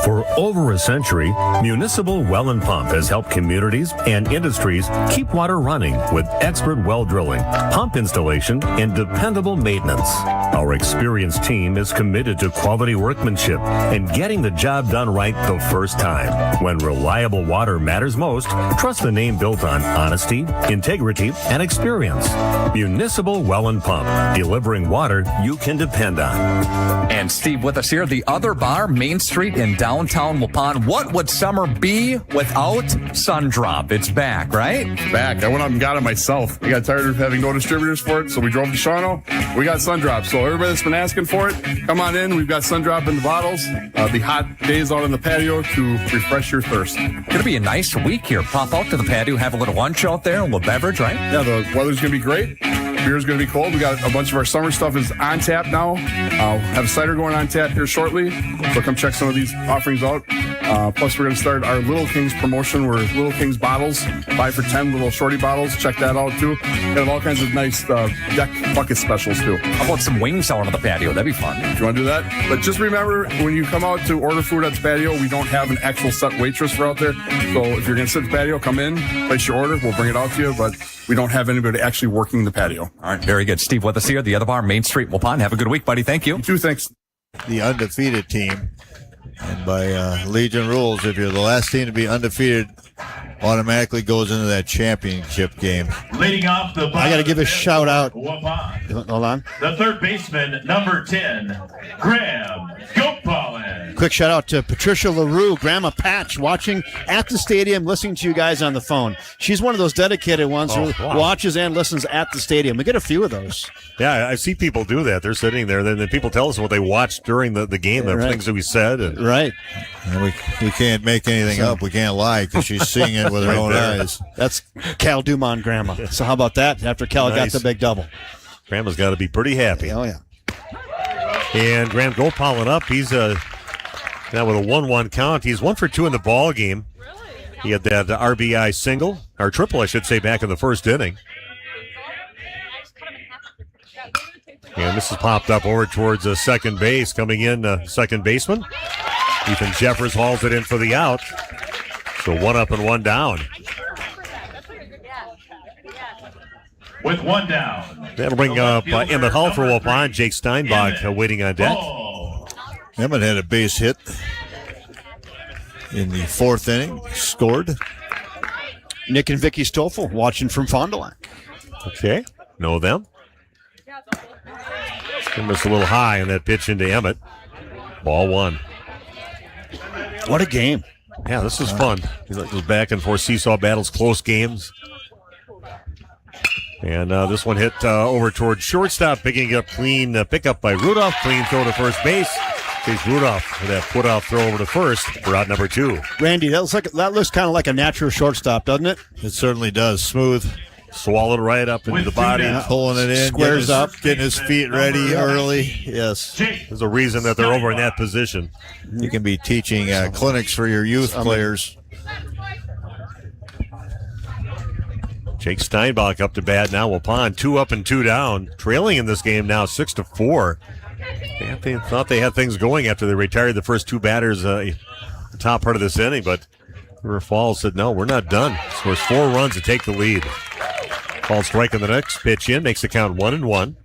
S5: For over a century, Municipal Well and Pump has helped communities and industries keep water running with expert well drilling, pump installation, and dependable maintenance. Our experienced team is committed to quality workmanship and getting the job done right the first time. When reliable water matters most, trust the name built on honesty, integrity, and experience. Municipal Well and Pump, delivering water you can depend on.
S14: And Steve with us here, the other bar, Main Street in downtown Waupun. What would summer be without Sundrop? It's back, right?
S12: Back. I went up and got it myself. I got tired of having no distributors for it, so we drove to Shawano. We got Sundrop. So everybody that's been asking for it, come on in. We've got Sundrop in the bottles. The hot days out on the patio to refresh your thirst.
S14: Gonna be a nice week here. Pop out to the patio, have a little lunch out there, a little beverage, right?
S12: Yeah, the weather's gonna be great. Beer's going to be cold. We got a bunch of our summer stuff is on tap now. Have a cider going on tap here shortly. So come check some of these offerings out. Plus, we're going to start our Little Kings promotion. We're Little Kings bottles, 5 for $10 little shorty bottles. Check that out too. We have all kinds of nice deck bucket specials too.
S14: How about some wings out on the patio? That'd be fun.
S12: If you want to do that. But just remember, when you come out to order food at the patio, we don't have an actual set waitress for out there. So if you're going to sit at the patio, come in, place your order. We'll bring it out to you. But we don't have anybody actually working the patio.
S14: All right, very good. Steve with us here, the other bar, Main Street, Waupun. Have a good week, buddy. Thank you.
S12: You too, thanks.
S8: The undefeated team And by Legion rules, if you're the last team to be undefeated, automatically goes into that championship game.
S10: Leading off the
S6: I got to give a shout out.
S10: Waupun.
S6: Hold on.
S10: The third baseman, number 10, Graham Gopalin.
S6: Quick shout out to Patricia LaRue, Grandma Patch, watching at the stadium, listening to you guys on the phone. She's one of those dedicated ones who watches and listens at the stadium. We get a few of those.
S7: Yeah, I see people do that. They're sitting there. Then people tell us what they watched during the game, the things that we said. And
S6: right.
S8: And we can't make anything up. We can't lie because she's seeing it with her own eyes.
S6: That's Cal Dumont Grandma. So how about that after Cal got the big double?
S7: Grandma's got to be pretty happy.
S6: Oh, yeah.
S7: And Graham Gopalin up. He's now with a 1-1 count. He's 1 for 2 in the ball game. He had that RBI single, or triple, I should say, back in the first inning. And this has popped up over towards second base. Coming in, second baseman. Ethan Jeffers hauls it in for the out. So 1 up and 1 down.
S10: With 1 down.
S7: That'll bring up Emmett Hull for Waupun. Jake Steinbach waiting on deck.
S8: Emmett had a base hit in the 4th inning. Scored.
S6: Nick and Vicky Stoffel watching from Fond du Lac.
S7: Okay. Know them. Missed a little high on that pitch into Emmett. Ball 1.
S6: What a game.
S7: Yeah, this is fun. Those back and forth seesaw battles, close games. And this one hit over towards shortstop, picking it up clean pickup by Rudolph. Clean throw to first base. Chase Rudolph with that put-off throw over to first for out number 2.
S6: Randy, that looks kind of like a natural shortstop, doesn't it?
S8: It certainly does. Smooth.
S7: Swallowed right up into the body.
S8: Pulling it in.
S6: Squares up.
S8: Getting his feet ready early. Yes.
S7: There's a reason that they're over in that position.
S8: You can be teaching clinics for your youth players.
S7: Jake Steinbach up to bat now. Waupun 2 up and 2 down. Trailing in this game now 6-4. They thought they had things going after they retired the first 2 batters the top part of this inning, but River Falls said, no, we're not done. Scores 4 runs to take the lead. Falls striking the next pitch in, makes the count 1-1.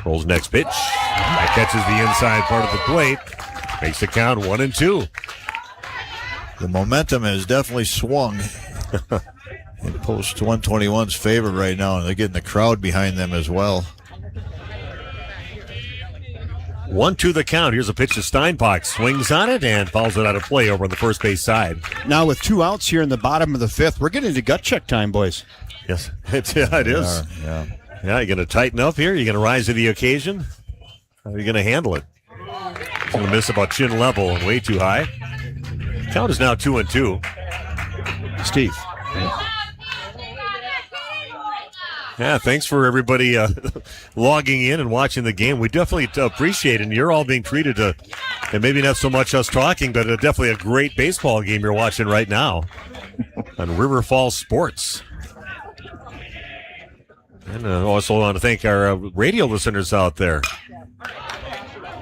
S7: Rolls next pitch. That catches the inside part of the plate. Makes the count 1-2.
S8: The momentum has definitely swung in Post 121's favor right now, and they're getting the crowd behind them as well.
S7: 1-2 the count. Here's a pitch to Steinbach. Swings on it and fouls it out of play over on the first base side.
S6: Now with 2 outs here in the bottom of the 5th, we're getting into gut check time, boys.
S7: Yes, it is.
S8: Yeah.
S7: Yeah, you're going to tighten up here? You're going to rise to the occasion? How are you going to handle it? It's going to miss about chin level and way too high. Count is now 2-2.
S6: Steve.
S7: Yeah, thanks for everybody logging in and watching the game. We definitely appreciate it. And you're all being treated to, and maybe not so much us talking, but definitely a great baseball game you're watching right now on River Falls Sports. And also want to thank our radio listeners out there.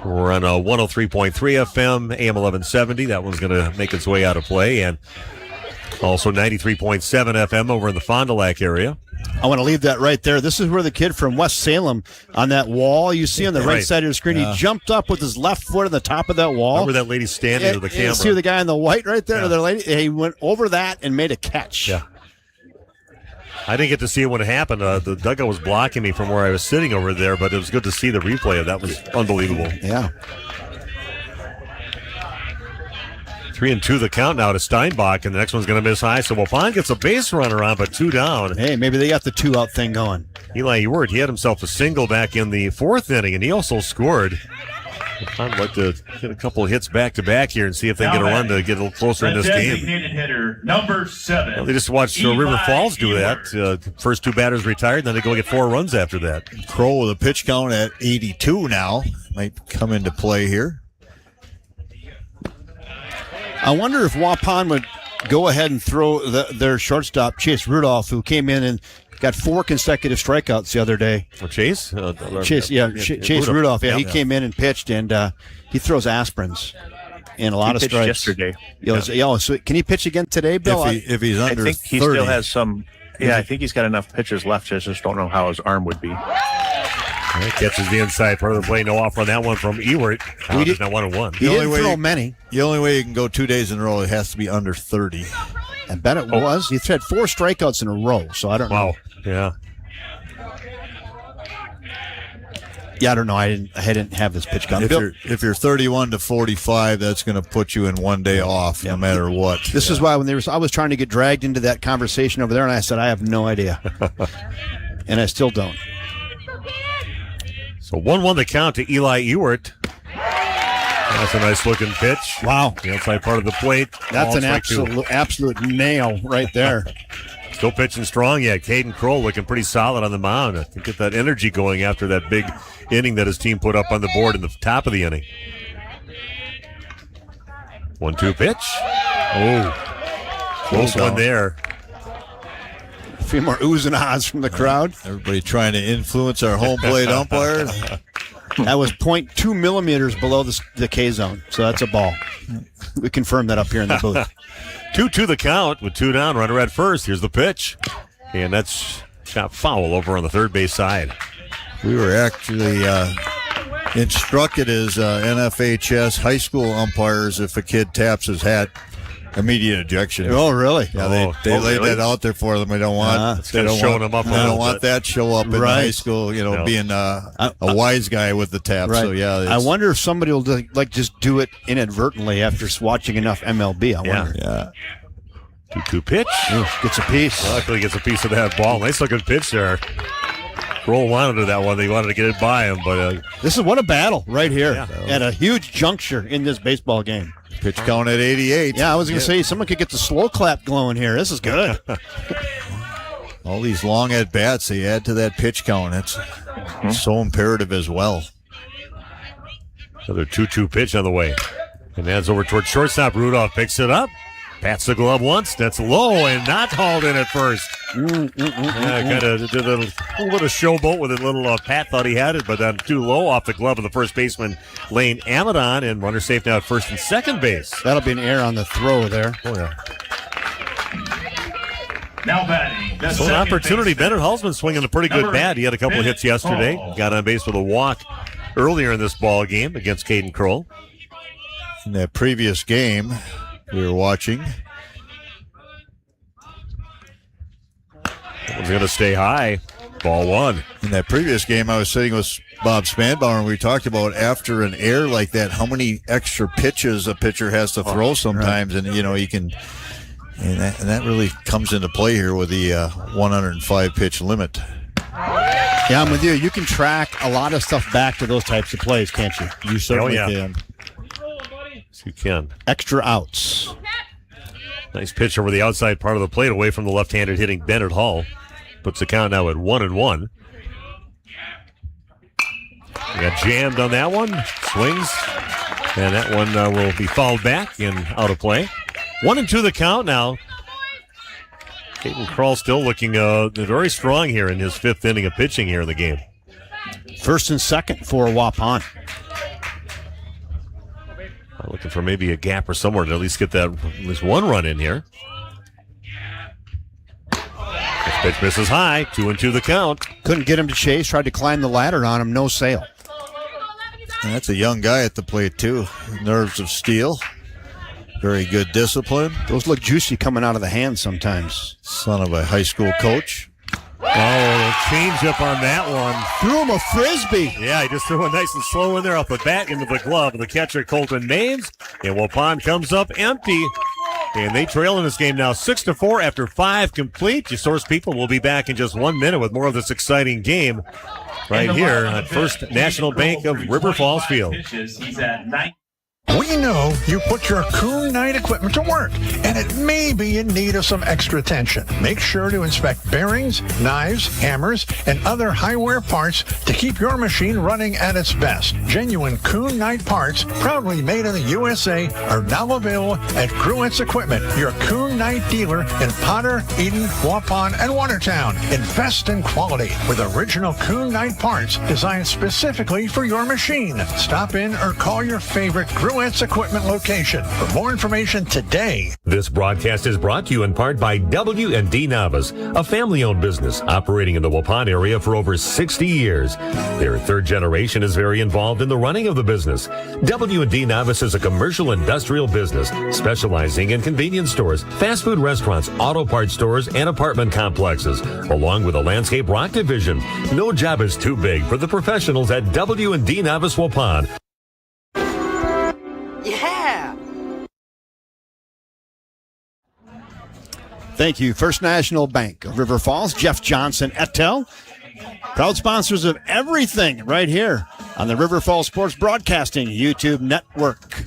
S7: We're on 103.3 FM, AM 1170. That one's going to make its way out of play. And also 93.7 FM over in the Fond du Lac area.
S6: I want to leave that right there. This is where the kid from West Salem on that wall you see on the right side of your screen, he jumped up with his left foot on the top of that wall.
S7: Where that lady standing to the camera.
S6: See the guy on the white right there? The lady, he went over that and made a catch.
S7: Yeah. I didn't get to see it when it happened. The dugout was blocking me from where I was sitting over there, but it was good to see the replay of that. Was unbelievable.
S6: Yeah.
S7: 3-2 the count now to Steinbach, and the next one's going to miss high. So Waupun gets a base runner on, but 2 down.
S6: Hey, maybe they got the 2-out thing going.
S7: Eli Ewert, he had himself a single back in the 4th inning, and he also scored. I'd like to get a couple of hits back-to-back here and see if they can get a run to get a little closer in this game.
S10: Designated hitter, number 7.
S7: Well, they just watched River Falls do that. First 2 batters retired, then they go get 4 runs after that.
S8: Crow with a pitch count at 82 now. Might come into play here.
S6: I wonder if Waupun would go ahead and throw their shortstop, Chase Rudolph, who came in and got 4 consecutive strikeouts the other day.
S7: Chase?
S6: Chase Rudolph. Yeah, he came in and pitched, and he throws aspirins and a lot of strikes.
S11: Yesterday.
S6: So can he pitch again today, Bill?
S8: If he's under 30.
S11: I think he still has some. Yeah, I think he's got enough pitches left. I just don't know how his arm would be.
S7: Catches the inside part of the play. No offer on that one from Ewert.
S6: We did-
S7: now 1-1.
S6: He didn't throw many.
S8: The only way you can go 2 days in a row, it has to be under 30.
S6: I bet it was. He had 4 strikeouts in a row, so I don't know.
S7: Wow. Yeah.
S6: Yeah, I don't know. I didn't have this pitch count.
S8: If you're 31 to 45, that's going to put you in 1 day off, no matter what.
S6: This is why I was trying to get dragged into that conversation over there, and I said I have no idea, and I still don't.
S7: So 1-1 the count to Eli Ewert. That's a nice looking pitch.
S6: Wow.
S7: The outside part of the plate.
S6: That's
S7: Ball
S6: an
S7: strike two.
S6: absolute nail right there.
S7: Still pitching strong yet. Caden Kroll looking pretty solid on the mound. I think get that energy going after that big inning that his team put up on the board in the top of the inning. 1-2 pitch. Oh, close one there.
S6: A few more oohs and ahs from the crowd.
S8: Everybody trying to influence our home plate umpire.
S6: That was 0.2 millimeters below the K zone, so that's a ball. We confirmed that up here in the booth.
S7: 2-2 the count with 2 down. Runner at first. Here's the pitch. And that's shot foul over on the third base side.
S8: We were actually instructed as NFHS high school umpires, if a kid taps his hat, immediate ejection.
S6: Oh, really?
S8: Yeah, they laid that out there for them. They don't want
S7: Instead of showing them up a
S8: They don't
S7: little
S8: want
S7: bit.
S8: that show up in high school. Being a wise guy with the tap.
S6: Right.
S8: So yeah,
S6: I wonder if somebody will just do it inadvertently after watching enough MLB. I wonder.
S8: Yeah.
S7: 2-2 pitch.
S6: Gets a piece.
S7: Luckily gets a piece of that ball. Nice looking pitch there. Kroll wanted that one. They wanted to get it by him, but
S6: This is what a battle right here
S7: Yeah.
S6: at a huge juncture in this baseball game.
S8: Pitch count at 88.
S6: Yeah, I was going to say someone could get the slow clap going here. This is good.
S8: All these long at bats, they add to that pitch count. It's so imperative as well.
S7: another 2-2 pitch on the way. And that's over towards shortstop. Rudolph picks it up. Pats the glove once. That's low and not hauled in at first. Kind of did a little bit of showboat with a little Pat thought he had it, but then too low off the glove of the first baseman, Lane Amadon, and runner safe now at first and second base.
S6: That'll be an error on the throw there.
S7: Oh, yeah.
S10: Now batting. the
S7: So an
S10: second
S7: opportunity.
S10: baseman.
S7: Bennett Hallsman swinging a pretty good
S10: Number
S7: bat. He had a couple of hits yesterday.
S10: Hall.
S7: Got on base with a walk earlier in this ball game against Caden Kroll.
S8: In that previous game we were watching,
S7: That one's going to stay high. Ball one.
S8: In that previous game, I was sitting with Bob Spanbauer, and we talked about after an error like that, how many extra pitches a pitcher has to throw sometimes, and you can, and that really comes into play here with the 105 pitch limit.
S6: Yeah, I'm with you. You can track a lot of stuff back to those types of plays, can't you? You certainly can.
S7: Yes, you can.
S6: Extra outs.
S7: Nice pitch over the outside part of the plate away from the left-handed hitting Bennett Hall. Puts the count now at 1-1. Got jammed on that one. Swings. And that one will be fouled back and out of play. 1-2 the count now. Caden Kroll still looking very strong here in his fifth inning of pitching here in the game.
S6: First and second for Waupun.
S7: Looking for maybe a gap or somewhere to at least get that at least one run in here. This pitch misses high. 2-2 the count.
S6: Couldn't get him to chase. Tried to climb the ladder on him. No sale.
S8: And that's a young guy at the plate, too. Nerves of steel. Very good discipline.
S6: Those look juicy coming out of the hand sometimes.
S8: Son of a high school coach.
S7: Oh, change up on that one.
S6: Threw him a frisbee.
S7: Yeah, he just threw it nice and slow in there off the bat into the glove of the catcher, Colton Mames. And Waupun comes up empty. And they trail in this game now 6-4 after 5 complete. Your source people will be back in just 1 minute with more of this exciting game right here at First National Bank of River Falls Field.
S10: He's at 9.
S16: We know you put your Coon Knight equipment to work, and it may be in need of some extra attention. Make sure to inspect bearings, knives, hammers, and other high-wear parts to keep your machine running at its best. Genuine Coon Knight parts, proudly made in the USA, are now available at Gruett's Equipment, your Coon Knight dealer in Potter, Eden, Waupun, and Watertown. Invest in quality with original Coon Knight parts designed specifically for your machine. Stop in or call your favorite Gruett Truant's Equipment location. For more information today.
S17: This broadcast is brought to you in part by W&D Navas, a family-owned business operating in the Waupun area for over 60 years. Their third generation is very involved in the running of the business. W&D Navas is a commercial industrial business specializing in convenience stores, fast food restaurants, auto parts stores, and apartment complexes, along with a landscape rock division. No job is too big for the professionals at W&D Navas Waupun.
S18: Yeah!
S6: Thank you, First National Bank of River Falls, Jeff Johnson, Etel. Proud sponsors of everything right here on the River Falls Sports Broadcasting YouTube Network.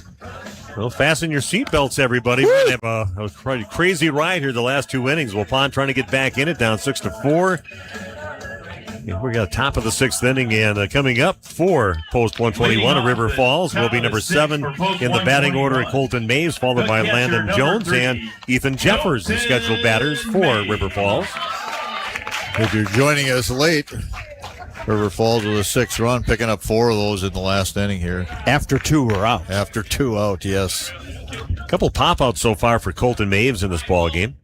S7: Well, fasten your seatbelts, everybody. We're going to have a crazy ride here the last two innings. Waupun trying to get back in it, down 6-4. We got top of the sixth inning, and coming up for Post 121 at River Falls will be number 7 in the batting order at Colton Maves, followed by Landon Jones and Ethan Jeffers, the scheduled batters for River Falls.
S8: If you're joining us late, River Falls with a 6th run, picking up 4 of those in the last inning here.
S6: After 2 were out.
S8: After 2 out, yes.
S7: A couple pop-outs so far for Colton Maves in this ball game.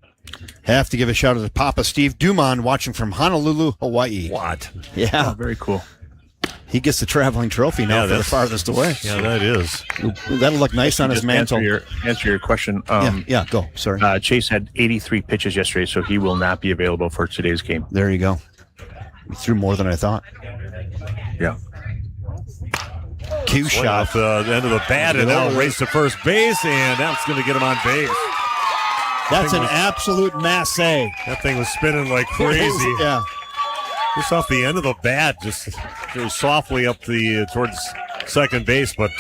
S6: Have to give a shout out to Papa Steve Dumont watching from Honolulu, Hawaii.
S7: What?
S6: Yeah.
S11: Oh, very cool.
S6: He gets the traveling trophy now for the farthest away.
S7: Yeah, that is.
S6: That'll look nice on his mantle.
S11: Answer your question.
S6: Yeah, go. Sorry.
S11: Chase had 83 pitches yesterday, so he will not be available for today's game.
S6: There you go. He threw more than I thought.
S11: Yeah.
S6: Cue shot.
S7: Off the end of the bat, and now race to first base, and that's going to get him on base.
S6: That's an absolute masse.
S7: That thing was spinning like crazy.
S6: Yeah.
S7: Just off the end of the bat, just very softly up the towards second base, but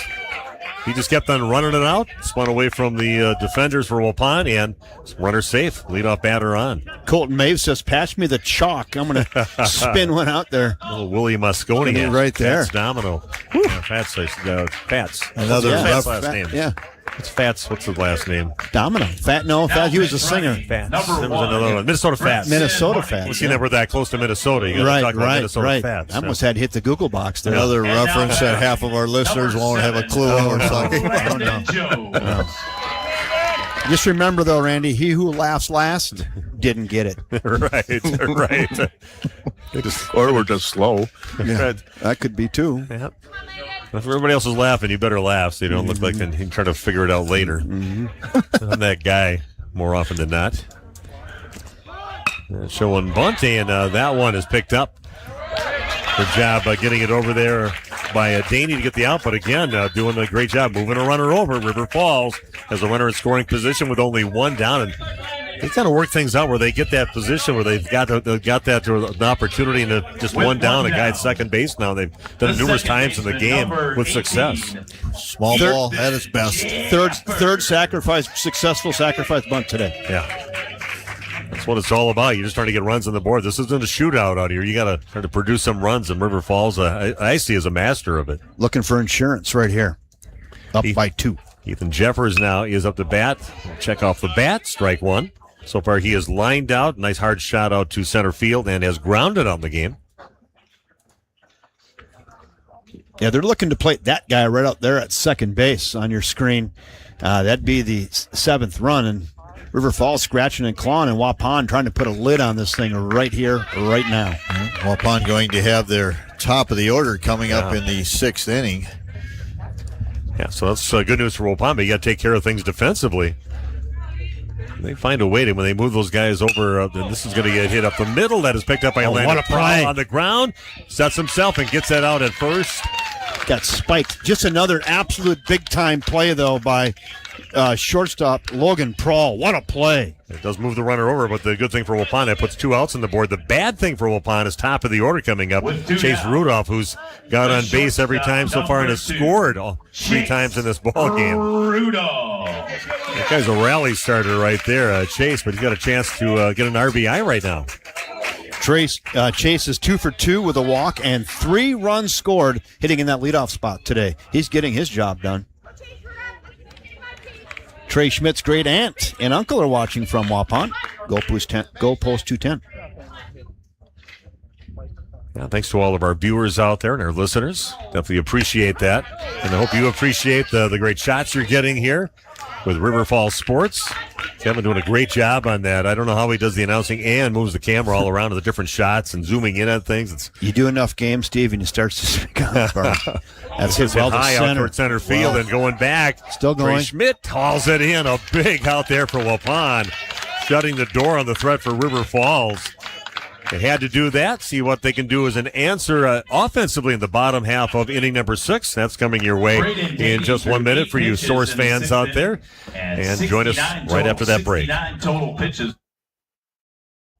S7: he just kept on running it out, spun away from the defenders for Waupun, and runner safe. Leadoff batter on.
S6: Colton Maves says, "Patch me the chalk." I'm going to spin one out there.
S7: Little Willie Mosconi
S6: right there.
S7: Fats Domino. Fats.
S8: Another
S7: Fats last name.
S6: Yeah.
S7: It's Fats. What's the last name?
S6: Domino. Fat. He was a singer.
S7: Fats. There was another one. Minnesota Fats.
S6: Minnesota Fats.
S7: We've seen that we're that close to Minnesota. You got to talk about Minnesota Fats.
S6: I almost had to hit the Google box there.
S8: Another reference that half of our listeners won't have a clue what we're talking
S6: about. No. Just remember, though, Randy, he who laughs last didn't get it.
S7: Right.
S11: Or we're just slow.
S6: Yeah, that could be, too.
S7: Yep. If everybody else is laughing, you better laugh so you don't look like you can try to figure it out later. I'm that guy more often than not. Showing bunt, and that one is picked up. Good job getting it over there by Daney to get the out, but again, doing a great job moving a runner over. River Falls has a runner in scoring position with only one down, and they kind of work things out where they get that position where they've got the opportunity to just one down, a guy at second base now. They've done it numerous times in the game with success.
S8: Small ball at its best.
S6: Third successful sacrifice bunt today.
S7: Yeah. That's what it's all about. You're just trying to get runs on the board. This isn't a shootout out here. You got to try to produce some runs, and River Falls, I see as a master of it.
S6: Looking for insurance right here. Up by 2.
S7: Ethan Jeffers now is up to bat. Check off the bat. Strike 1. So far, he is lined out. Nice hard shot out to center field and has grounded on the game.
S6: Yeah, they're looking to play that guy right out there at second base on your screen. That'd be the 7th run, and River Falls scratching and clawing, and Waupun trying to put a lid on this thing right here, right now.
S8: Waupun going to have their top of the order coming up in the 6th inning.
S7: Yeah, so that's good news for Waupun, but you got to take care of things defensively. They find a way to, when they move those guys over, and this is going to get hit up the middle. That is picked up by Landon Prowl on the ground. Sets himself and gets that out at first.
S6: Got spiked. Just another absolute big-time play, though, by shortstop Logan Prowl. What a play.
S7: It does move the runner over, but the good thing for Waupun, that puts 2 outs on the board. The bad thing for Waupun is top of the order coming up. Chase Rudolph, who's got on base every time so far and has scored 3 times in this ball game. That guy's a rally starter right there, Chase, but he's got a chance to get an RBI right now.
S6: Chase is 2 for 2 with a walk and 3 runs scored hitting in that leadoff spot today. He's getting his job done. Trey Schmidt's great aunt and uncle are watching from Waupun. Goalpost 210.
S7: Yeah, thanks to all of our viewers out there and our listeners. Definitely appreciate that. And I hope you appreciate the great shots you're getting here with River Falls Sports. Kevin doing a great job on that. I don't know how he does the announcing and moves the camera all around to the different shots and zooming in on things.
S6: You do enough games, Steve, and you start to speak on the bar. That's hit well to
S7: high
S6: center.
S7: out toward center field and going back.
S6: Still going.
S7: Trey Schmidt hauls it in. A big out there for Waupun, shutting the door on the threat for River Falls. They had to do that. See what they can do as an answer offensively in the bottom half of inning number 6. That's coming your way in just 1 minute for you Source fans out there. And join us right after that break.
S10: Total pitches.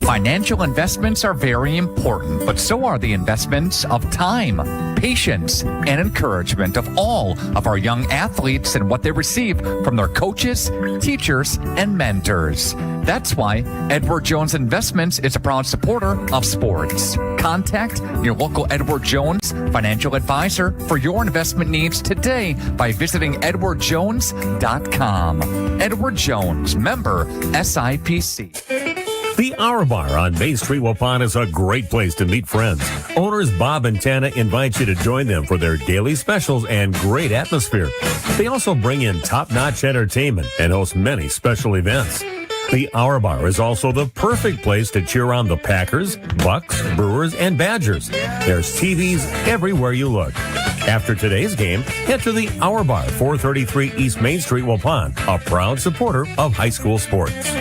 S14: Financial investments are very important, but so are the investments of time, patience, and encouragement of all of our young athletes and what they receive from their coaches, teachers, and mentors. That's why Edward Jones Investments is a proud supporter of sports. Contact your local Edward Jones financial advisor for your investment needs today by visiting edwardjones.com. Edward Jones, member SIPC.
S17: The Hour Bar on Main Street, Waupun is a great place to meet friends. Owners Bob and Tana invite you to join them for their daily specials and great atmosphere. They also bring in top-notch entertainment and host many special events. The Hour Bar is also the perfect place to cheer on the Packers, Bucks, Brewers, and Badgers. There's TVs everywhere you look. After today's game, head to the Hour Bar, 433 East Main Street, Waupun, a proud supporter of high school sports.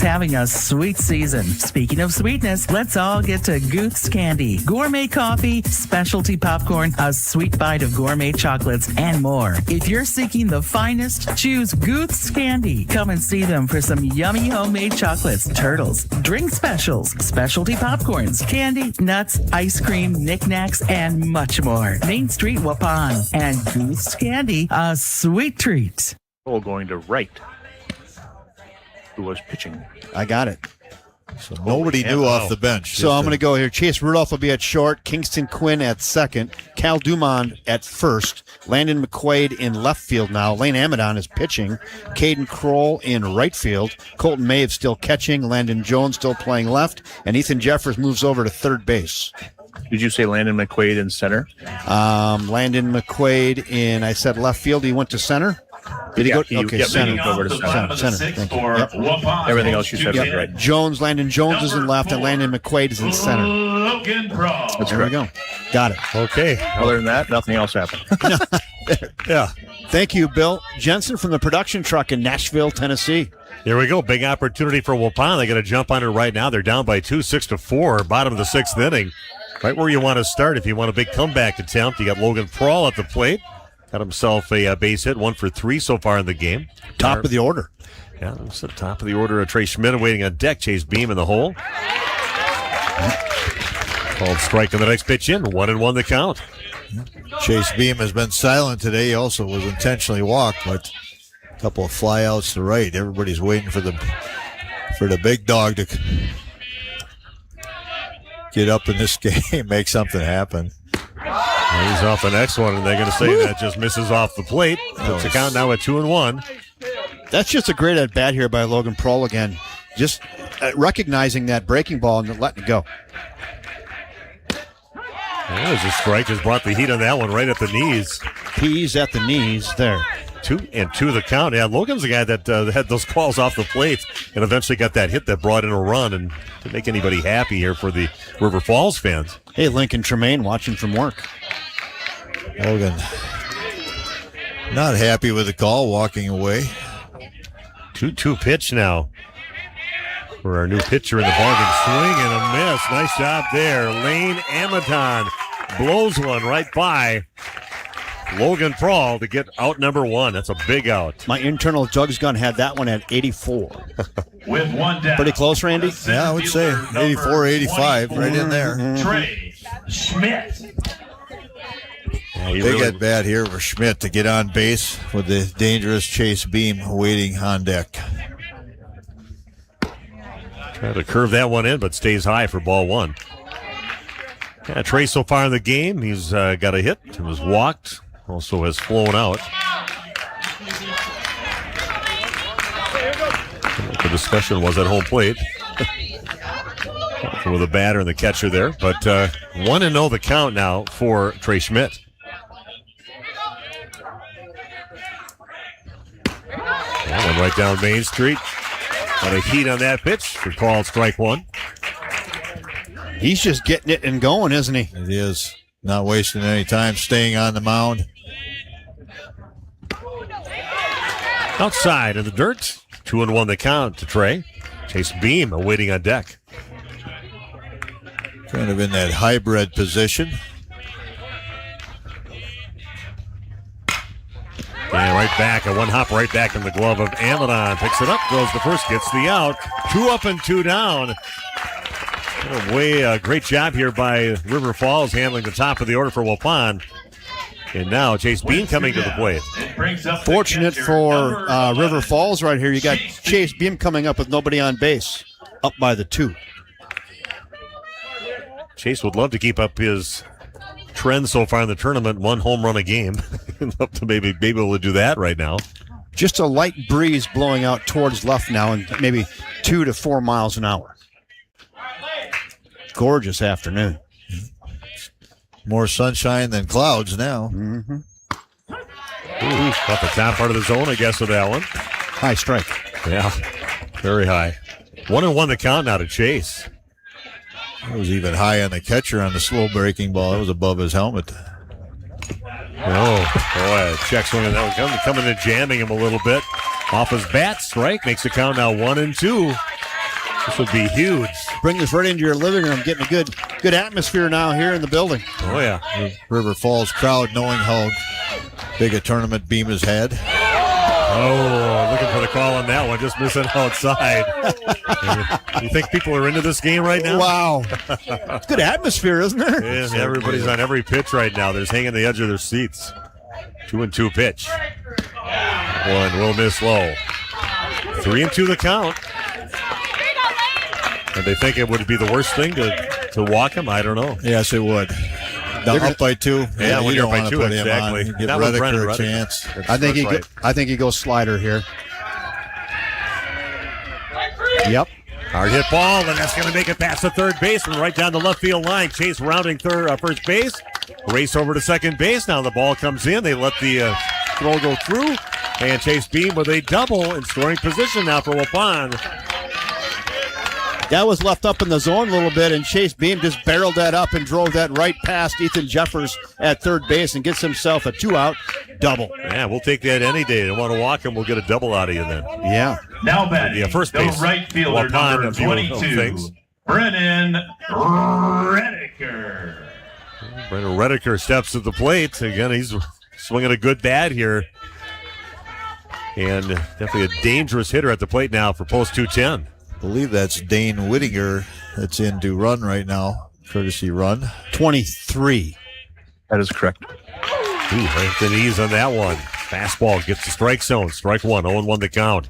S18: Having a sweet season. Speaking of sweetness, let's all get to Gooth's Candy. Gourmet coffee, specialty popcorn, a sweet bite of gourmet chocolates, and more. If you're seeking the finest, choose Gooth's Candy. Come and see them for some yummy homemade chocolates, turtles, drink specials, specialty popcorns, candy, nuts, ice cream, knickknacks, and much more. Main Street, Waupun. And Gooth's Candy, a sweet treat.
S11: Going to right. Who was pitching?
S6: I got it.
S8: So nobody knew off the bench.
S6: So I'm going to go here. Chase Rudolph will be at short. Kingston Quinn at second. Cal Dumond at first. Landon McQuaid in left field now. Lane Amadon is pitching. Caden Kroll in right field. Colton Mave still catching. Landon Jones still playing left. And Ethan Jeffers moves over to third base.
S11: Did you say Landon McQuaid in center?
S6: Landon McQuaid in, I said left field. He went to center. Did he go? Okay, center.
S11: Over to
S6: Center. Thank you. Yep.
S11: Everything else you said was right.
S6: Jones, Landon Jones is in left, and Landon McQuaid is in center.
S11: That's
S6: there we go. Got it.
S7: Okay.
S11: Other than that, nothing else happened.
S7: Yeah.
S6: Thank you, Bill Jensen from the production truck in Nashville, Tennessee.
S7: Here we go. Big opportunity for Waupun. They got to jump on it right now. They're down by 2, 6-4, bottom of the 6th inning. Right where you want to start if you want a big comeback attempt. You got Logan Prawl at the plate. Got himself a base hit, 1 for 3 so far in the game.
S6: Top of the order.
S7: Yeah, that's the top of the order. Trey Schmidt waiting on deck. Chase Beam in the hole. Called strike on the next pitch in. 1-1 the count.
S8: Chase Beam has been silent today. He also was intentionally walked, but a couple of flyouts to right. Everybody's waiting for the big dog to get up in this game, make something happen.
S7: He's off the next one, and they're going to say that just misses off the plate. Puts the count now at 2-1.
S6: That's just a great at bat here by Logan Prawl again. Just recognizing that breaking ball and letting it go.
S7: There's a strike. Just brought the heat on that one right at the knees.
S6: He's at the knees there.
S7: 2-2 the count. Yeah, Logan's the guy that had those calls off the plate and eventually got that hit that brought in a run and to make anybody happy here for the River Falls fans.
S6: Hey, Lincoln Tremaine watching from work.
S8: Logan not happy with the call, walking away.
S7: 2-2 pitch now for our new pitcher in the ballgame. Swing and a miss. Nice job there. Lane Amaton blows one right by Logan Prawl to get out number 1. That's a big out.
S6: My internal jugs gun had that one at 84.
S10: With one down.
S6: Pretty close, Randy?
S8: Yeah, I would say 84, 85, right in there.
S10: Trey Schmidt.
S8: Big at bat here for Schmidt to get on base with the dangerous Chase Beam waiting on deck.
S7: Try to curve that one in, but stays high for ball 1. Yeah, Trey so far in the game, he's got a hit. He was walked. Also has flown out. The discussion was at home plate. with the batter and the catcher there. But 1-0 the count now for Trey Schmidt. That one right down Main Street. Got a heat on that pitch for called strike one.
S6: He's just getting it and going, isn't he?
S8: It is. Not wasting any time, staying on the mound.
S7: Outside in the dirt. 2-1 the count to Trey. Chase Beam awaiting on deck.
S8: Kind of in that hybrid position.
S7: And right back, a one hop right back in the glove of Amadon. Picks it up, throws the first, gets the out. 2 up and 2 down. Great job here by River Falls handling the top of the order for Waupun. And now Chase Beam coming to the plate.
S6: Fortunate for River Falls right here. You got Chase Beam coming up with nobody on base, up by the 2.
S7: Chase would love to keep up his trend so far in the tournament, 1 home run a game. He'd love to maybe be able to do that right now.
S6: Just a light breeze blowing out towards left now, and maybe 2 to 4 miles an hour. Gorgeous afternoon.
S8: More sunshine than clouds now.
S6: Mm-hmm.
S7: Off the top part of the zone, I guess, with that one.
S6: High strike.
S7: Yeah, very high. 1-1 the count now to Chase.
S8: It was even high on the catcher on the slow breaking ball. It was above his helmet.
S7: Boy, check swing on that one. Coming and jamming him a little bit. Off his bat, strike. Makes the count now 1-2. This would be huge.
S6: Bring this right into your living room. Getting a good atmosphere now here in the building.
S7: Oh, yeah.
S8: River Falls crowd knowing how big a tournament Beam has had.
S7: Oh, looking for the call on that one. Just missing outside. You think people are into this game right now?
S6: Wow. Good atmosphere, isn't there?
S7: Yeah, everybody's on every pitch right now. They're hanging the edge of their seats. 2-2 pitch. One will miss low. 3-2 the count. And they think it would be the worst thing to walk him? I don't know.
S8: Yes, it would. Up by 2.
S7: Yeah, when
S8: you
S7: you're
S8: don't
S7: up by 2,
S8: put
S7: exactly.
S8: Him on. Give
S7: Not with
S8: Redeker a chance.
S6: I think he goes slider here. Yep.
S7: Hard hit ball, and that's going to make it past the third baseman right down the left field line. Chase rounding first base. Race over to second base. Now the ball comes in. They let the throw go through. And Chase Beam with a double in scoring position now for Waupun.
S6: That was left up in the zone a little bit, and Chase Beam just barreled that up and drove that right past Ethan Jeffers at third base and gets himself a 2-out double.
S7: Yeah, we'll take that any day. Don't want to walk him, we'll get a double out of you then.
S6: Yeah.
S10: Now batting,
S7: first
S10: the
S7: base.
S10: right fielder,
S7: Waupun,
S10: number 22, Brennan Redeker.
S7: Brennan Redeker steps to the plate. Again, he's swinging a good bat here. And definitely a dangerous hitter at the plate now for post 210.
S8: I believe that's Dane Whittinger that's in to run right now. Courtesy run.
S6: 23.
S11: That is correct.
S7: Right the knees on that one. Fastball gets the strike zone. Strike one. 0-1 the count.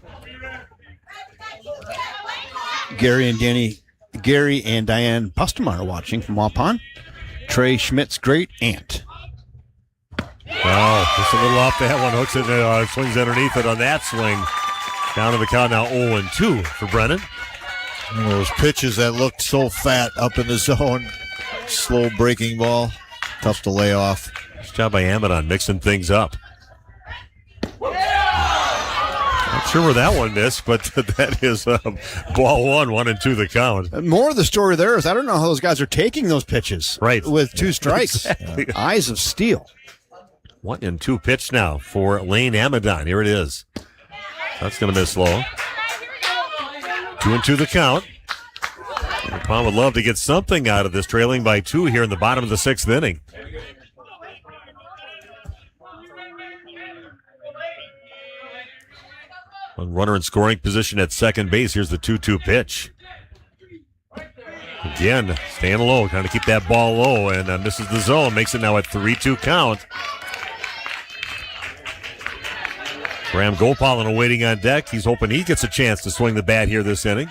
S6: Gary and Diane Bustamante are watching from Waupun. Trey Schmidt's great aunt.
S7: Oh, just a little off that one. Hooks it, swings underneath it on that swing. Down to the count now 0-2 for Brennan.
S8: One of those pitches that looked so fat up in the zone. Slow breaking ball. Tough to lay off.
S7: Nice job by Amadon mixing things up. Not sure where that one missed, but that is ball 1-2 the count.
S6: More of the story there is I don't know how those guys are taking those pitches.
S7: Right.
S6: With 2 strikes.
S7: Exactly.
S6: Eyes of steel.
S7: 1-2 pitch now for Lane Amadon. Here it is. That's going to miss low. 2-2 the count. Waupun would love to get something out of this, trailing by 2 here in the bottom of the 6th inning. One runner in scoring position at second base. Here's the 2-2 pitch. Again, staying low, trying to keep that ball low, and misses the zone. Makes it now at 3-2 count. Graham Gopal waiting on deck. He's hoping he gets a chance to swing the bat here this inning.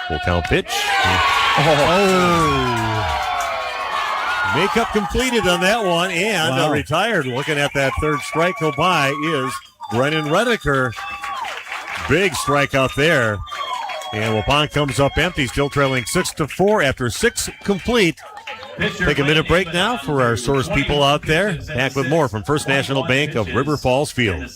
S7: Full count pitch. Makeup completed on that one, and retired. Looking at that third strike go by is Brennan Redeker. Big strikeout there. And Waupun comes up empty, still trailing 6-4 after 6 complete. Take a minute break now for our source people out there. Back with more from First National Bank of River Falls Field.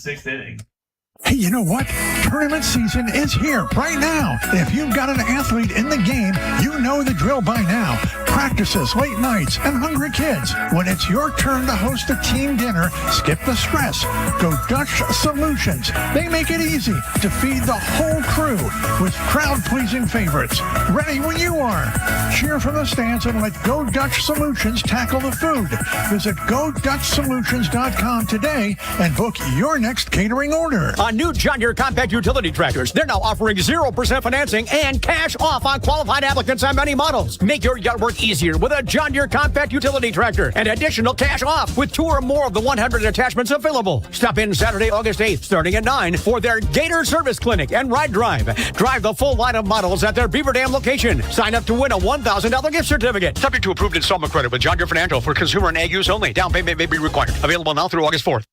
S16: Hey, you know what? Tournament season is here right now. If you've got an athlete in the game, you know the drill by now. Practices, late nights, and hungry kids. When it's your turn to host a team dinner, skip the stress. Go Dutch Solutions. They make it easy to feed the whole crew with crowd-pleasing favorites. Ready when you are. Cheer from the stands and let Go Dutch Solutions tackle the food. Visit GoDutchSolutions.com today and book your next catering order.
S9: On new John Deere compact utility tractors, they're now offering 0% financing and cash off on qualified applicants on many models. Make your yard work easier with a John Deere compact utility tractor and additional cash off with 2 or more of the 100 attachments available. Stop in Saturday, August 8th, starting at 9 for their Gator Service Clinic and Ride Drive. Drive the full line of models at their Beaver Dam location. Sign up to win a $1,000 gift certificate. Subject to approved installment credit with John Deere Financial for consumer and ag use only. Down payment may be required. Available now through August 4th.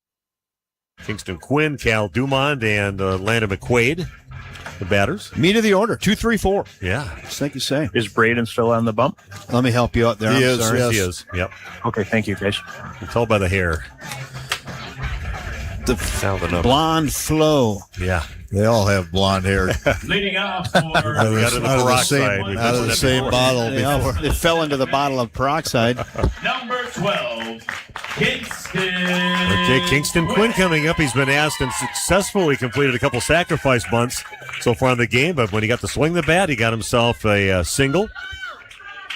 S7: Kingston Quinn, Cal Dumond, and Landon McQuaid, the batters.
S6: Meat of the order, 2, 3, 4.
S7: Yeah.
S6: Just like you say.
S11: Is Braden still on the bump?
S6: Let me help you out there.
S8: He
S6: I'm
S8: is,
S6: sorry.
S8: yes.
S7: He is. Yep.
S11: Okay, thank you, guys.
S7: You can tell by the hair.
S6: The blonde flow.
S7: Yeah.
S8: They all have blonde hair.
S10: Leading off for
S8: out of the same bottle before.
S6: They fell into the bottle of peroxide.
S10: number 12, Kingston.
S7: Okay, Kingston Quinn coming up. He's been asked and successfully completed a couple sacrifice bunts so far in the game, but when he got to swing the bat, he got himself a single.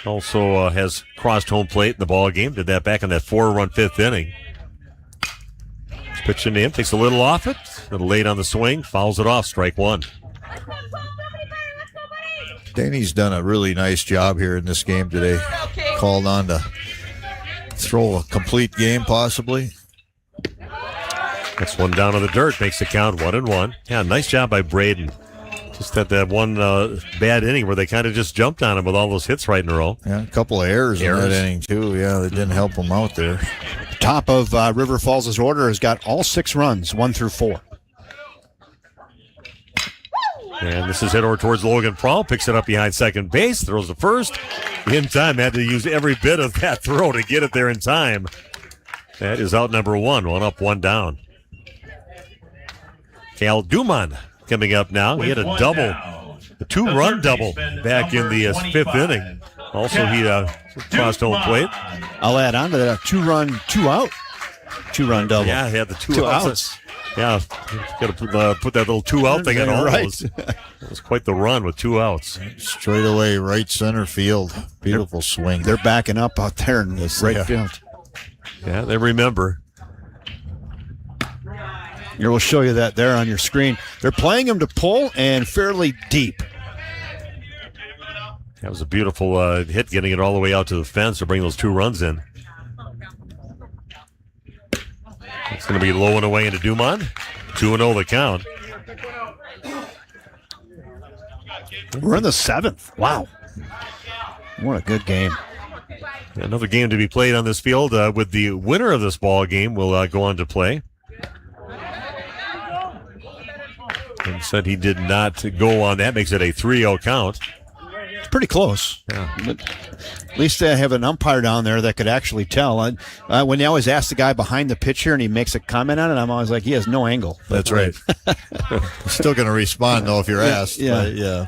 S7: Also has crossed home plate in the ball game. Did that back in that 4-run 5th inning. Pitching to him, takes a little off it. A little late on the swing, fouls it off, strike 1.
S8: Danny's done a really nice job here in this game today. Called on to throw a complete game, possibly.
S7: Next one down to the dirt, makes the count 1-1. Yeah, nice job by Braden. Just that one bad inning where they kind of just jumped on him with all those hits right in a row.
S8: Yeah, a couple of errors in that inning, too. Yeah, they didn't help him out there.
S6: Top of River Falls' order has got all 6 runs, 1 through 4.
S7: And this is hit over towards Logan Prowl. Picks it up behind second base. Throws the first. In time. Had to use every bit of that throw to get it there in time. That is out number 1. 1 up, 1 down. Cal Dumond coming up now. He had a double. A 2-run double back in the 5th inning. Also, he crossed home plate.
S6: I'll add on to that. 2-run, 2-out. 2-run double.
S7: Yeah, he had the 2 outs. Yeah, got to put that little 2-out thing in almost. Right. It was quite the run with 2 outs.
S8: Straight away, right center field. Beautiful swing.
S6: They're backing up out there in this right field.
S7: Yeah, they remember.
S6: Here, we'll show you that there on your screen. They're playing him to pull and fairly deep.
S7: That was a beautiful hit, getting it all the way out to the fence to bring those 2 runs in. It's going to be low and away into Dumond. 2-0 the count.
S6: We're in the 7th. Wow. What a good game.
S7: Another game to be played on this field with the winner of this ball game will go on to play. And said he did not go on that. Makes it a 3-0 count.
S6: It's pretty close.
S7: Yeah.
S6: But at least they have an umpire down there that could actually tell. When they always ask the guy behind the pitcher and he makes a comment on it, I'm always like, he has no angle.
S8: That's right. Still going to respond, though, if you're asked.
S6: Yeah.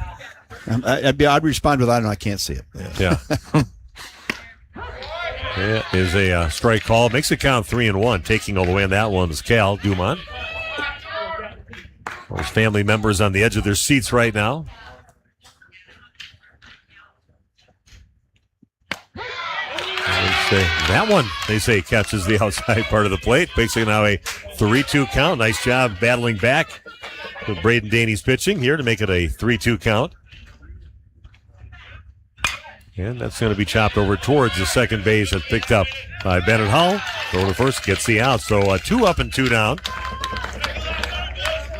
S6: I'd respond with, I don't know, I can't see it.
S7: Yeah. It is a strike call. Makes it count 3-1. Taking all the way on that one is Cal Dumond. Those family members on the edge of their seats right now. That one, they say, catches the outside part of the plate. Basically now a 3-2 count. Nice job battling back with Braden Daney's pitching here to make it a 3-2 count. And that's going to be chopped over towards the second base and picked up by Bennett Hull. Throw to first, gets the out. So 2 up and 2 down.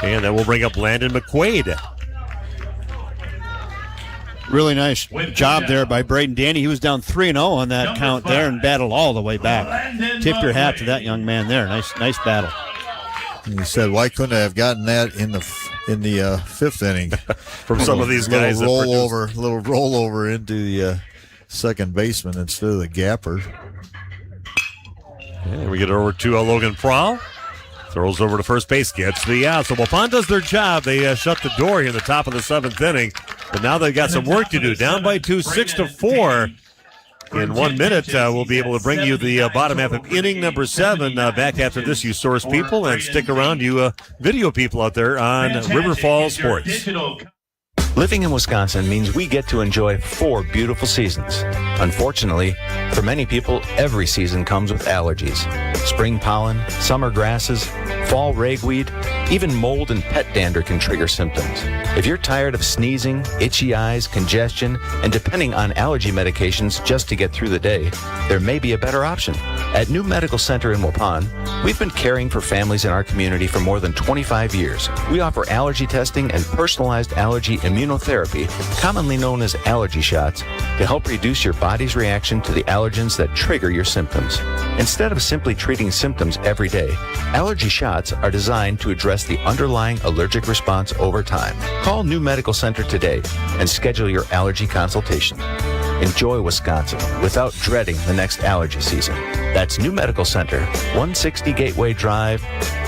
S7: And that will bring up Landon McQuaid.
S6: Really nice job there by Braden Daney. He was down 3-0 on that count there and battled all the way back. Tip your hat to that young man there. Nice battle.
S8: And he said, why couldn't I have gotten that in in the fifth inning
S7: from some of these guys.
S8: Little rollover into the second baseman instead of the gapper.
S7: And we get over to Logan Prowl. Throws over to first base, gets the out. So Waupun does their job. They shut the door here in the top of the seventh inning. But now they've got some work to do. Down by 2, 6-4. In 1 minute, we'll be able to bring you the bottom half of inning number 7. Back after this, you source people, and stick around, you video people out there on River Falls Sports.
S19: Living in Wisconsin means we get to enjoy 4 beautiful seasons. Unfortunately, for many people, every season comes with allergies. Spring pollen, summer grasses, fall ragweed, even mold and pet dander can trigger symptoms. If you're tired of sneezing, itchy eyes, congestion, and depending on allergy medications just to get through the day, there may be a better option. At New Medical Center in Waupun, we've been caring for families in our community for more than 25 years. We offer allergy testing and personalized allergy immunotherapy, commonly known as allergy shots, to help reduce your body's reaction to the allergens that trigger your symptoms. Instead of simply treating symptoms every day, allergy shots are designed to address the underlying allergic response over time. Call New Medical Center today and schedule your allergy consultation. Enjoy Wisconsin without dreading the next allergy season. That's New Medical Center, 160 Gateway Drive,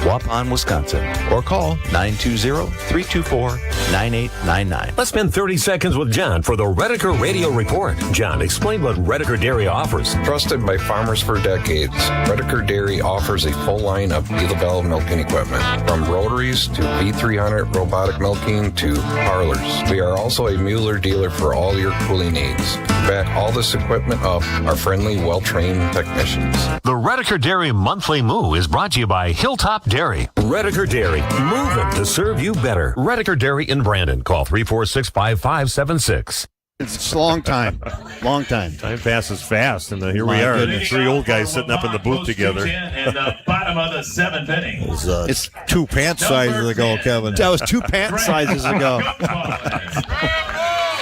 S19: Waupun, Wisconsin. Or call 920-324-9899.
S17: Let's spend 30 seconds with John for the Redeker Radio Report. John, explain what Redeker Dairy offers.
S15: Trusted by farmers for decades, Redeker Dairy offers a full line of developed milking equipment, from rotaries to V300 robotic milking to parlors. We are also a Mueller dealer for all your cooling needs. Back all this equipment up are friendly, well-trained technicians.
S17: The Redeker Dairy Monthly Moo is brought to you by Hilltop Dairy. Redeker Dairy, moving to serve you better. Redeker Dairy in Brandon. Call 346-5576.
S6: It's a long time. Long time.
S7: Time passes fast, and here we are.
S6: Goodness.
S7: 3 old guys sitting up in the booth together.
S10: In the bottom of the 7th inning.
S8: It's 2 pant sizes ago, Kevin.
S6: That was 2 pant sizes ago.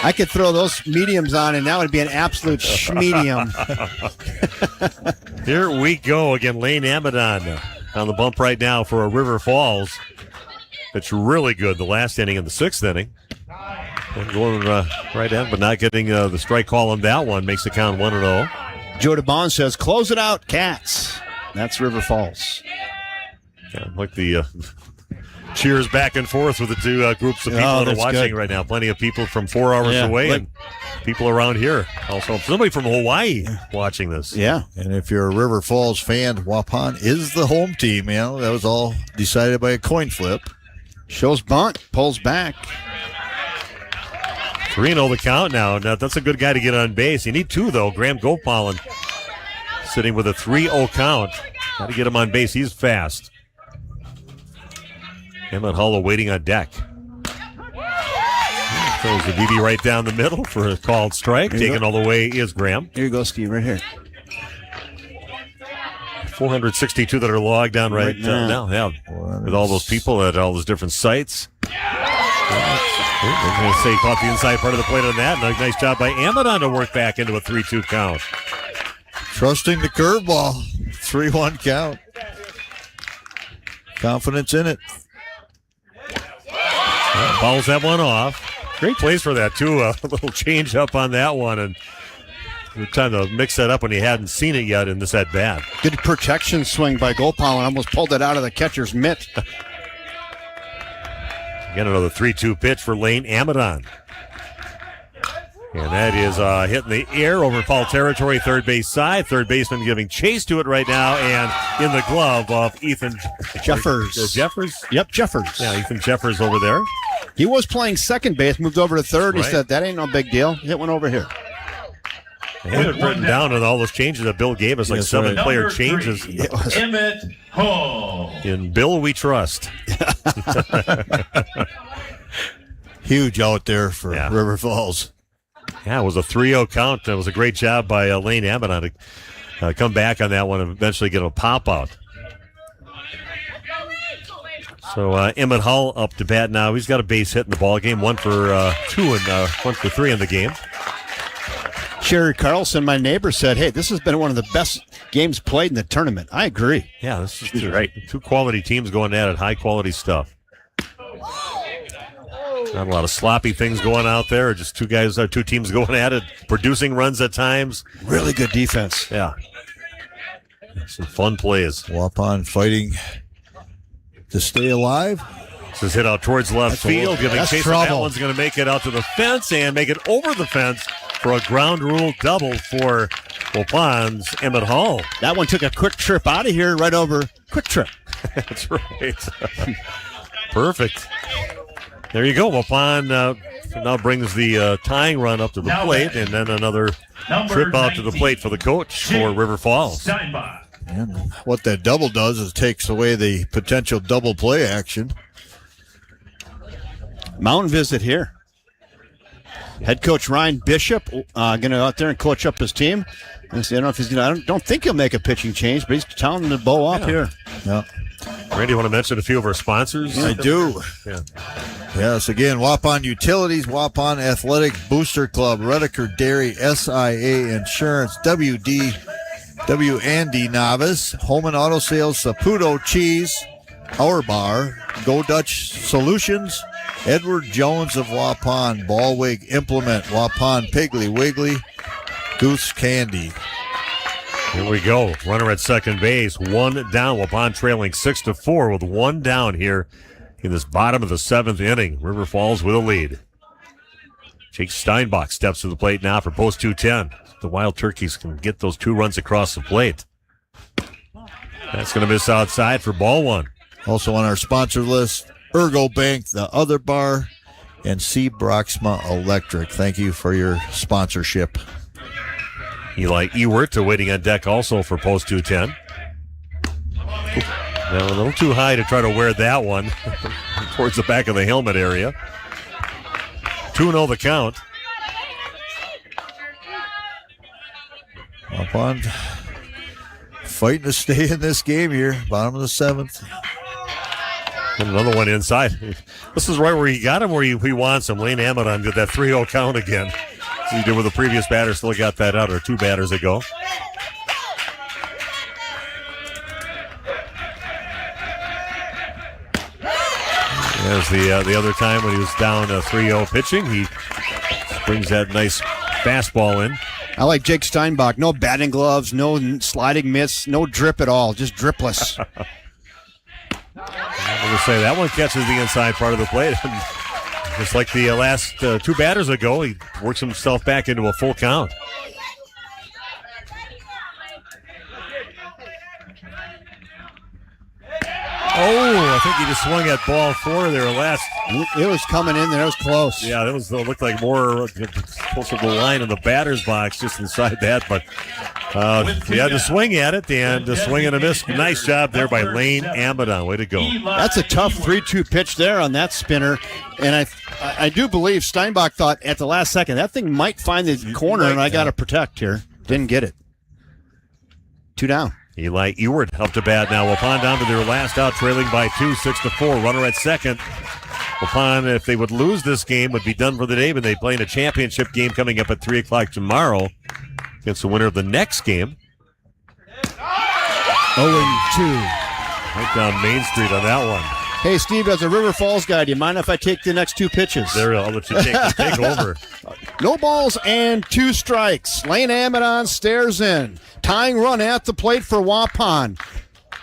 S6: I could throw those mediums on, and that would be an absolute schmedium.
S7: Here we go again. Lane Amadon on the bump right now for a River Falls. It's really good. The last inning in the 6th inning. And going right in, but not getting the strike call on that one. Makes the count 1-0.
S6: Joe DeBon says, close it out, Cats. That's River Falls.
S7: Yeah, like the cheers back and forth with the two groups of people that are watching right now. Plenty of people from 4 hours away and people around here. Also, somebody from Hawaii watching this.
S6: Yeah.
S8: And if you're a River Falls fan, Waupun is the home team. That was all decided by a coin flip.
S6: Shows bunt, pulls back.
S7: 3-0 the count now. Now, that's a good guy to get on base. You need 2, though. Graham Gopalin sitting with a 3-0 count. Got to get him on base. He's fast. Emmett Hull waiting on deck. Throws the BB right down the middle for a called strike. Taken all the way is Graham.
S6: Here you go, Steve, right here.
S7: 462 that are logged on right now. Yeah, with all those people at all those different sites. I'm going to say he caught the inside part of the plate on that. And a nice job by Amadon to work back into a 3-2 count.
S8: Trusting the curveball. 3-1 count. Confidence in it.
S7: Fouls that one off. Great plays for that, too. A little change up on that one. And time to mix that up when he hadn't seen it yet in this at bat.
S6: Good protection swing by Gopal and almost pulled it out of the catcher's mitt.
S7: Again, another 3-2 pitch for Lane Amadon. And that is hitting the air over foul territory, third base side. Third baseman giving chase to it right now, and in the glove of Ethan
S6: Jeffers.
S7: Jeffers?
S6: Yep, Jeffers.
S7: Yeah, Ethan Jeffers over there.
S6: He was playing second base, moved over to third.
S7: Right.
S6: He said, that ain't no big deal. Hit one over here.
S7: I had it written down on all those changes that Bill gave us, like 7 player changes.
S10: Emmett Hull.
S7: In Bill we trust.
S8: Huge out there for River Falls.
S7: Yeah, it was a 3-0 count. That was a great job by Lane Amadon to come back on that one and eventually get a pop out. So Emmett Hull up to bat now. He's got a base hit in the ball game, 1 for 2 and 1 for 3 in the game.
S6: Sherry Carlson, my neighbor, said, hey, this has been one of the best games played in the tournament. I agree.
S7: Yeah, this is right. 2 quality teams going at it, high quality stuff. Not a lot of sloppy things going out there. Just two teams going at it, producing runs at times.
S6: Really good defense.
S7: Yeah. Some fun plays.
S8: Waupun fighting to stay alive.
S7: This is hit out towards left field. Giving chase. That one's going to make it out to the fence and make it over the fence for a ground rule double for Waupun's Emmett Hall.
S6: That one took a quick trip out of here, right over. Quick trip.
S7: That's right. Perfect. There you go. Waupun now brings the tying run up to the plate, and then another trip out to the plate for the coach for River Falls.
S8: And what that double does is takes away the potential double play action.
S6: Mountain visit here. Head coach Ryan Bishop going to go out there and coach up his team. I don't know if he's going to. I don't think he'll make a pitching change, but he's telling them to bow up here.
S8: Yeah.
S7: Randy, you want to mention a few of our sponsors?
S8: I do.
S7: Yeah.
S8: Yes, again, Waupun Utilities, Waupun Athletic Booster Club, Redeker Dairy, SIA Insurance, W&D Novice, Home and Auto Sales, Saputo Cheese, Our Bar, Go Dutch Solutions, Edward Jones of Waupun, Ballwig Implement, Waupun Piggly Wiggly, Goose Candy.
S7: Here we go. Runner at second base. One down. Waupun trailing 6-4 with one down here in this bottom of the seventh inning. River Falls with a lead. Jake Steinbach steps to the plate now for post 210. The Wild Turkeys can get those 2 runs across the plate. That's going to miss outside for ball one.
S8: Also on our sponsor list, Ergo Bank, The Other Bar, and C. Broxma Electric. Thank you for your sponsorship.
S7: Eli Ewert waiting on deck also for post 210. Now a little too high to try to wear that one towards the back of the helmet area. 2-0 the count.
S8: Waupun fighting to stay in this game here, bottom of the seventh.
S7: And another one inside. This is right where he got him, where he wants him. Lane Amadon did that 3-0 count again. As he did with the previous batter, still got that out, or 2 batters ago. There's the other time when he was down 3-0 pitching. He brings that nice fastball in.
S6: I like Jake Steinbach. No batting gloves, no sliding mitts, no drip at all, just dripless.
S7: I'm going to say that one catches the inside part of the plate. Just like the last 2 batters ago, he works himself back into a full count. Oh, I think he just swung at ball 4 there last.
S6: It was coming in there. It was close.
S7: Yeah, that was looked like more close to the line in the batter's box, just inside that. But he had to swing at it, and the swing and a miss. Nice job there by Lane Amadon. Way to go.
S6: That's a tough 3-2 pitch there on that spinner. And I do believe Steinbach thought at the last second that thing might find the corner, and I got to protect here. Didn't get it. 2 down.
S7: Eli Ewert helped to bat now. Waupun down to their last out, trailing by 2, 6-4. Runner at second. Waupun, if they would lose this game, would be done for the day, but they play in a championship game coming up at 3 o'clock tomorrow against the winner of the next game.
S6: 0-2.
S7: Right down Main Street on that one.
S6: Hey, Steve, as a River Falls guy, do you mind if I take the next 2 pitches?
S7: There, I'll let you take over.
S6: No balls and 2 strikes. Lane Amadon stares in. Tying run at the plate for Waupun.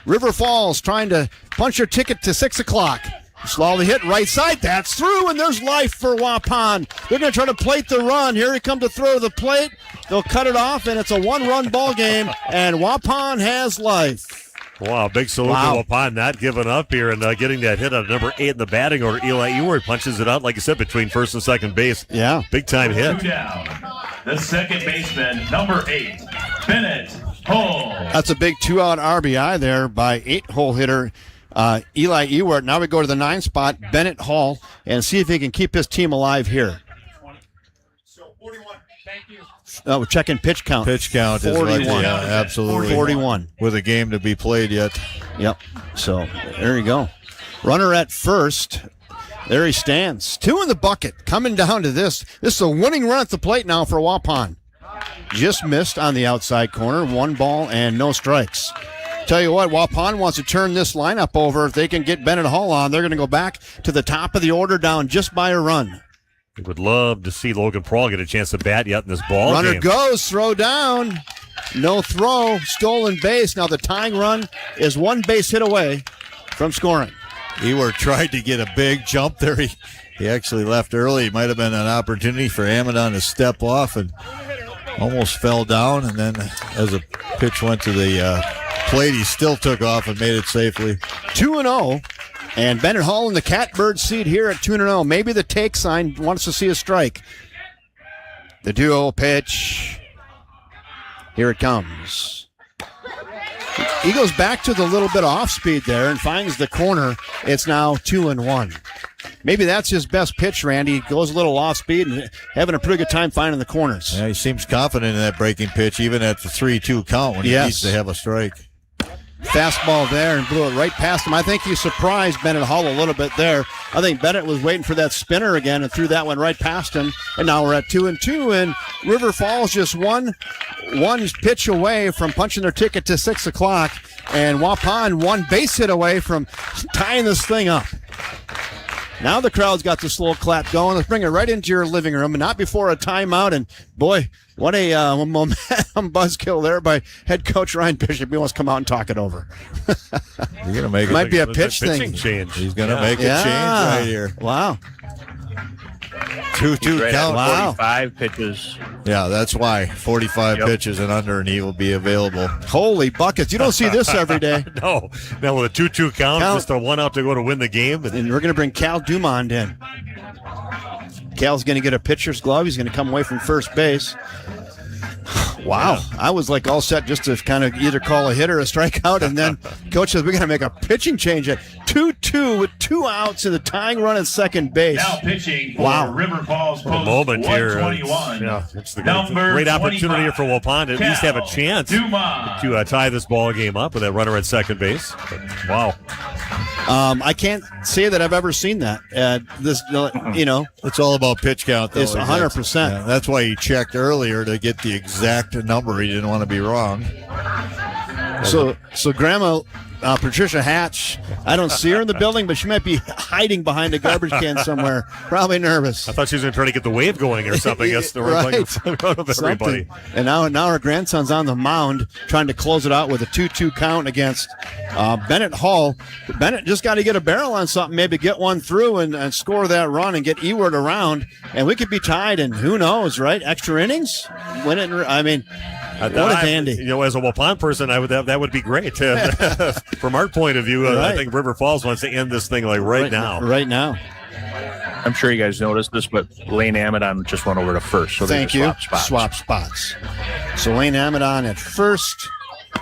S6: River Falls trying to punch their ticket to 6 o'clock. Slowly hit right side. That's through, and there's life for Waupun. They're going to try to plate the run. Here he comes to throw the plate. They'll cut it off, and it's a 1-run ball game, and Waupun has life.
S7: Wow, big salute to Waupun not giving up here and getting that hit on number 8 in the batting order. Eli Ewert punches it out, like I said, between first and second base.
S6: Yeah.
S7: Big time hit.
S10: 2 down. The second baseman, number 8, Bennett Hull.
S6: That's a big 2-out RBI there by 8-hole hitter Eli Ewert. Now we go to the 9 spot, Bennett Hall, and see if he can keep his team alive here. We're checking pitch count.
S8: Pitch count
S6: 41.
S8: is right. Yeah, absolutely.
S6: 41.
S8: With a game to be played yet.
S6: Yep. So there you go. Runner at first. There he stands. 2 in the bucket. Coming down to this. This is a winning run at the plate now for Waupun. Just missed on the outside corner. 1 ball and no strikes. Tell you what, Waupun wants to turn this lineup over. If they can get Bennett Hall on, they're going to go back to the top of the order, down just by a run.
S7: We would love to see Logan Prawl get a chance to bat yet in this ball
S6: Runner
S7: game.
S6: goes, throw down. No throw, stolen base. Now the tying run is one base hit away from scoring.
S8: Ewert tried to get a big jump there. He actually left early. It might have been an opportunity for Amadon to step off and almost fell down. And then as a pitch went to the plate, he still took off and made it safely.
S6: 2-0. And Bennett Hall in the catbird seat here at 2-0. Maybe the take sign wants to see a strike. The duo pitch. Here it comes. He goes back to the little bit of off speed there and finds the corner. It's now 2-1. Maybe that's his best pitch, Randy. He goes a little off speed and having a pretty good time finding the corners.
S8: Yeah, he seems confident in that breaking pitch, even at the 3-2 count when he needs to have a strike.
S6: Fastball there and blew it right past him. I think he surprised Bennett Hall a little bit there. I think Bennett was waiting for that spinner again and threw that one right past him. And now we're at 2-2, and River Falls just one pitch away from punching their ticket to 6 o'clock, and Waupun one base hit away from tying this thing up. Now the crowd's got the slow clap going. Let's bring it right into your living room, and not before a timeout. And boy, what a momentum buzzkill there by head coach Ryan Bishop. He wants to come out and talk it over.
S8: You're gonna make
S6: might be a pitch thing.
S7: Change.
S8: He's gonna make a change right here.
S6: Wow.
S8: 2-2
S11: right
S8: count.
S11: Wow. 45 pitches.
S8: Yeah, that's why 45 pitches and under, and he will be available.
S6: Holy buckets! You don't see this every day.
S7: No. Now with a 2-2 count, just a one out to go to win the game.
S6: And we're going to bring Cal Dumond in. Cal's going to get a pitcher's glove. He's going to come away from first base. Wow. Yeah. I was like all set just to kind of either call a hit or a strikeout, and then coach says we're going to make a pitching change at 2-2 with 2 outs and the tying run at second base.
S10: Now pitching for River Falls Post
S7: moment here.
S10: 121.
S7: It's the great opportunity here for Waupun to at least have a chance to tie this ball game up with that runner at second base. But, wow.
S6: I can't say that I've ever seen that.
S8: It's all about pitch count, though.
S6: It's 100%.
S8: That's why he checked earlier to get the exact number. He didn't want to be wrong.
S6: So Grandma Patricia Hatch, I don't see her in the building, but she might be hiding behind a garbage can somewhere, probably nervous.
S7: I thought she was going to try to get the wave going or something.
S6: Right.
S7: In front of everybody.
S6: And now her grandson's on the mound trying to close it out with a 2-2 count against Bennett Hall. Bennett just got to get a barrel on something, maybe get one through and score that run and get Ewert around, and we could be tied, and who knows, right? Extra innings? What a dandy.
S7: As a Waupun person, that would be great. From our point of view, I think River Falls wants to end this thing right now.
S6: Right now.
S11: I'm sure you guys noticed this, but Lane Amadon just went over to first. So
S6: thank you. Swap spots. So Lane Amadon at first,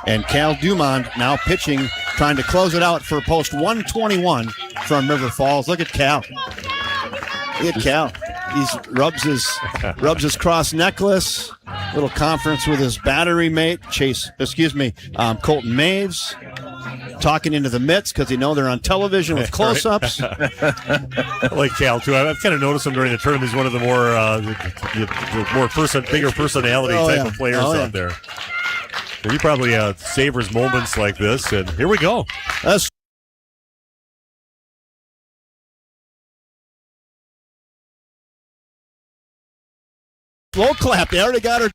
S6: and Cal Dumond now pitching, trying to close it out for post 121 from River Falls. Look at Cal. Look at Cal. He rubs his cross necklace. Little conference with his battery mate, Colton Maves, talking into the mitts because they're on television with close-ups.
S7: I like Cal too. I've kind of noticed him during the tournament. He's one of the bigger personality type of players out there. So he probably savors moments like this. And here we go.
S6: Slow clap. They already got her.